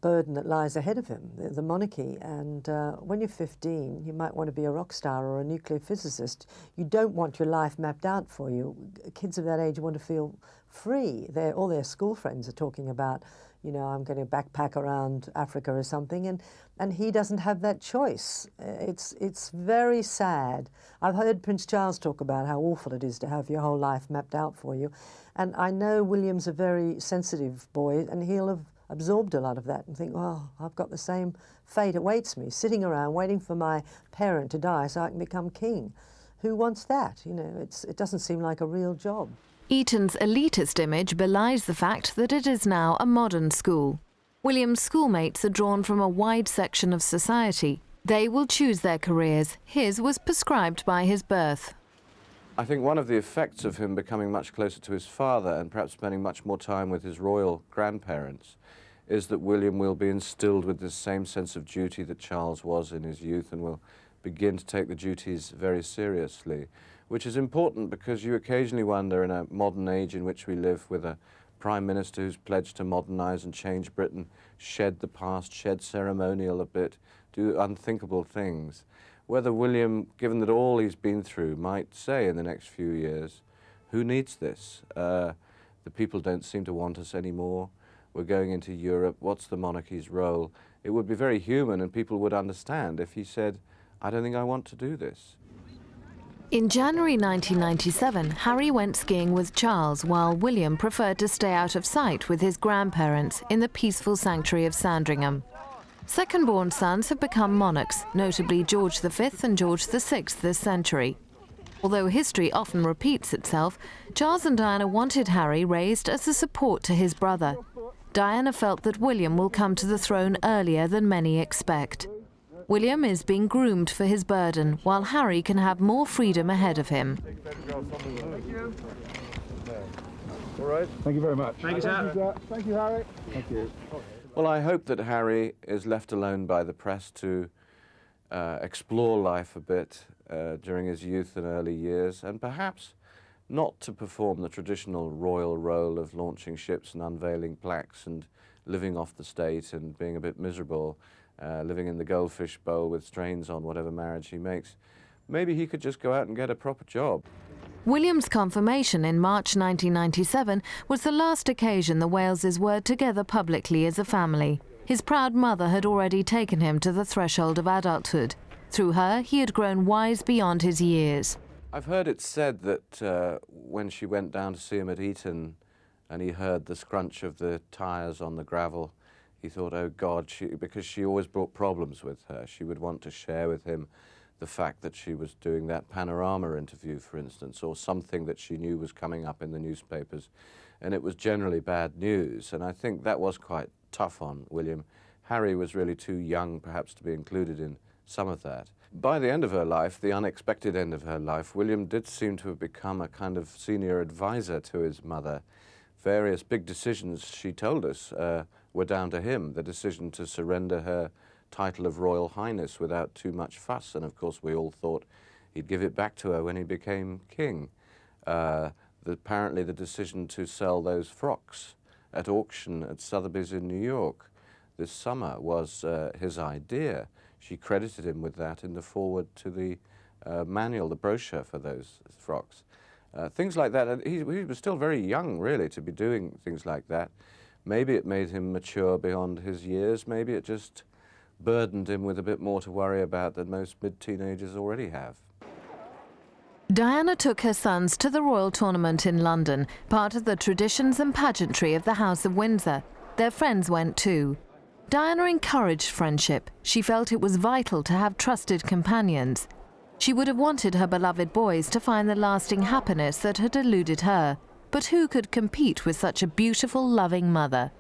Speaker 4: burden that lies ahead of him, the monarchy. And when you're 15, you might want to be a rock star or a nuclear physicist. You don't want your life mapped out for you. Kids of that age want to feel free. All their school friends are talking about, you know, I'm going to backpack around Africa or something, and he doesn't have that choice. It's very sad. I've heard Prince Charles talk about how awful it is to have your whole life mapped out for you, and I know William's a very sensitive boy, and he'll have absorbed a lot of that and think, well, I've got the same fate awaits me, sitting around waiting for my parent to die so I can become king. Who wants that? You know, it doesn't seem like a real job.
Speaker 2: Eton's elitist image belies the fact that it is now a modern school. William's schoolmates are drawn from a wide section of society. They will choose their careers. His was prescribed by his birth.
Speaker 9: I think one of the effects of him becoming much closer to his father and perhaps spending much more time with his royal grandparents is that William will be instilled with the same sense of duty that Charles was in his youth and will begin to take the duties very seriously, which is important because you occasionally wonder in a modern age in which we live with a Prime Minister who's pledged to modernise and change Britain, shed the past, shed ceremonial a bit, do unthinkable things, whether William, given that all he's been through, might say in the next few years, who needs this? The people don't seem to want us anymore. We're going into Europe. What's the monarchy's role? It would be very human and people would understand if he said, I don't think I want to do this.
Speaker 2: In January 1997, Harry went skiing with Charles, while William preferred to stay out of sight with his grandparents in the peaceful sanctuary of Sandringham. Second-born sons have become monarchs, notably George V and George VI this century. Although history often repeats itself, Charles and Diana wanted Harry raised as a support to his brother. Diana felt that William will come to the throne earlier than many expect. William is being groomed for his burden, while Harry can have more freedom ahead of him.
Speaker 11: All right. Thank you very much.
Speaker 1: Thank you, sir.
Speaker 11: Thank you, Harry. Thank you.
Speaker 9: Well, I hope that Harry is left alone by the press to explore life a bit during his youth and early years, and perhaps not to perform the traditional royal role of launching ships and unveiling plaques and living off the state and being a bit miserable, living in the goldfish bowl with strains on whatever marriage he makes. Maybe he could just go out and get a proper job.
Speaker 2: William's confirmation in March 1997 was the last occasion the Waleses were together publicly as a family. His proud mother had already taken him to the threshold of adulthood. Through her, he had grown wise beyond his years.
Speaker 9: I've heard it said that when she went down to see him at Eton and he heard the scrunch of the tyres on the gravel, he thought, oh God, because she always brought problems with her. She would want to share with him the fact that she was doing that Panorama interview, for instance, or something that she knew was coming up in the newspapers, and it was generally bad news, and I think that was quite tough on William. Harry was really too young, perhaps, to be included in some of that. By the end of her life, the unexpected end of her life, William did seem to have become a kind of senior advisor to his mother. Various big decisions, she told us, were down to him. The decision to surrender her title of Royal Highness without too much fuss, and of course we all thought he'd give it back to her when he became king. Apparently the decision to sell those frocks at auction at Sotheby's in New York this summer was his idea. She credited him with that in the foreword to the manual, the brochure for those frocks. Things like that, and he was still very young really to be doing things like that. Maybe it made him mature beyond his years, maybe it just burdened him with a bit more to worry about than most mid-teenagers already have.
Speaker 2: Diana took her sons to the royal tournament in London, part of the traditions and pageantry of the House of Windsor. Their friends went too. Diana encouraged friendship. She felt it was vital to have trusted companions. She would have wanted her beloved boys to find the lasting happiness that had eluded her. But who could compete with such a beautiful, loving mother?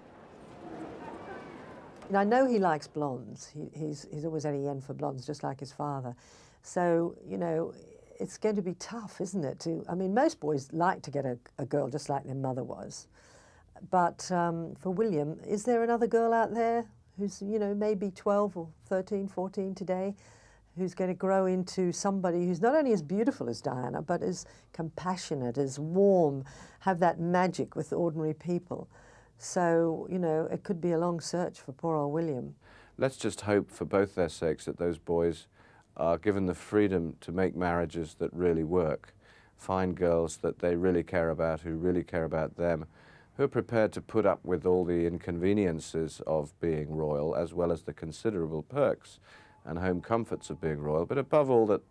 Speaker 4: I know he likes blondes. He's always had a yen for blondes, just like his father. So, you know, it's going to be tough, isn't it? I mean, most boys like to get a girl just like their mother was. But for William, is there another girl out there who's, you know, maybe 12 or 13, 14 today, who's going to grow into somebody who's not only as beautiful as Diana, but as compassionate, as warm, have that magic with ordinary people? So, you know, it could be a long search for poor old William.
Speaker 9: Let's just hope for both their sakes that those boys are given the freedom to make marriages that really work, find girls that they really care about, who really care about them, who are prepared to put up with all the inconveniences of being royal, as well as the considerable perks and home comforts of being royal, but above all that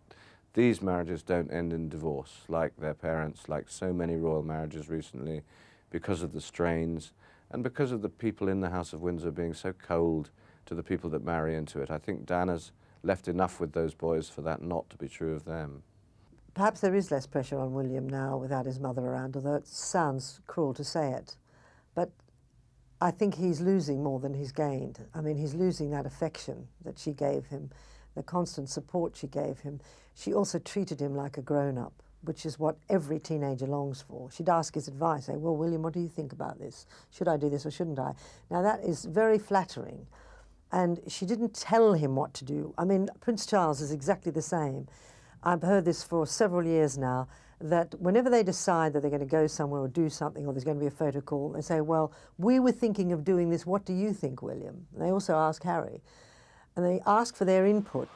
Speaker 9: these marriages don't end in divorce, like their parents, like so many royal marriages recently, because of the strains, and because of the people in the House of Windsor being so cold to the people that marry into it. I think Diana's left enough with those boys for that not to be true of them.
Speaker 4: Perhaps there is less pressure on William now without his mother around, although it sounds cruel to say it. But I think he's losing more than he's gained. I mean, he's losing that affection that she gave him, the constant support she gave him. She also treated him like a grown-up, which is what every teenager longs for. She'd ask his advice, say, well, William, what do you think about this? Should I do this or shouldn't I? Now, that is very flattering. And she didn't tell him what to do. I mean, Prince Charles is exactly the same. I've heard this for several years now, that whenever they decide that they're going to go somewhere or do something, or there's going to be a photo call, they say, well, we were thinking of doing this. What do you think, William? And they also ask Harry. And they ask for their input.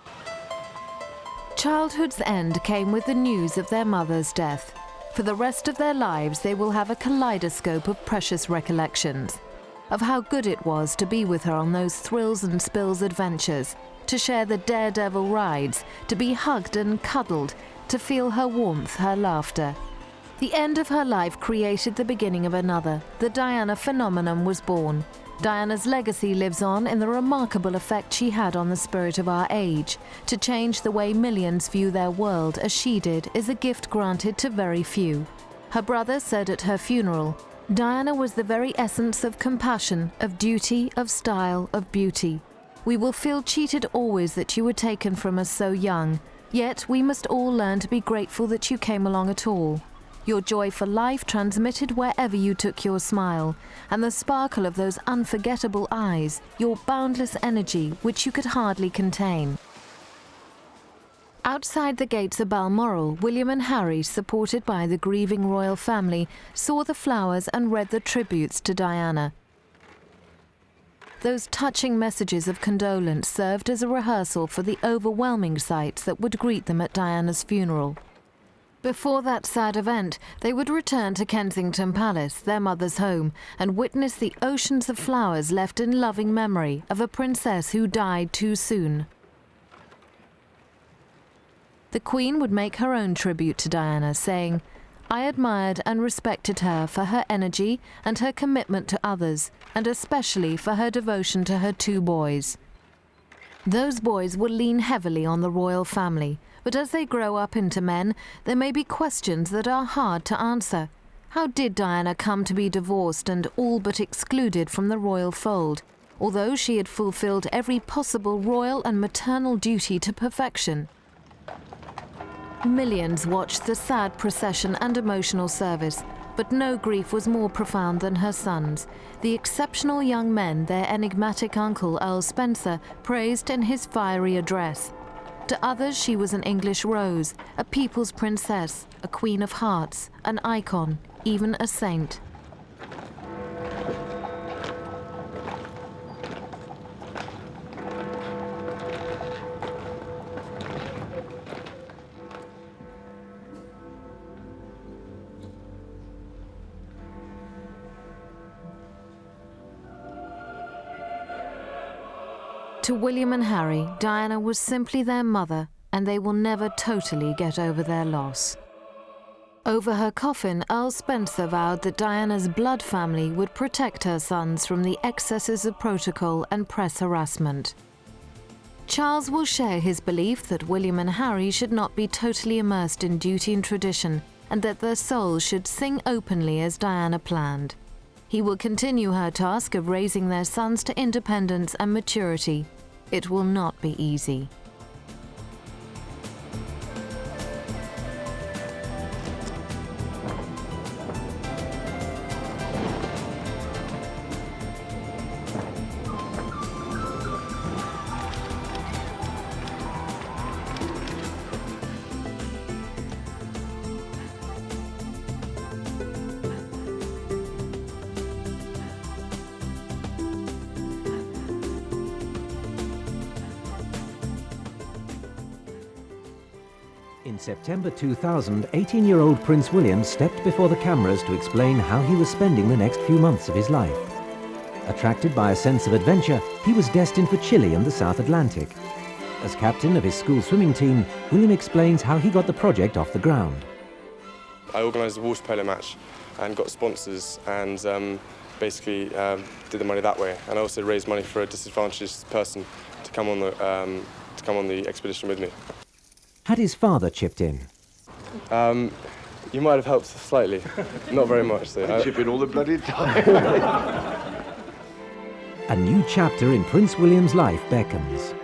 Speaker 2: Childhood's end came with the news of their mother's death. For the rest of their lives, they will have a kaleidoscope of precious recollections of how good it was to be with her on those thrills and spills adventures, to share the daredevil rides, to be hugged and cuddled, to feel her warmth, her laughter. The end of her life created the beginning of another. The Diana phenomenon was born. Diana's legacy lives on in the remarkable effect she had on the spirit of our age. To change the way millions view their world as she did is a gift granted to very few. Her brother said at her funeral, "Diana was the very essence of compassion, of duty, of style, of beauty. We will feel cheated always that you were taken from us so young, yet we must all learn to be grateful that you came along at all. Your joy for life transmitted wherever you took your smile, and the sparkle of those unforgettable eyes, your boundless energy which you could hardly contain." Outside the gates of Balmoral, William and Harry, supported by the grieving royal family, saw the flowers and read the tributes to Diana. Those touching messages of condolence served as a rehearsal for the overwhelming sights that would greet them at Diana's funeral. Before that sad event, they would return to Kensington Palace, their mother's home, and witness the oceans of flowers left in loving memory of a princess who died too soon. The Queen would make her own tribute to Diana, saying, "I admired and respected her for her energy and her commitment to others, and especially for her devotion to her 2 boys. Those boys will lean heavily on the royal family, but as they grow up into men, there may be questions that are hard to answer. How did Diana come to be divorced and all but excluded from the royal fold, although she had fulfilled every possible royal and maternal duty to perfection?" Millions watched the sad procession and emotional service, but no grief was more profound than her sons, the exceptional young men their enigmatic uncle Earl Spencer praised in his fiery address. To others she was an English rose, a people's princess, a queen of hearts, an icon, even a saint. To William and Harry, Diana was simply their mother, and they will never totally get over their loss. Over her coffin, Earl Spencer vowed that Diana's blood family would protect her sons from the excesses of protocol and press harassment. Charles will share his belief that William and Harry should not be totally immersed in duty and tradition, and that their souls should sing openly as Diana planned. He will continue her task of raising their sons to independence and maturity. It will not be easy.
Speaker 10: In September 2000, 18-year-old Prince William stepped before the cameras to explain how he was spending the next few months of his life. Attracted by a sense of adventure, he was destined for Chile and the South Atlantic. As captain of his school swimming team, William explains how he got the project off the ground.
Speaker 16: I organised a water polo match and got sponsors and basically did the money that way. And I also raised money for a disadvantaged person to come on the expedition with me.
Speaker 10: Had his father chipped in?
Speaker 16: You might have helped slightly, not very much. So
Speaker 22: I chip in all the bloody time.
Speaker 10: A new chapter in Prince William's life beckons.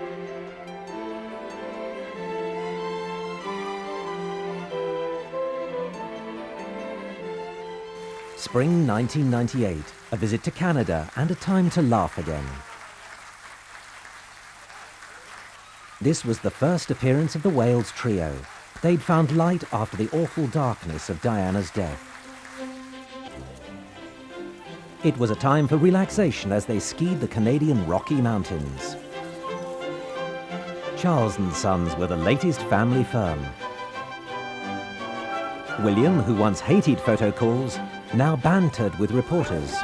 Speaker 10: Spring 1998, a visit to Canada and a time to laugh again. This was the first appearance of the Wales trio. They'd found light after the awful darkness of Diana's death. It was a time for relaxation as they skied the Canadian Rocky Mountains. Charles & Sons were the latest family firm. William, who once hated photo calls, now bantered with reporters.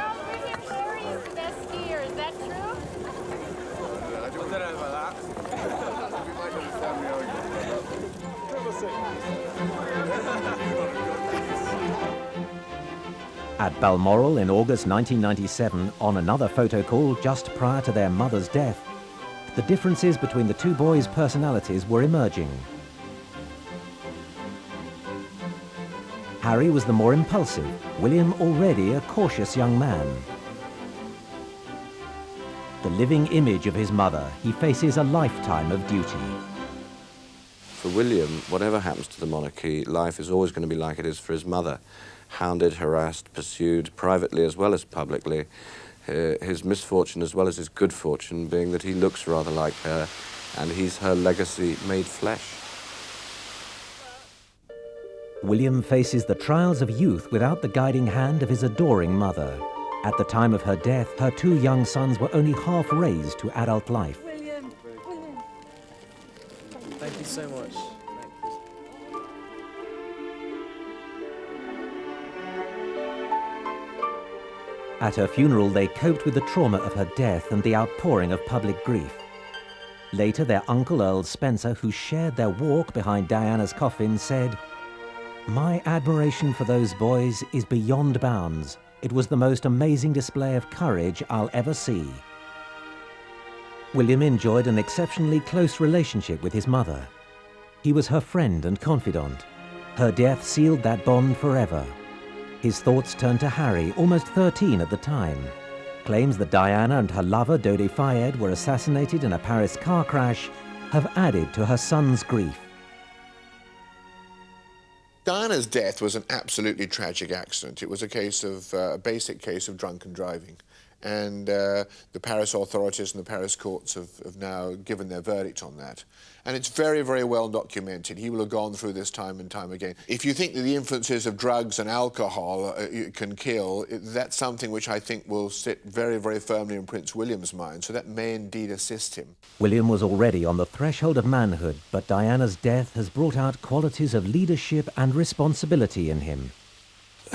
Speaker 10: At Balmoral in August 1997, on another photo call just prior to their mother's death, the differences between the two boys' personalities were emerging. Harry was the more impulsive, William already a cautious young man. The living image of his mother, he faces a lifetime of duty.
Speaker 9: For William, whatever happens to the monarchy, life is always going to be like it is for his mother. Hounded, harassed, pursued, privately as well as publicly. His misfortune as well as his good fortune being that he looks rather like her, and he's her legacy made flesh.
Speaker 10: William faces the trials of youth without the guiding hand of his adoring mother. At the time of her death, her two young sons were only half raised to adult life.
Speaker 1: William. Thank you so much.
Speaker 10: At her funeral, they coped with the trauma of her death and the outpouring of public grief. Later, their uncle Earl Spencer, who shared their walk behind Diana's coffin, said, "My admiration for those boys is beyond bounds. It was the most amazing display of courage I'll ever see." William enjoyed an exceptionally close relationship with his mother. He was her friend and confidant. Her death sealed that bond forever. His thoughts turned to Harry, almost 13 at the time. Claims that Diana and her lover, Dodi Fayed, were assassinated in a Paris car crash have added to her son's grief.
Speaker 6: Diana's death was an absolutely tragic accident. It was a basic case of drunken driving. And the Paris authorities and the Paris courts have now given their verdict on that. And it's very, very well documented. He will have gone through this time and time again. If you think that the influences of drugs and alcohol can kill, that's something which I think will sit very, very firmly in Prince William's mind, so that may indeed assist him.
Speaker 10: William was already on the threshold of manhood, but Diana's death has brought out qualities of leadership and responsibility in him.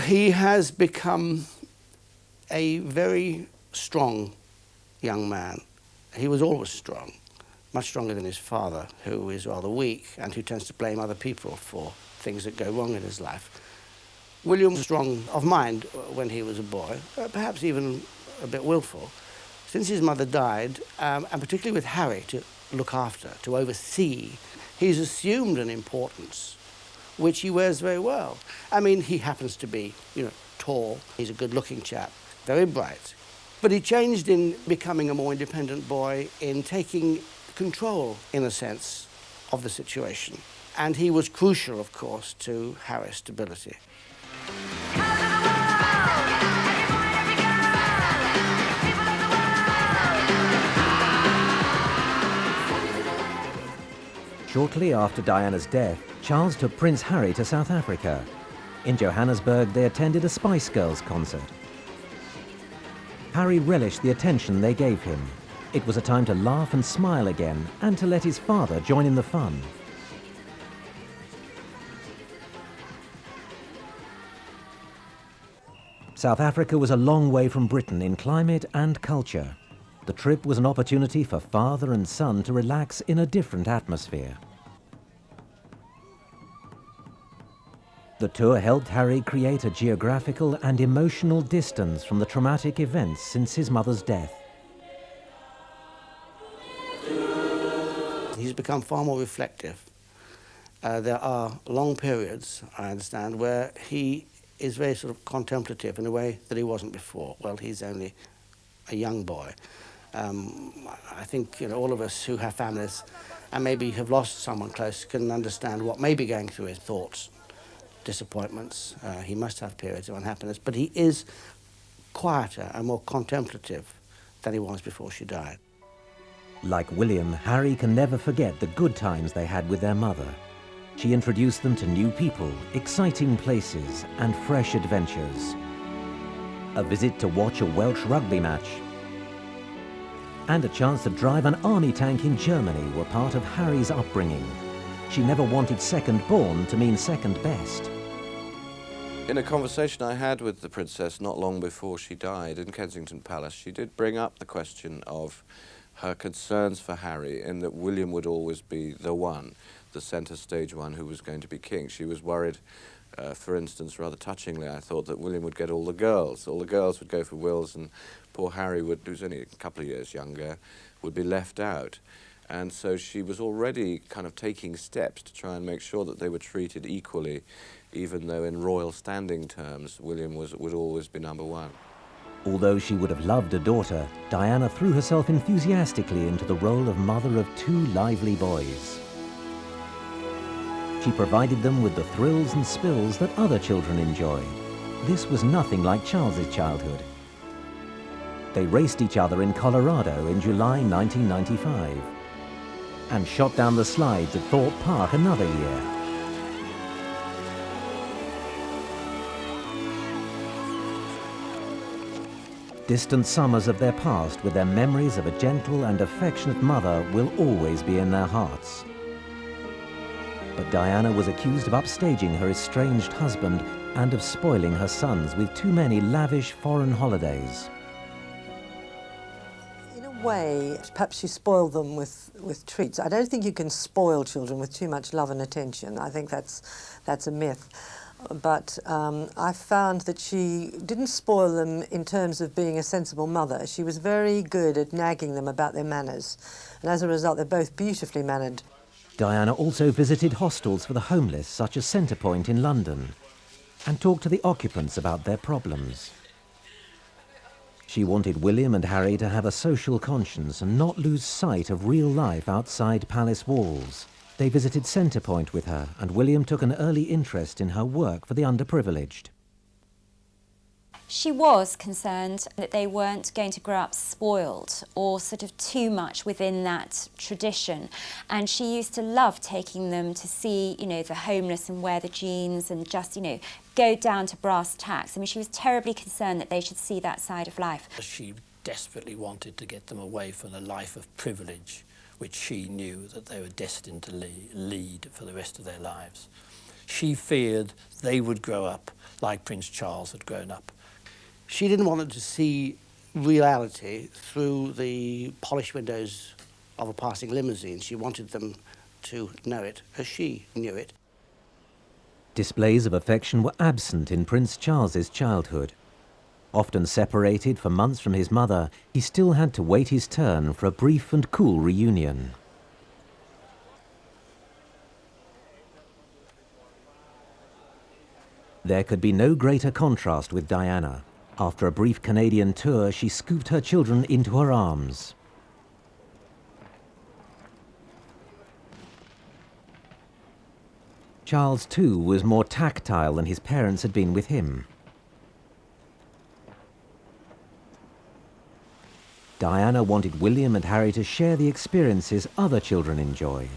Speaker 7: He has become a very strong young man. He was always strong, much stronger than his father, who is rather weak and who tends to blame other people for things that go wrong in his life. William was strong of mind when he was a boy, perhaps even a bit willful. Since his mother died, and particularly with Harry to look after, to oversee, he's assumed an importance which he wears very well. I mean, he happens to be, tall, he's a good-looking chap, very bright. But he changed in becoming a more independent boy, in taking control, in a sense, of the situation. And he was crucial, of course, to Harry's stability.
Speaker 10: Shortly after Diana's death, Charles took Prince Harry to South Africa. In Johannesburg, they attended a Spice Girls concert. Harry relished the attention they gave him. It was a time to laugh and smile again, and to let his father join in the fun. South Africa was a long way from Britain in climate and culture. The trip was an opportunity for father and son to relax in a different atmosphere. The tour helped Harry create a geographical and emotional distance from the traumatic events since his mother's death.
Speaker 7: He's become far more reflective. There are long periods, I understand, where he is very sort of contemplative in a way that he wasn't before. Well, he's only a young boy. I think all of us who have families and maybe have lost someone close can understand what may be going through his thoughts, disappointments. He must have periods of unhappiness, but he is quieter and more contemplative than he was before she died.
Speaker 10: Like William, Harry can never forget the good times they had with their mother. She introduced them to new people, exciting places, and fresh adventures. A visit to watch a Welsh rugby match and a chance to drive an army tank in Germany were part of Harry's upbringing. She never wanted second born to mean second best.
Speaker 9: In a conversation I had with the princess not long before she died in Kensington Palace, she did bring up the question of her concerns for Harry, in that William would always be the one, the centre stage one who was going to be king. She was worried For instance, rather touchingly, I thought that William would get all the girls. All the girls would go for wills, and poor Harry, who's only a couple of years younger, would be left out. And so she was already kind of taking steps to try and make sure that they were treated equally, even though in royal standing terms, William would always be number one.
Speaker 10: Although she would have loved a daughter, Diana threw herself enthusiastically into the role of mother of 2 lively boys. She provided them with the thrills and spills that other children enjoyed. This was nothing like Charles's childhood. They raced each other in Colorado in July 1995 and shot down the slides at Thorpe Park another year. Distant summers of their past with their memories of a gentle and affectionate mother will always be in their hearts. But Diana was accused of upstaging her estranged husband and of spoiling her sons with too many lavish foreign holidays.
Speaker 4: In a way, perhaps she spoiled them with treats. I don't think you can spoil children with too much love and attention. I think that's a myth. But I found that she didn't spoil them in terms of being a sensible mother. She was very good at nagging them about their manners. And as a result, they're both beautifully mannered.
Speaker 10: Diana also visited hostels for the homeless, such as Centrepoint in London, and talked to the occupants about their problems. She wanted William and Harry to have a social conscience and not lose sight of real life outside palace walls. They visited Centrepoint with her, and William took an early interest in her work for the underprivileged.
Speaker 8: She was concerned that they weren't going to grow up spoiled or sort of too much within that tradition. And she used to love taking them to see, you know, the homeless and wear the jeans and just, you know, go down to brass tacks. I mean, she was terribly concerned that they should see that side of life.
Speaker 19: She desperately wanted to get them away from the life of privilege, which she knew that they were destined to lead for the rest of their lives. She feared they would grow up like Prince Charles had grown up.
Speaker 7: She didn't want them to see reality through the polished windows of a passing limousine. She wanted them to know it as she knew it.
Speaker 10: Displays of affection were absent in Prince Charles's childhood. Often separated for months from his mother, he still had to wait his turn for a brief and cool reunion. There could be no greater contrast with Diana. After a brief Canadian tour, she scooped her children into her arms. Charles, too, was more tactile than his parents had been with him. Diana wanted William and Harry to share the experiences other children enjoyed.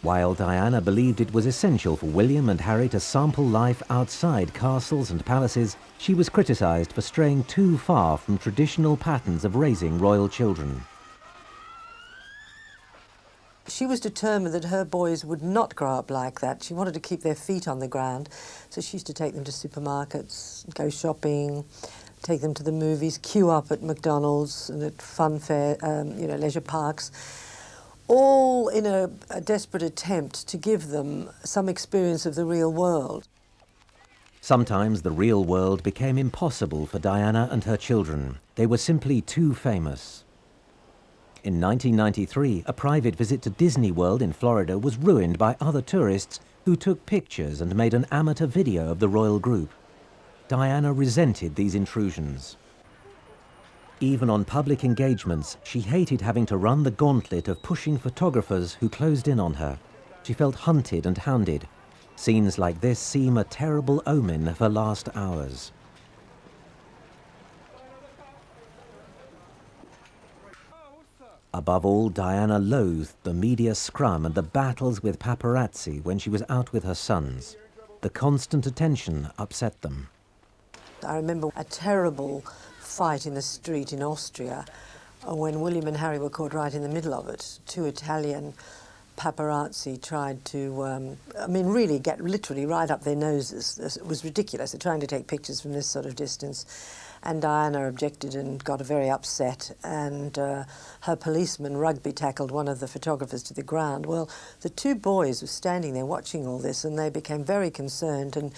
Speaker 10: While Diana believed it was essential for William and Harry to sample life outside castles and palaces, she was criticised for straying too far from traditional patterns of raising royal children.
Speaker 4: She was determined that her boys would not grow up like that. She wanted to keep their feet on the ground, so she used to take them to supermarkets, go shopping, take them to the movies, queue up at McDonald's and at fun fair, leisure parks, all in a desperate attempt to give them some experience of the real world.
Speaker 10: Sometimes the real world became impossible for Diana and her children. They were simply too famous. In 1993, a private visit to Disney World in Florida was ruined by other tourists who took pictures and made an amateur video of the royal group. Diana resented these intrusions. Even on public engagements, she hated having to run the gauntlet of pushing photographers who closed in on her. She felt hunted and hounded. Scenes like this seem a terrible omen of her last hours. Above all, Diana loathed the media scrum and the battles with paparazzi when she was out with her sons. The constant attention upset them.
Speaker 4: I remember a terrible fight in the street in Austria when William and Harry were caught right in the middle of it. 2 Italian paparazzi tried to, really get literally right up their noses. It was ridiculous. They're trying to take pictures from this sort of distance. And Diana objected and got very upset, and her policeman rugby tackled one of the photographers to the ground. Well, the two boys were standing there watching all this, and they became very concerned, and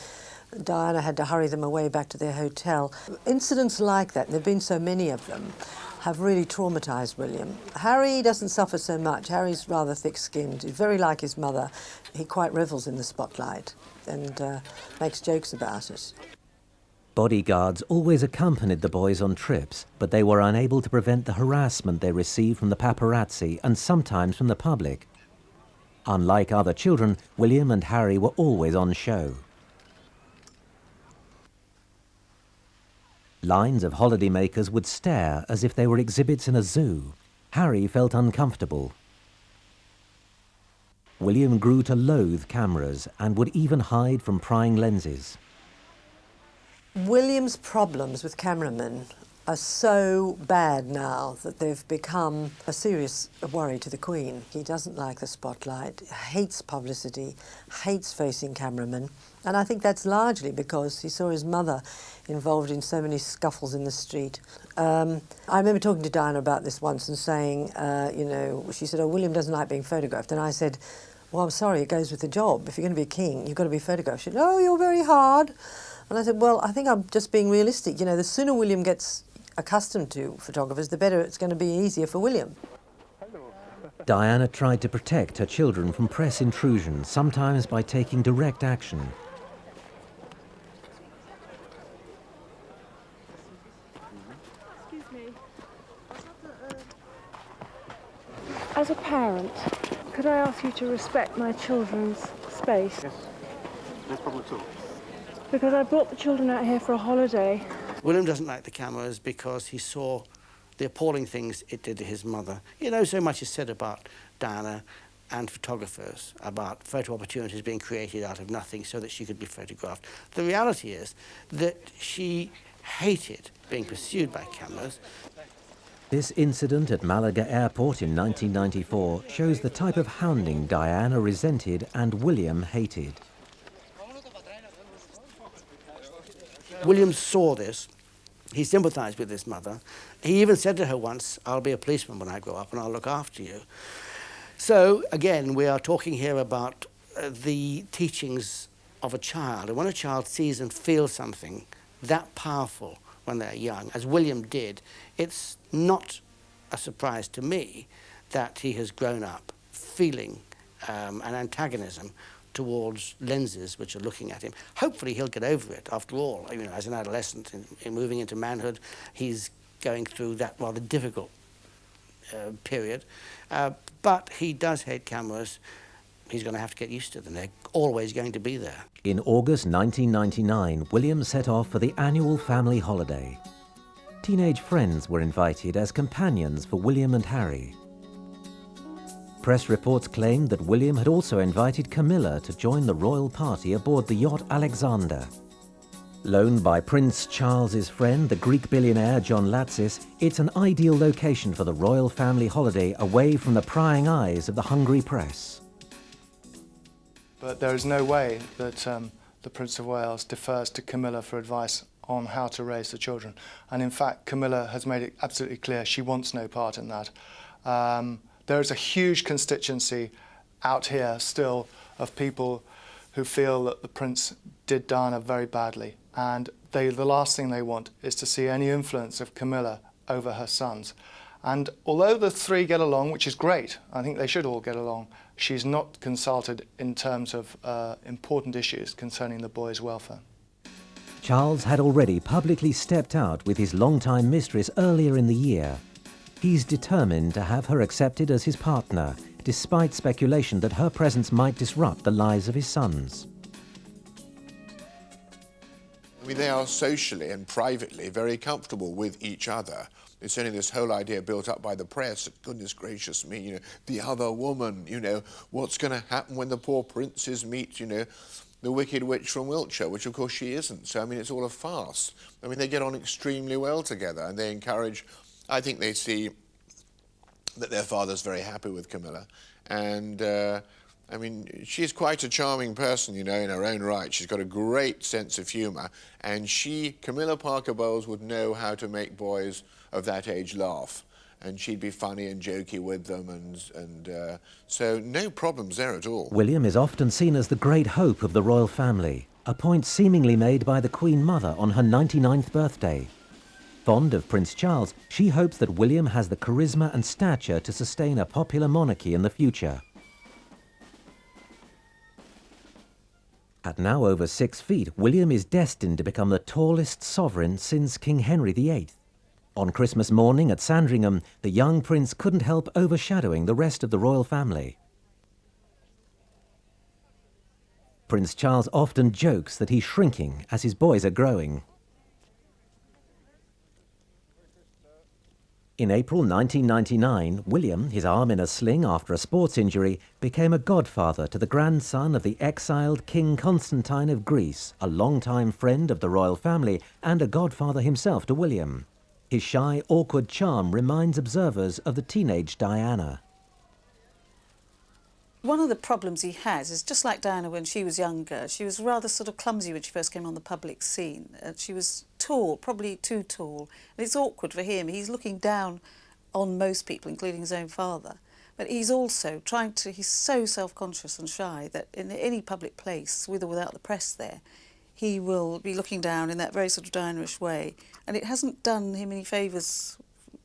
Speaker 4: Diana had to hurry them away back to their hotel. Incidents like that, and there have been so many of them, have really traumatised William. Harry doesn't suffer so much. Harry's rather thick-skinned. He's very like his mother. He quite revels in the spotlight and makes jokes about it.
Speaker 10: Bodyguards always accompanied the boys on trips, but they were unable to prevent the harassment they received from the paparazzi and sometimes from the public. Unlike other children, William and Harry were always on show. Lines of holidaymakers would stare as if they were exhibits in a zoo. Harry felt uncomfortable. William grew to loathe cameras and would even hide from prying lenses.
Speaker 4: William's problems with cameramen are so bad now that they've become a serious worry to the Queen. He doesn't like the spotlight, hates publicity, hates facing cameramen, and I think that's largely because he saw his mother involved in so many scuffles in the street. I remember talking to Diana about this once and saying, you know, she said, oh, William doesn't like being photographed, and I said, well, I'm sorry, it goes with the job. If you're going to be a king, you've got to be photographed. She said, oh, you're very hard. And I said, well, I think I'm just being realistic. You know, the sooner William gets accustomed to photographers, the better it's going to be easier for William.
Speaker 10: Diana tried to protect her children from press intrusion, sometimes by taking direct action.
Speaker 3: Excuse me. As a parent, could I ask you to respect my children's space?
Speaker 12: Yes, no problem at all.
Speaker 3: Because I brought the children out here for a holiday.
Speaker 7: William doesn't like the cameras because he saw the appalling things it did to his mother. You know, so much is said about Diana and photographers, about photo opportunities being created out of nothing so that she could be photographed. The reality is that she hated being pursued by cameras.
Speaker 10: This incident at Malaga Airport in 1994 shows the type of hounding Diana resented and William hated.
Speaker 7: William saw this. He sympathised with his mother. He even said to her once, I'll be a policeman when I grow up and I'll look after you. So, again, we are talking here about the teachings of a child. And when a child sees and feels something that powerful when they're young, as William did, it's not a surprise to me that he has grown up feeling an antagonism towards lenses which are looking at him. Hopefully he'll get over it. After all, you know, as an adolescent in moving into manhood, he's going through that rather difficult period. But he does hate cameras. He's going to have to get used to them. They're always going to be there.
Speaker 10: In August 1999, William set off for the annual family holiday. Teenage friends were invited as companions for William and Harry. Press reports claimed that William had also invited Camilla to join the royal party aboard the yacht Alexander. Loaned by Prince Charles's friend, the Greek billionaire John Latsis, it's an ideal location for the royal family holiday away from the prying eyes of the hungry press.
Speaker 21: But there is no way that the Prince of Wales defers to Camilla for advice on how to raise the children. And in fact, Camilla has made it absolutely clear she wants no part in that. There is a huge constituency out here still of people who feel that the Prince did Diana very badly, and the last thing they want is to see any influence of Camilla over her sons. And although the three get along, which is great, I think they should all get along, she's not consulted in terms of important issues concerning the boys' welfare.
Speaker 10: Charles had already publicly stepped out with his longtime mistress earlier in the year. He's determined to have her accepted as his partner, despite speculation that her presence might disrupt the lives of his sons.
Speaker 6: I mean, they are socially and privately very comfortable with each other. It's only this whole idea built up by the press, goodness gracious me, you know, the other woman, you know, what's going to happen when the poor princes meet, you know, the wicked witch from Wiltshire, which of course she isn't. So, I mean, it's all a farce. I mean, they get on extremely well together and they encourage, I think they see that their father's very happy with Camilla, and I mean, she's quite a charming person, you know, in her own right. She's got a great sense of humour, and Camilla Parker Bowles, would know how to make boys of that age laugh. And she'd be funny and jokey with them, and so no problems there at all.
Speaker 10: William is often seen as the great hope of the royal family, a point seemingly made by the Queen Mother on her 99th birthday. Fond of Prince Charles, she hopes that William has the charisma and stature to sustain a popular monarchy in the future. At now over 6 feet, William is destined to become the tallest sovereign since King Henry VIII. On Christmas morning at Sandringham, the young prince couldn't help overshadowing the rest of the royal family. Prince Charles often jokes that he's shrinking as his boys are growing. In April 1999, William, his arm in a sling after a sports injury, became a godfather to the grandson of the exiled King Constantine of Greece, a longtime friend of the royal family and a godfather himself to William. His shy, awkward charm reminds observers of the teenage Diana.
Speaker 18: One of the problems he has is just like Diana when she was younger. She was rather sort of clumsy when she first came on the public scene. She was tall, probably too tall. And it's awkward for him. He's looking down on most people, including his own father. But he's also he's so self-conscious and shy that in any public place, with or without the press there, he will be looking down in that very sort of Diana-ish way. And it hasn't done him any favours.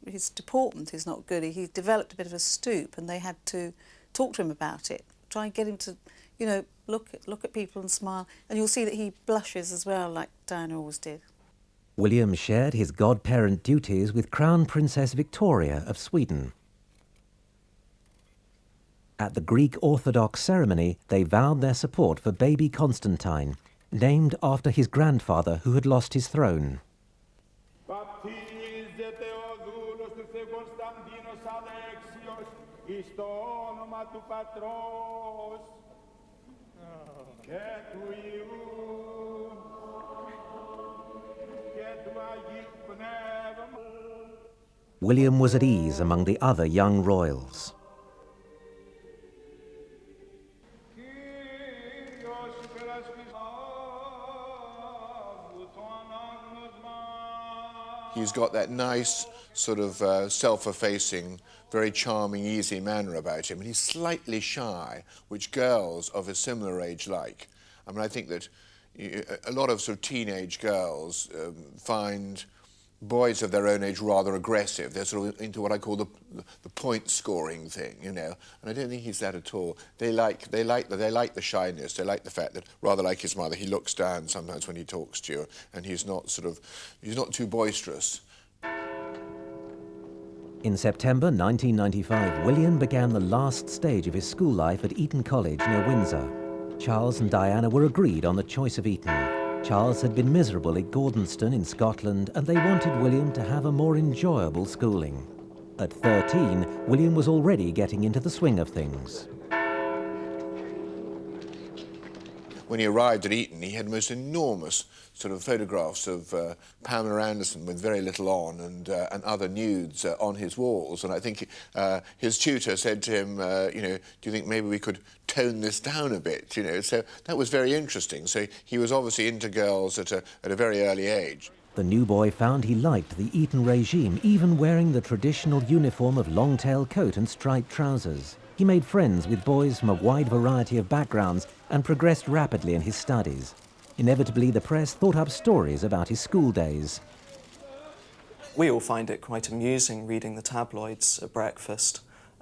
Speaker 18: His deportment is not good. He developed a bit of a stoop, and they had to talk to him about it, try and get him to, you know, look at people and smile. And you'll see that he blushes as well, like Diana always did.
Speaker 10: William shared his godparent duties with Crown Princess Victoria of Sweden. At the Greek Orthodox ceremony, they vowed their support for baby Constantine, named after his grandfather who had lost his throne. William was at ease among the other young royals.
Speaker 6: He's got that nice sort of self-effacing, very charming, easy manner about him. And he's slightly shy, which girls of a similar age like. I mean, I think that a lot of sort of teenage girls find boys of their own age rather aggressive. They're sort of into what I call the point scoring thing, you know. And I don't think he's that at all. They like the shyness. They like the fact that, rather like his mother, he looks down sometimes when he talks to you, and he's not too boisterous.
Speaker 10: In September 1995, William began the last stage of his school life at Eton College near Windsor. Charles and Diana were agreed on the choice of Eton. Charles had been miserable at Gordonston in Scotland, and they wanted William to have a more enjoyable schooling. At 13, William was already getting into the swing of things.
Speaker 6: When he arrived at Eton, he had most enormous sort of photographs of Pamela Anderson with very little on, and other nudes on his walls. And I think his tutor said to him, you know, do you think maybe we could tone this down a bit, you know? So that was very interesting. So he was obviously into girls at a very early age.
Speaker 10: The new boy found he liked the Eton regime, even wearing the traditional uniform of long-tailed coat and striped trousers. He made friends with boys from a wide variety of backgrounds and progressed rapidly in his studies. Inevitably, the press thought up stories about his school days.
Speaker 20: We all find it quite amusing reading the tabloids at breakfast,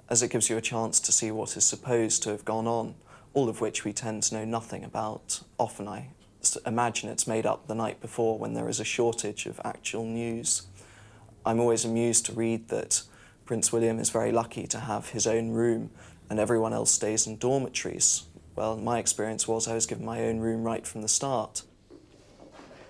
Speaker 20: as it gives you a chance to see what is supposed to have gone on, all of which we tend to know nothing about. Often I imagine it's made up the night before when there is a shortage of actual news. I'm always amused to read that Prince William is very lucky to have his own room and everyone else stays in dormitories. Well, my experience was I was given my own room right from the start.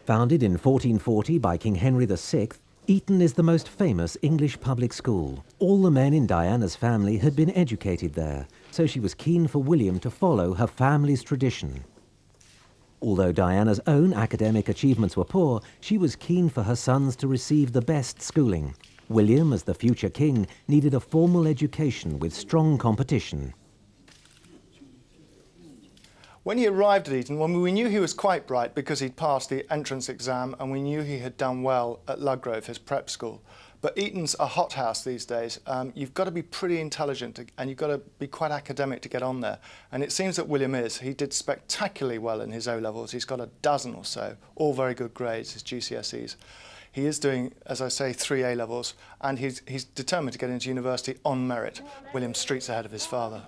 Speaker 10: Founded in 1440 by King Henry VI, Eton is the most famous English public school. All the men in Diana's family had been educated there, so she was keen for William to follow her family's tradition. Although Diana's own academic achievements were poor, she was keen for her sons to receive the best schooling. William, as the future king, needed a formal education with strong competition.
Speaker 5: When he arrived at Eton, we knew he was quite bright because he'd passed the entrance exam and we knew he had done well at Ludgrove, his prep school. But Eton's a hothouse these days. You've got to be pretty intelligent and you've got to be quite academic to get on there. And it seems that William is. He did spectacularly well in his O-levels. He's got a dozen or so, all very good grades, his GCSEs. He is doing, as I say, 3 A-levels, and he's determined to get into university on merit. William streets ahead of his father.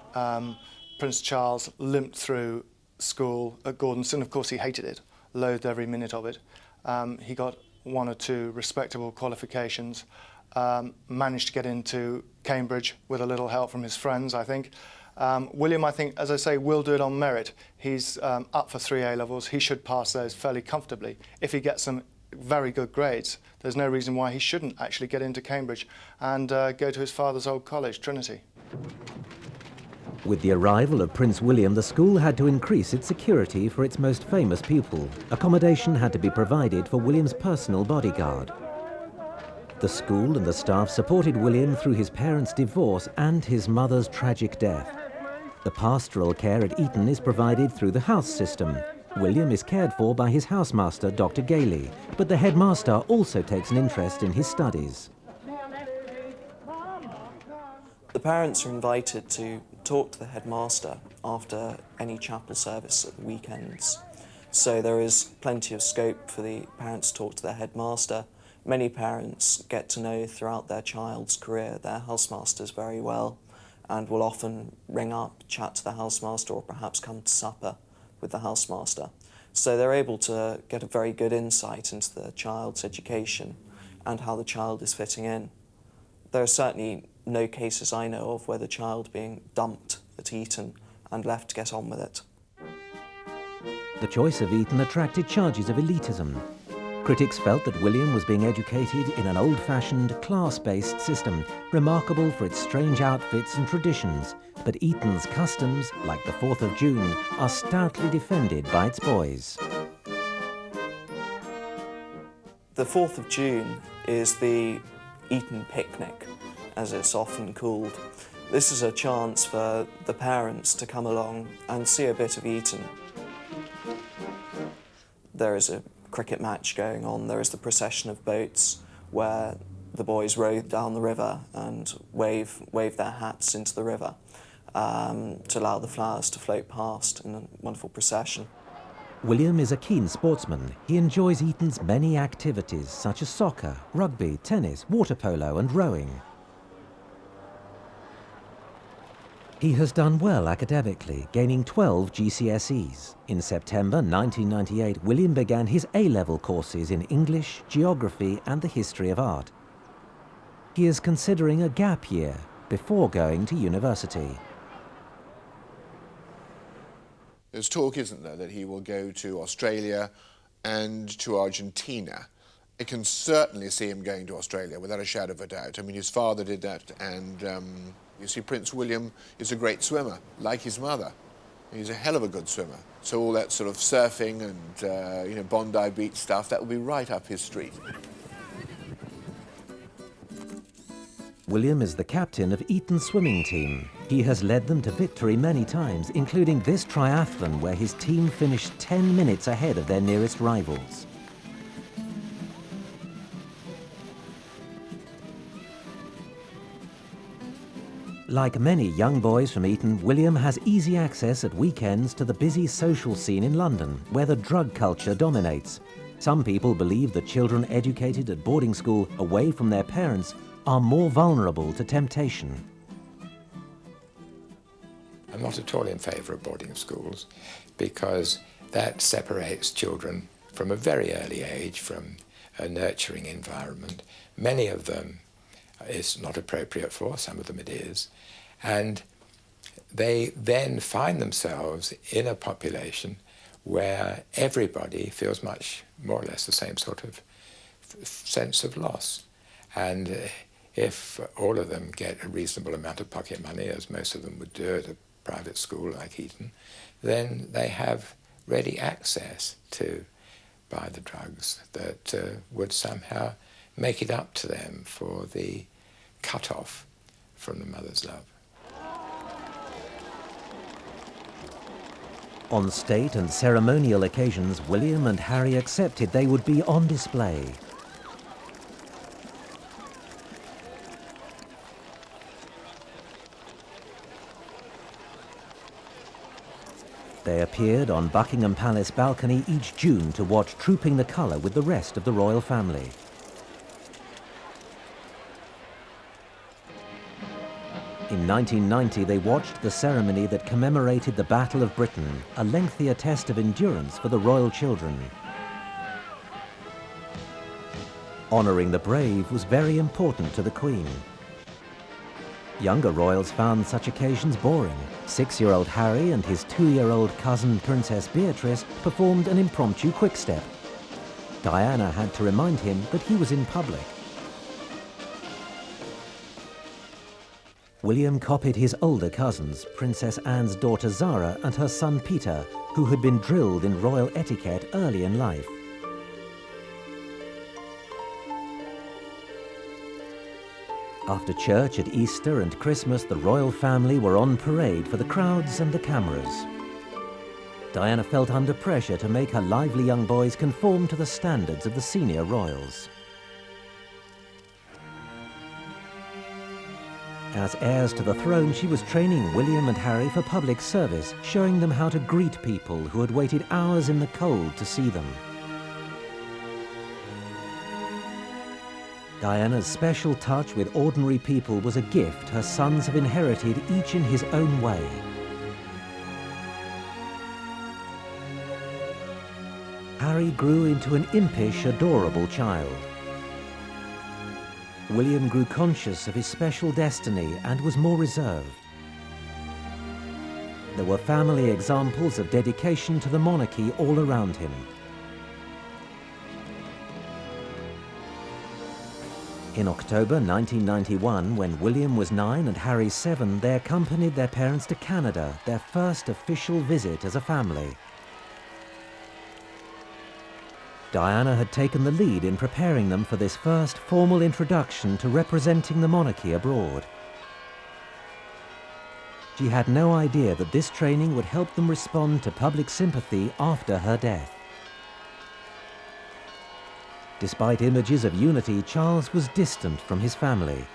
Speaker 5: Prince Charles limped through school at Gordonstoun. Of course, he hated it, loathed every minute of it. He got 1 or 2 respectable qualifications, managed to get into Cambridge with a little help from his friends, I think. William, I think, as I say, will do it on merit. He's up for 3 A-levels. He should pass those fairly comfortably. If he gets some very good grades, there's no reason why he shouldn't actually get into Cambridge and go to his father's old college, Trinity.
Speaker 10: With the arrival of Prince William, the school had to increase its security for its most famous pupil. Accommodation had to be provided for William's personal bodyguard. The school and the staff supported William through his parents' divorce and his mother's tragic death. The pastoral care at Eton is provided through the house system. William is cared for by his housemaster, Dr. Gailey, but the headmaster also takes an interest in his studies.
Speaker 20: The parents are invited to talk to the headmaster after any chapel service at the weekends. So there is plenty of scope for the parents to talk to their headmaster. Many parents get to know throughout their child's career their housemasters very well and will often ring up, chat to the housemaster, or perhaps come to supper with the housemaster. So they're able to get a very good insight into the child's education and how the child is fitting in. There are certainly no cases I know of where the child being dumped at Eton and left to get on with it.
Speaker 10: The choice of Eton attracted charges of elitism. Critics felt that William was being educated in an old-fashioned, class-based system, remarkable for its strange outfits and traditions. But Eton's customs, like the 4th of June, are stoutly defended by its boys.
Speaker 20: The 4th of June is the Eton picnic, as it's often called. This is a chance for the parents to come along and see a bit of Eton. There is a cricket match going on, there is the procession of boats where the boys row down the river and wave their hats into the river to allow the flowers to float past in a wonderful procession.
Speaker 10: William is a keen sportsman. He enjoys Eton's many activities such as soccer, rugby, tennis, water polo and rowing. He has done well academically, gaining 12 GCSEs. In September 1998, William began his A-level courses in English, geography and the history of art. He is considering a gap year before going to university.
Speaker 6: There's talk, isn't there, that he will go to Australia and to Argentina. I can certainly see him going to Australia without a shadow of a doubt. I mean, his father did that, and you see, Prince William is a great swimmer, like his mother. He's a hell of a good swimmer. So all that sort of surfing and, you know, Bondi Beach stuff, that will be right up his street.
Speaker 10: William is the captain of Eton's swimming team. He has led them to victory many times, including this triathlon where his team finished 10 minutes ahead of their nearest rivals. Like many young boys from Eton, William has easy access at weekends to the busy social scene in London, where the drug culture dominates. Some people believe that children educated at boarding school away from their parents are more vulnerable to temptation.
Speaker 17: I'm not at all in favour of boarding schools because that separates children from a very early age from a nurturing environment. Many of them it's not appropriate for, some of them it is, and they then find themselves in a population where everybody feels much more or less the same sort of sense of loss. And if all of them get a reasonable amount of pocket money, as most of them would do at a private school like Eton, then they have ready access to buy the drugs that would somehow make it up to them for the cut-off from the mother's love.
Speaker 10: On state and ceremonial occasions, William and Harry accepted they would be on display. They appeared on Buckingham Palace balcony each June to watch Trooping the Colour with the rest of the royal family. In 1990, they watched the ceremony that commemorated the Battle of Britain, a lengthier test of endurance for the royal children. Honouring the brave was very important to the Queen. Younger royals found such occasions boring. 6-year-old Harry and his 2-year-old cousin Princess Beatrice performed an impromptu quick-step. Diana had to remind him that he was in public. William copied his older cousins, Princess Anne's daughter Zara and her son Peter, who had been drilled in royal etiquette early in life. After church at Easter and Christmas, the royal family were on parade for the crowds and the cameras. Diana felt under pressure to make her lively young boys conform to the standards of the senior royals. As heirs to the throne, she was training William and Harry for public service, showing them how to greet people who had waited hours in the cold to see them. Diana's special touch with ordinary people was a gift her sons have inherited, each in his own way. Harry grew into an impish, adorable child. William grew conscious of his special destiny and was more reserved. There were family examples of dedication to the monarchy all around him. In October 1991, when William was 9 and Harry 7, they accompanied their parents to Canada, their first official visit as a family. Diana had taken the lead in preparing them for this first formal introduction to representing the monarchy abroad. She had no idea that this training would help them respond to public sympathy after her death. Despite images of unity, Charles was distant from his family.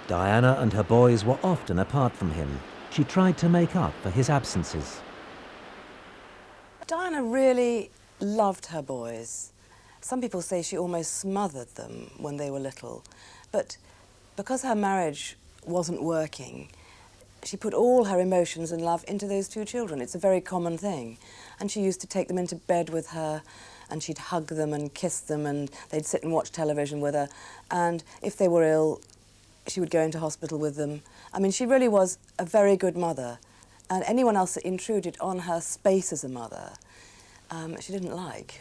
Speaker 10: Diana and her boys were often apart from him. She tried to make up for his absences.
Speaker 15: Diana really loved her boys. Some people say she almost smothered them when they were little. But because her marriage wasn't working, she put all her emotions and love into those 2 children. It's a very common thing. And she used to take them into bed with her, and she'd hug them and kiss them, and they'd sit and watch television with her. And if they were ill, she would go into hospital with them. I mean, she really was a very good mother. And anyone else that intruded on her space as a mother, she didn't like.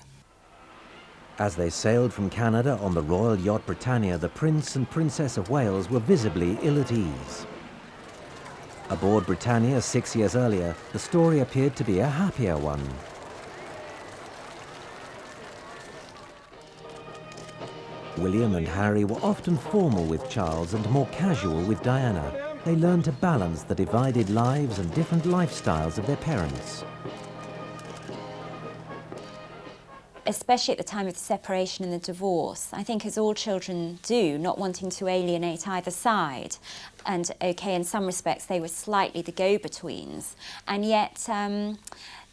Speaker 10: As they sailed from Canada on the royal yacht Britannia, the Prince and Princess of Wales were visibly ill at ease. Aboard Britannia 6 years earlier, the story appeared to be a happier one. William and Harry were often formal with Charles and more casual with Diana. They learned to balance the divided lives and different lifestyles of their parents.
Speaker 8: Especially at the time of the separation and the divorce, I think as all children do, not wanting to alienate either side. And okay, in some respects they were slightly the go-betweens, and yet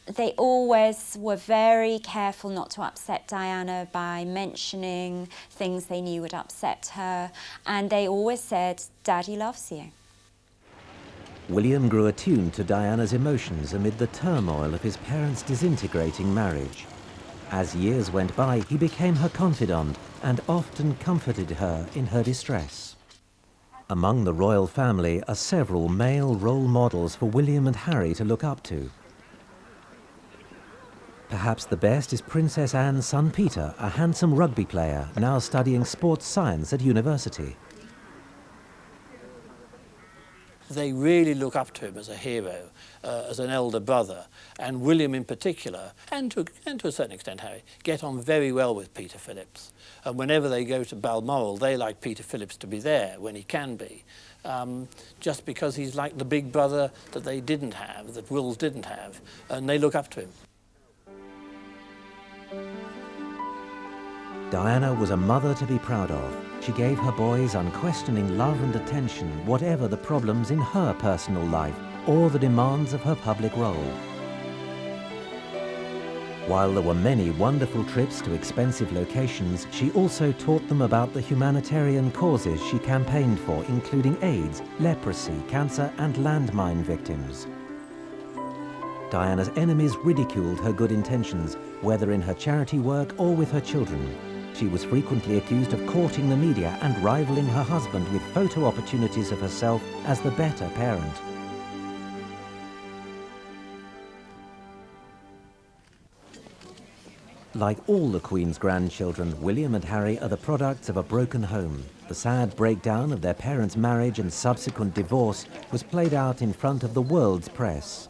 Speaker 8: they always were very careful not to upset Diana by mentioning things they knew would upset her, and they always said, "Daddy loves you."
Speaker 10: William grew attuned to Diana's emotions amid the turmoil of his parents' disintegrating marriage. As years went by, he became her confidant and often comforted her in her distress. Among the royal family are several male role models for William and Harry to look up to. Perhaps the best is Princess Anne's son Peter, a handsome rugby player now studying sports science at university.
Speaker 19: they really look up to him as a hero, as an elder brother. And William in particular, and to a certain extent Harry, get on very well with Peter Phillips. And whenever they go to Balmoral, they like Peter Phillips to be there when he can be. Just because he's like the big brother that they didn't have, that Wills didn't have, and they look up to him.
Speaker 10: Diana was a mother to be proud of. She gave her boys unquestioning love and attention, whatever the problems in her personal life or the demands of her public role. While there were many wonderful trips to expensive locations, she also taught them about the humanitarian causes she campaigned for, including AIDS, leprosy, cancer, and landmine victims. Diana's enemies ridiculed her good intentions, whether in her charity work or with her children. She was frequently accused of courting the media and rivaling her husband with photo opportunities of herself as the better parent. Like all the Queen's grandchildren, William and Harry are the products of a broken home. The sad breakdown of their parents' marriage and subsequent divorce was played out in front of the world's press.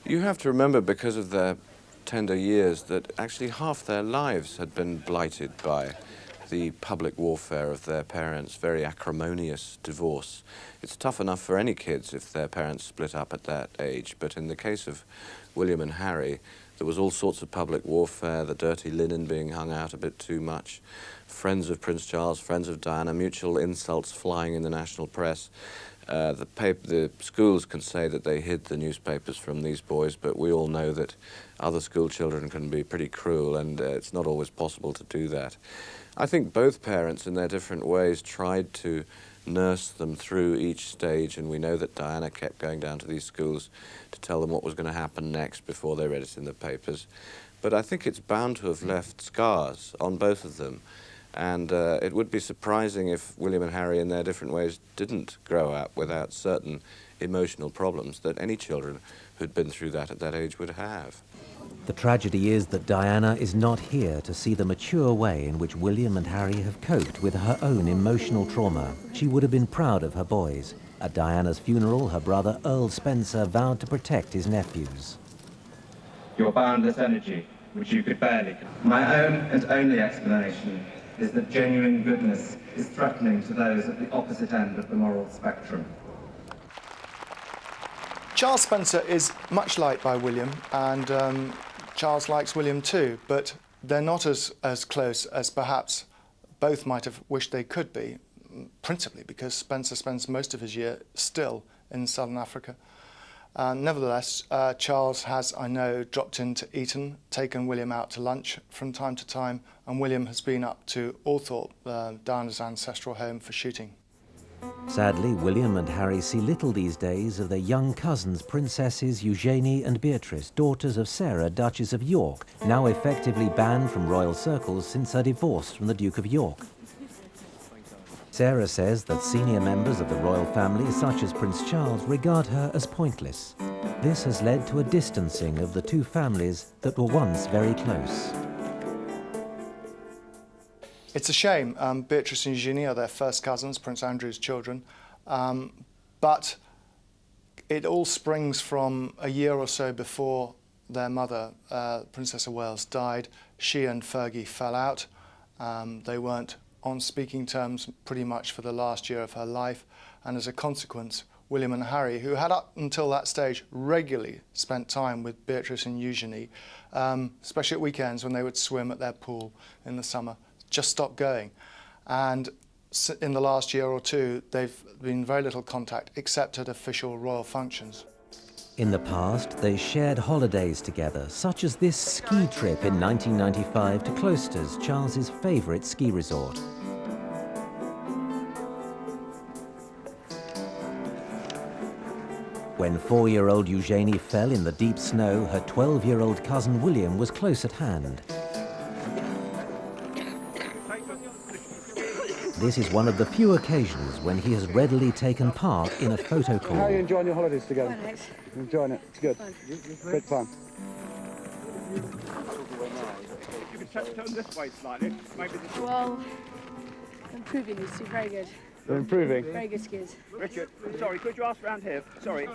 Speaker 9: You have to remember, because of their tender years, that actually half their lives had been blighted by the public warfare of their parents' very acrimonious divorce. It's tough enough for any kids if their parents split up at that age, but in the case of William and Harry, there was all sorts of public warfare, the dirty linen being hung out a bit too much, friends of Prince Charles, friends of Diana, mutual insults flying in the national press. The schools can say that they hid the newspapers from these boys, but we all know that other school children can be pretty cruel, and it's not always possible to do that. I think both parents, in their different ways, tried to nurse them through each stage, and we know that Diana kept going down to these schools to tell them what was going to happen next before they read it in the papers. But I think it's bound to have left scars on both of them, and it would be surprising if William and Harry, in their different ways, didn't grow up without certain emotional problems that any children who'd been through that at that age would have.
Speaker 10: The tragedy is that Diana is not here to see the mature way in which William and Harry have coped with her own emotional trauma. She would have been proud of her boys. At Diana's funeral, her brother Earl Spencer vowed to protect his nephews.
Speaker 13: Your boundless energy, which you could barely... My own and only explanation is that genuine goodness is threatening to those at the opposite end of the moral spectrum.
Speaker 5: Charles Spencer is much liked by William, and Charles likes William too, but they're not as close as perhaps both might have wished they could be, principally because Spencer spends most of his year still in southern Africa. Nevertheless, Charles has, I know, dropped into Eton, taken William out to lunch from time to time, and William has been up to Althorpe, Diana's ancestral home, for shooting.
Speaker 10: Sadly, William and Harry see little these days of their young cousins, Princesses Eugenie and Beatrice, daughters of Sarah, Duchess of York, now effectively banned from royal circles since her divorce from the Duke of York. Sarah says that senior members of the royal family, such as Prince Charles, regard her as pointless. This has led to a distancing of the two families that were once very close.
Speaker 5: It's a shame. Beatrice and Eugenie are their first cousins, Prince Andrew's children, but it all springs from a year or so before their mother, Princess of Wales, died. She and Fergie fell out. They weren't on speaking terms pretty much for the last year of her life, and as a consequence, William and Harry, who had up until that stage regularly spent time with Beatrice and Eugenie, especially at weekends when they would swim at their pool in the summer, just stopped going. And in the last year or two, they've been very little contact except at official royal functions.
Speaker 10: In the past, they shared holidays together, such as this ski trip in 1995 to Cloisters, Charles's favourite ski resort. When 4-year-old Eugenie fell in the deep snow, her 12-year-old cousin William was close at hand. This is one of the few occasions when he has readily taken part in a photo call.
Speaker 11: How are you enjoying your holidays together? You're enjoying it? It's good. Good fun.
Speaker 12: You can turn this way slightly. Maybe this
Speaker 3: Well, improving is very good.
Speaker 11: They're improving.
Speaker 2: Very good skiers.
Speaker 12: Richard, sorry, could you ask round here? Sorry.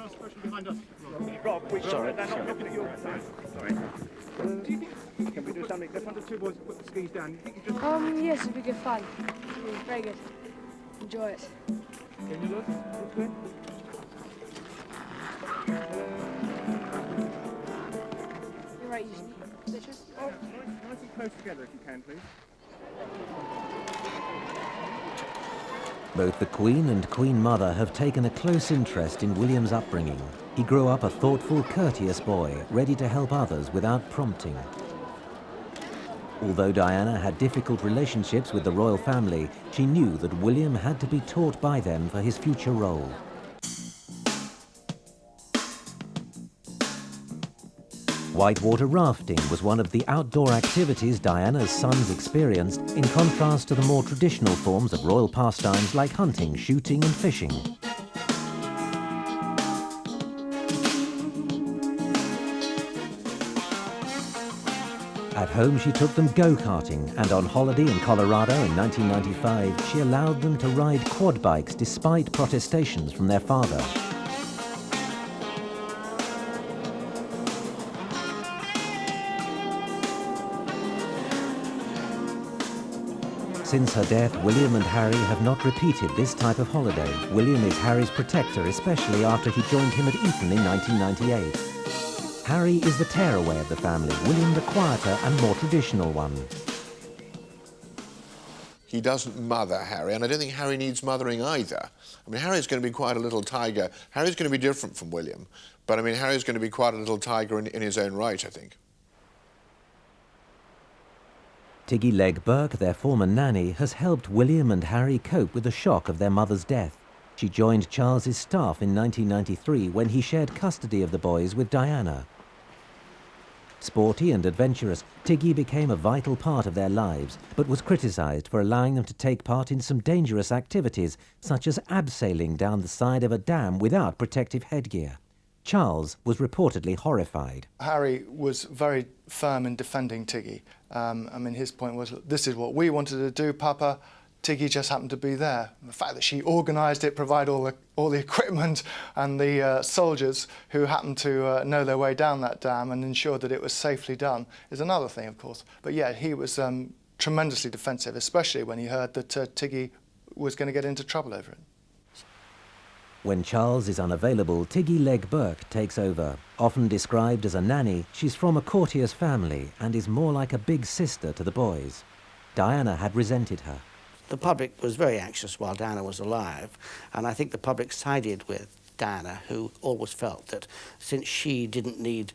Speaker 12: Rob,
Speaker 11: Sorry.
Speaker 12: they're not looking at your side. Sorry. Can we do something? Let's one of the two boys put the skis down. You think you just...
Speaker 2: Yes, it'll be good fun. Very good. Enjoy it.
Speaker 12: Can you look? Looks good.
Speaker 2: You're right, usually. Richard?
Speaker 12: Oh, nice and close together if you can, please.
Speaker 10: Both the Queen and Queen Mother have taken a close interest in William's upbringing. He grew up a thoughtful, courteous boy, ready to help others without prompting. Although Diana had difficult relationships with the royal family, she knew that William had to be taught by them for his future role. Whitewater rafting was one of the outdoor activities Diana's sons experienced, in contrast to the more traditional forms of royal pastimes like hunting, shooting and fishing. At home she took them go-karting, and on holiday in Colorado in 1995 she allowed them to ride quad bikes despite protestations from their father. Since her death, William and Harry have not repeated this type of holiday. William is Harry's protector, especially after he joined him at Eton in 1998. Harry is the tearaway of the family, William the quieter and more traditional one.
Speaker 6: He doesn't mother Harry, and I don't think Harry needs mothering either. I mean, Harry's going to be quite a little tiger. Harry's going to be different from William, but I mean, Harry's going to be quite a little tiger in his own right, I think.
Speaker 10: Tiggy Legg Burke, their former nanny, has helped William and Harry cope with the shock of their mother's death. She joined Charles's staff in 1993 when he shared custody of the boys with Diana. Sporty and adventurous, Tiggy became a vital part of their lives, but was criticised for allowing them to take part in some dangerous activities, such as abseiling down the side of a dam without protective headgear. Charles was reportedly horrified.
Speaker 5: Harry was very firm in defending Tiggy. I mean, his point was, this is what we wanted to do, Papa. Tiggy just happened to be there. And the fact that she organised it, provided all the equipment and the soldiers who happened to know their way down that dam and ensured that it was safely done is another thing, of course. But yeah, he was tremendously defensive, especially when he heard that Tiggy was going to get into trouble over it.
Speaker 10: When Charles is unavailable, Tiggy Legg Burke takes over. Often described as a nanny, she's from a courtier's family and is more like a big sister to the boys. Diana had resented her.
Speaker 7: The public was very anxious while Diana was alive, and I think the public sided with Diana, who always felt that since she didn't need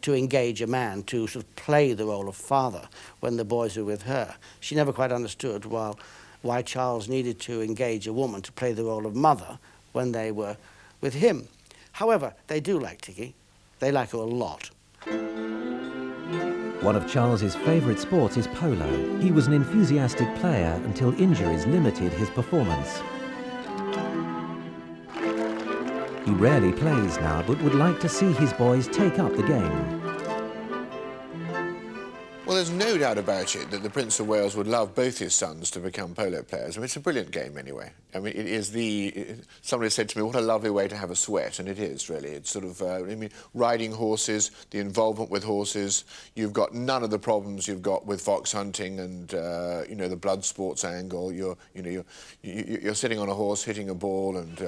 Speaker 7: to engage a man to sort of play the role of father when the boys were with her, she never quite understood why Charles needed to engage a woman to play the role of mother when they were with him. However, they do like Tiggy. They like her a lot.
Speaker 10: One of Charles's favourite sports is polo. He was an enthusiastic player until injuries limited his performance. He rarely plays now, but would like to see his boys take up the game.
Speaker 6: Well, there's no doubt about it that the Prince of Wales would love both his sons to become polo players. I mean, it's a brilliant game anyway. I mean, it is somebody said to me, what a lovely way to have a sweat, and it is, really. It's sort of, I mean, riding horses, the involvement with horses. You've got none of the problems you've got with fox hunting and, you know, the blood sports angle. You're sitting on a horse, hitting a ball, and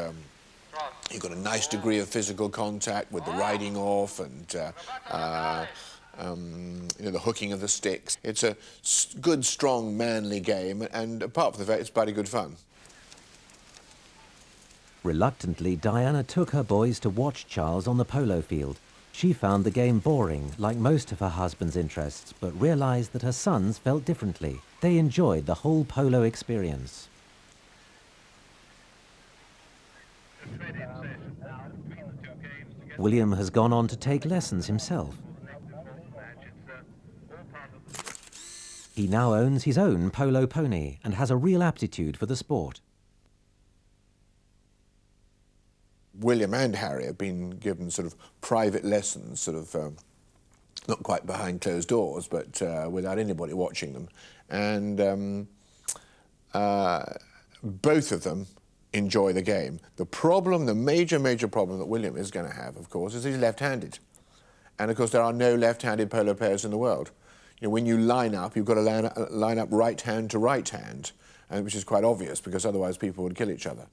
Speaker 6: you've got a nice degree of physical contact with the riding off and you know, the hooking of the sticks. It's a good, strong, manly game, and apart from the fact it's bloody good fun.
Speaker 10: Reluctantly, Diana took her boys to watch Charles on the polo field. She found the game boring, like most of her husband's interests, but realised that her sons felt differently. They enjoyed the whole polo experience. William has gone on to take lessons himself. He now owns his own polo pony and has a real aptitude for the sport.
Speaker 6: William and Harry have been given sort of private lessons, sort of not quite behind closed doors, but without anybody watching them. And both of them enjoy the game. The problem, the major problem that William is going to have, of course, is he's left-handed. And of course there are no left-handed polo players in the world. You know, when you line up, you've got to line up right hand to right hand, which is quite obvious because otherwise people would kill each other.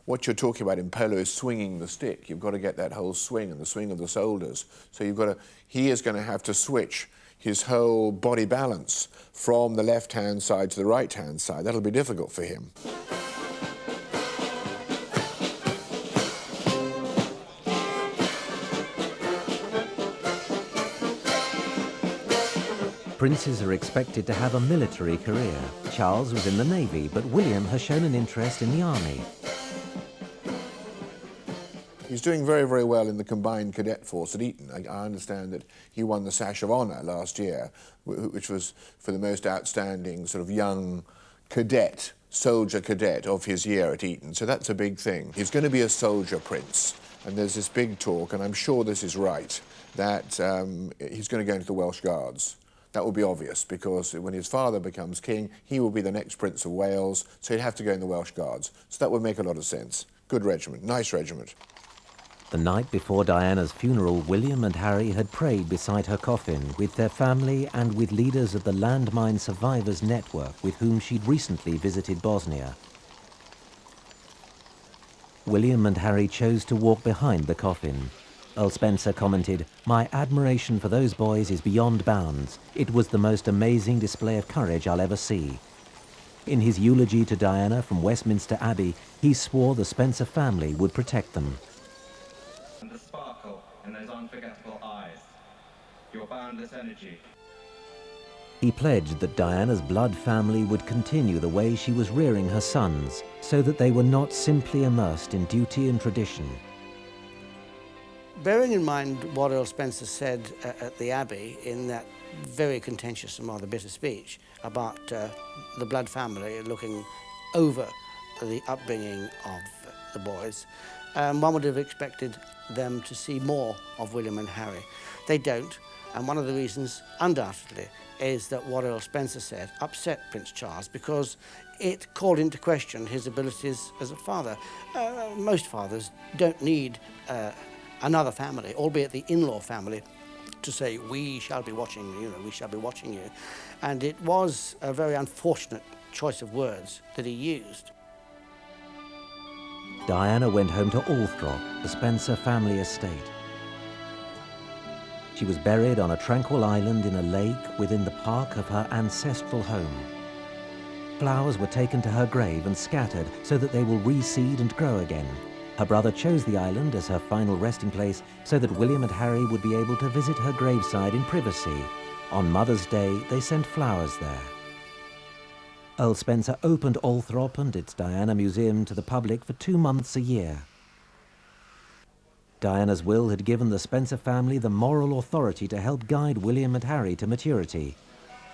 Speaker 6: What you're talking about in polo is swinging the stick. You've got to get that whole swing and the swing of the shoulders. So he is going to have to switch his whole body balance from the left-hand side to the right-hand side. That'll be difficult for him.
Speaker 10: Princes are expected to have a military career. Charles was in the Navy, but William has shown an interest in the Army.
Speaker 6: He's doing very well in the combined cadet force at Eton. I understand that he won the Sash of Honour last year, which was for the most outstanding sort of young cadet, soldier cadet of his year at Eton. So that's a big thing. He's going to be a soldier prince. And there's this big talk, and I'm sure this is right, that he's going to go into the Welsh Guards. That will be obvious, because when his father becomes king, he will be the next Prince of Wales, so he'd have to go in the Welsh Guards. So that would make a lot of sense. Good regiment, nice regiment.
Speaker 10: The night before Diana's funeral, William and Harry had prayed beside her coffin with their family and with leaders of the Landmine Survivors Network with whom she'd recently visited Bosnia. William and Harry chose to walk behind the coffin. Earl Spencer commented, "My admiration for those boys is beyond bounds. It was the most amazing display of courage I'll ever see." In his eulogy to Diana from Westminster Abbey, he swore the Spencer family would protect them.
Speaker 13: And the sparkle in those unforgettable eyes, your boundless energy.
Speaker 10: He pledged that Diana's blood family would continue the way she was rearing her sons, so that they were not simply immersed in duty and tradition.
Speaker 7: Bearing in mind what Earl Spencer said at the Abbey in that very contentious and rather bitter speech about the blood family looking over the upbringing of the boys, one would have expected them to see more of William and Harry. They don't, and one of the reasons, undoubtedly, is that what Earl Spencer said upset Prince Charles because it called into question his abilities as a father. Most fathers don't need another family, albeit the in-law family, to say, "We shall be watching you, we shall be watching you." And it was a very unfortunate choice of words that he used.
Speaker 10: Diana went home to Althorp, the Spencer family estate. She was buried on a tranquil island in a lake within the park of her ancestral home. Flowers were taken to her grave and scattered so that they will reseed and grow again. Her brother chose the island as her final resting place so that William and Harry would be able to visit her graveside in privacy. On Mother's Day, they sent flowers there. Earl Spencer opened Althorp and its Diana Museum to the public for 2 months a year. Diana's will had given the Spencer family the moral authority to help guide William and Harry to maturity.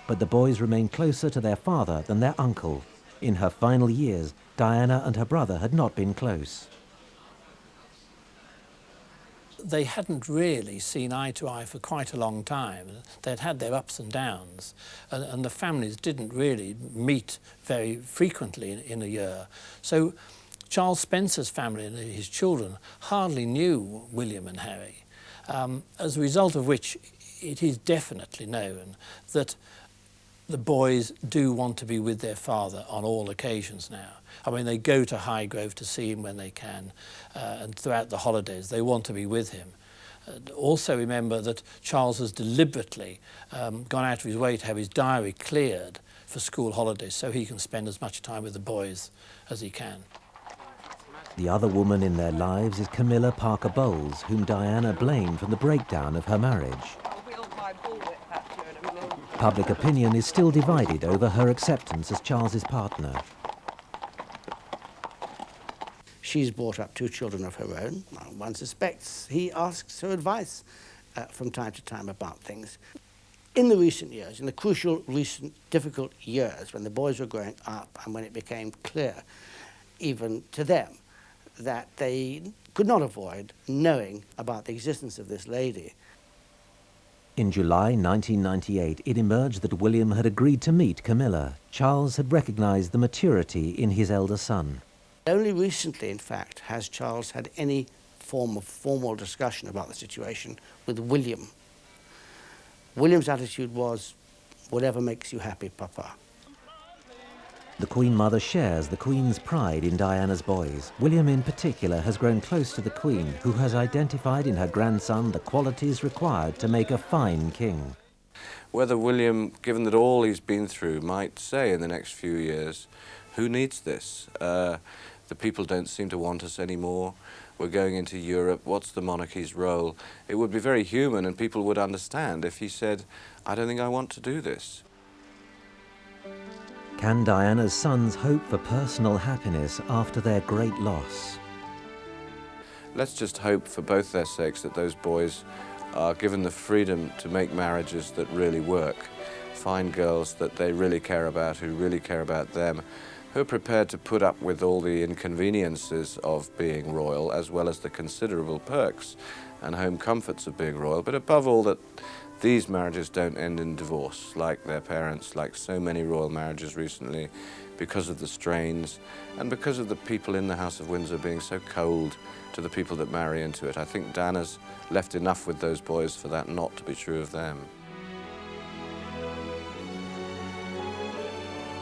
Speaker 10: But the boys remained closer to their father than their uncle. In her final years, Diana and her brother had not been close.
Speaker 19: They hadn't really seen eye to eye for quite a long time. They'd had their ups and downs, and the families didn't really meet very frequently in a year. So Charles Spencer's family and his children hardly knew William and Harry, as a result of which it is definitely known that the boys do want to be with their father on all occasions now. I mean, they go to Highgrove to see him when they can, and throughout the holidays they want to be with him. Also remember that Charles has deliberately gone out of his way to have his diary cleared for school holidays so he can spend as much time with the boys as he can.
Speaker 10: The other woman in their lives is Camilla Parker Bowles, whom Diana blamed for the breakdown of her marriage. Public opinion is still divided over her acceptance as Charles's partner.
Speaker 7: She's brought up 2 children of her own. One suspects he asks her advice from time to time about things. In the recent years, in the crucial, recent, difficult years when the boys were growing up and when it became clear, even to them, that they could not avoid knowing about the existence of this lady,
Speaker 10: In July 1998, it emerged that William had agreed to meet Camilla. Charles had recognised the maturity in his elder son.
Speaker 7: Only recently, in fact, has Charles had any form of formal discussion about the situation with William. William's attitude was, whatever makes you happy, Papa.
Speaker 10: The Queen Mother shares the Queen's pride in Diana's boys. William in particular has grown close to the Queen, who has identified in her grandson the qualities required to make a fine king.
Speaker 9: Whether William, given that all he's been through, might say in the next few years, who needs this? The people don't seem to want us anymore. We're going into Europe. What's the monarchy's role? It would be very human and people would understand if he said, I don't think I want to do this.
Speaker 10: Can Diana's sons hope for personal happiness after their great loss?
Speaker 9: Let's just hope for both their sakes that those boys are given the freedom to make marriages that really work, find girls that they really care about, who really care about them, who are prepared to put up with all the inconveniences of being royal, as well as the considerable perks and home comforts of being royal, but above all that these marriages don't end in divorce, like their parents, like so many royal marriages recently, because of the strains and because of the people in the House of Windsor being so cold to the people that marry into it. I think Diana's left enough with those boys for that not to be true of them.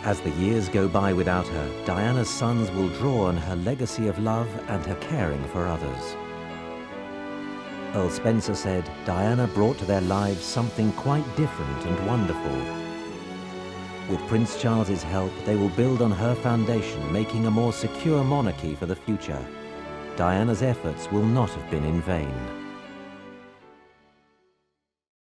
Speaker 10: As the years go by without her, Diana's sons will draw on her legacy of love and her caring for others. Earl Spencer said, Diana brought to their lives something quite different and wonderful. With Prince Charles's help, they will build on her foundation, making a more secure monarchy for the future. Diana's efforts will not have been in vain.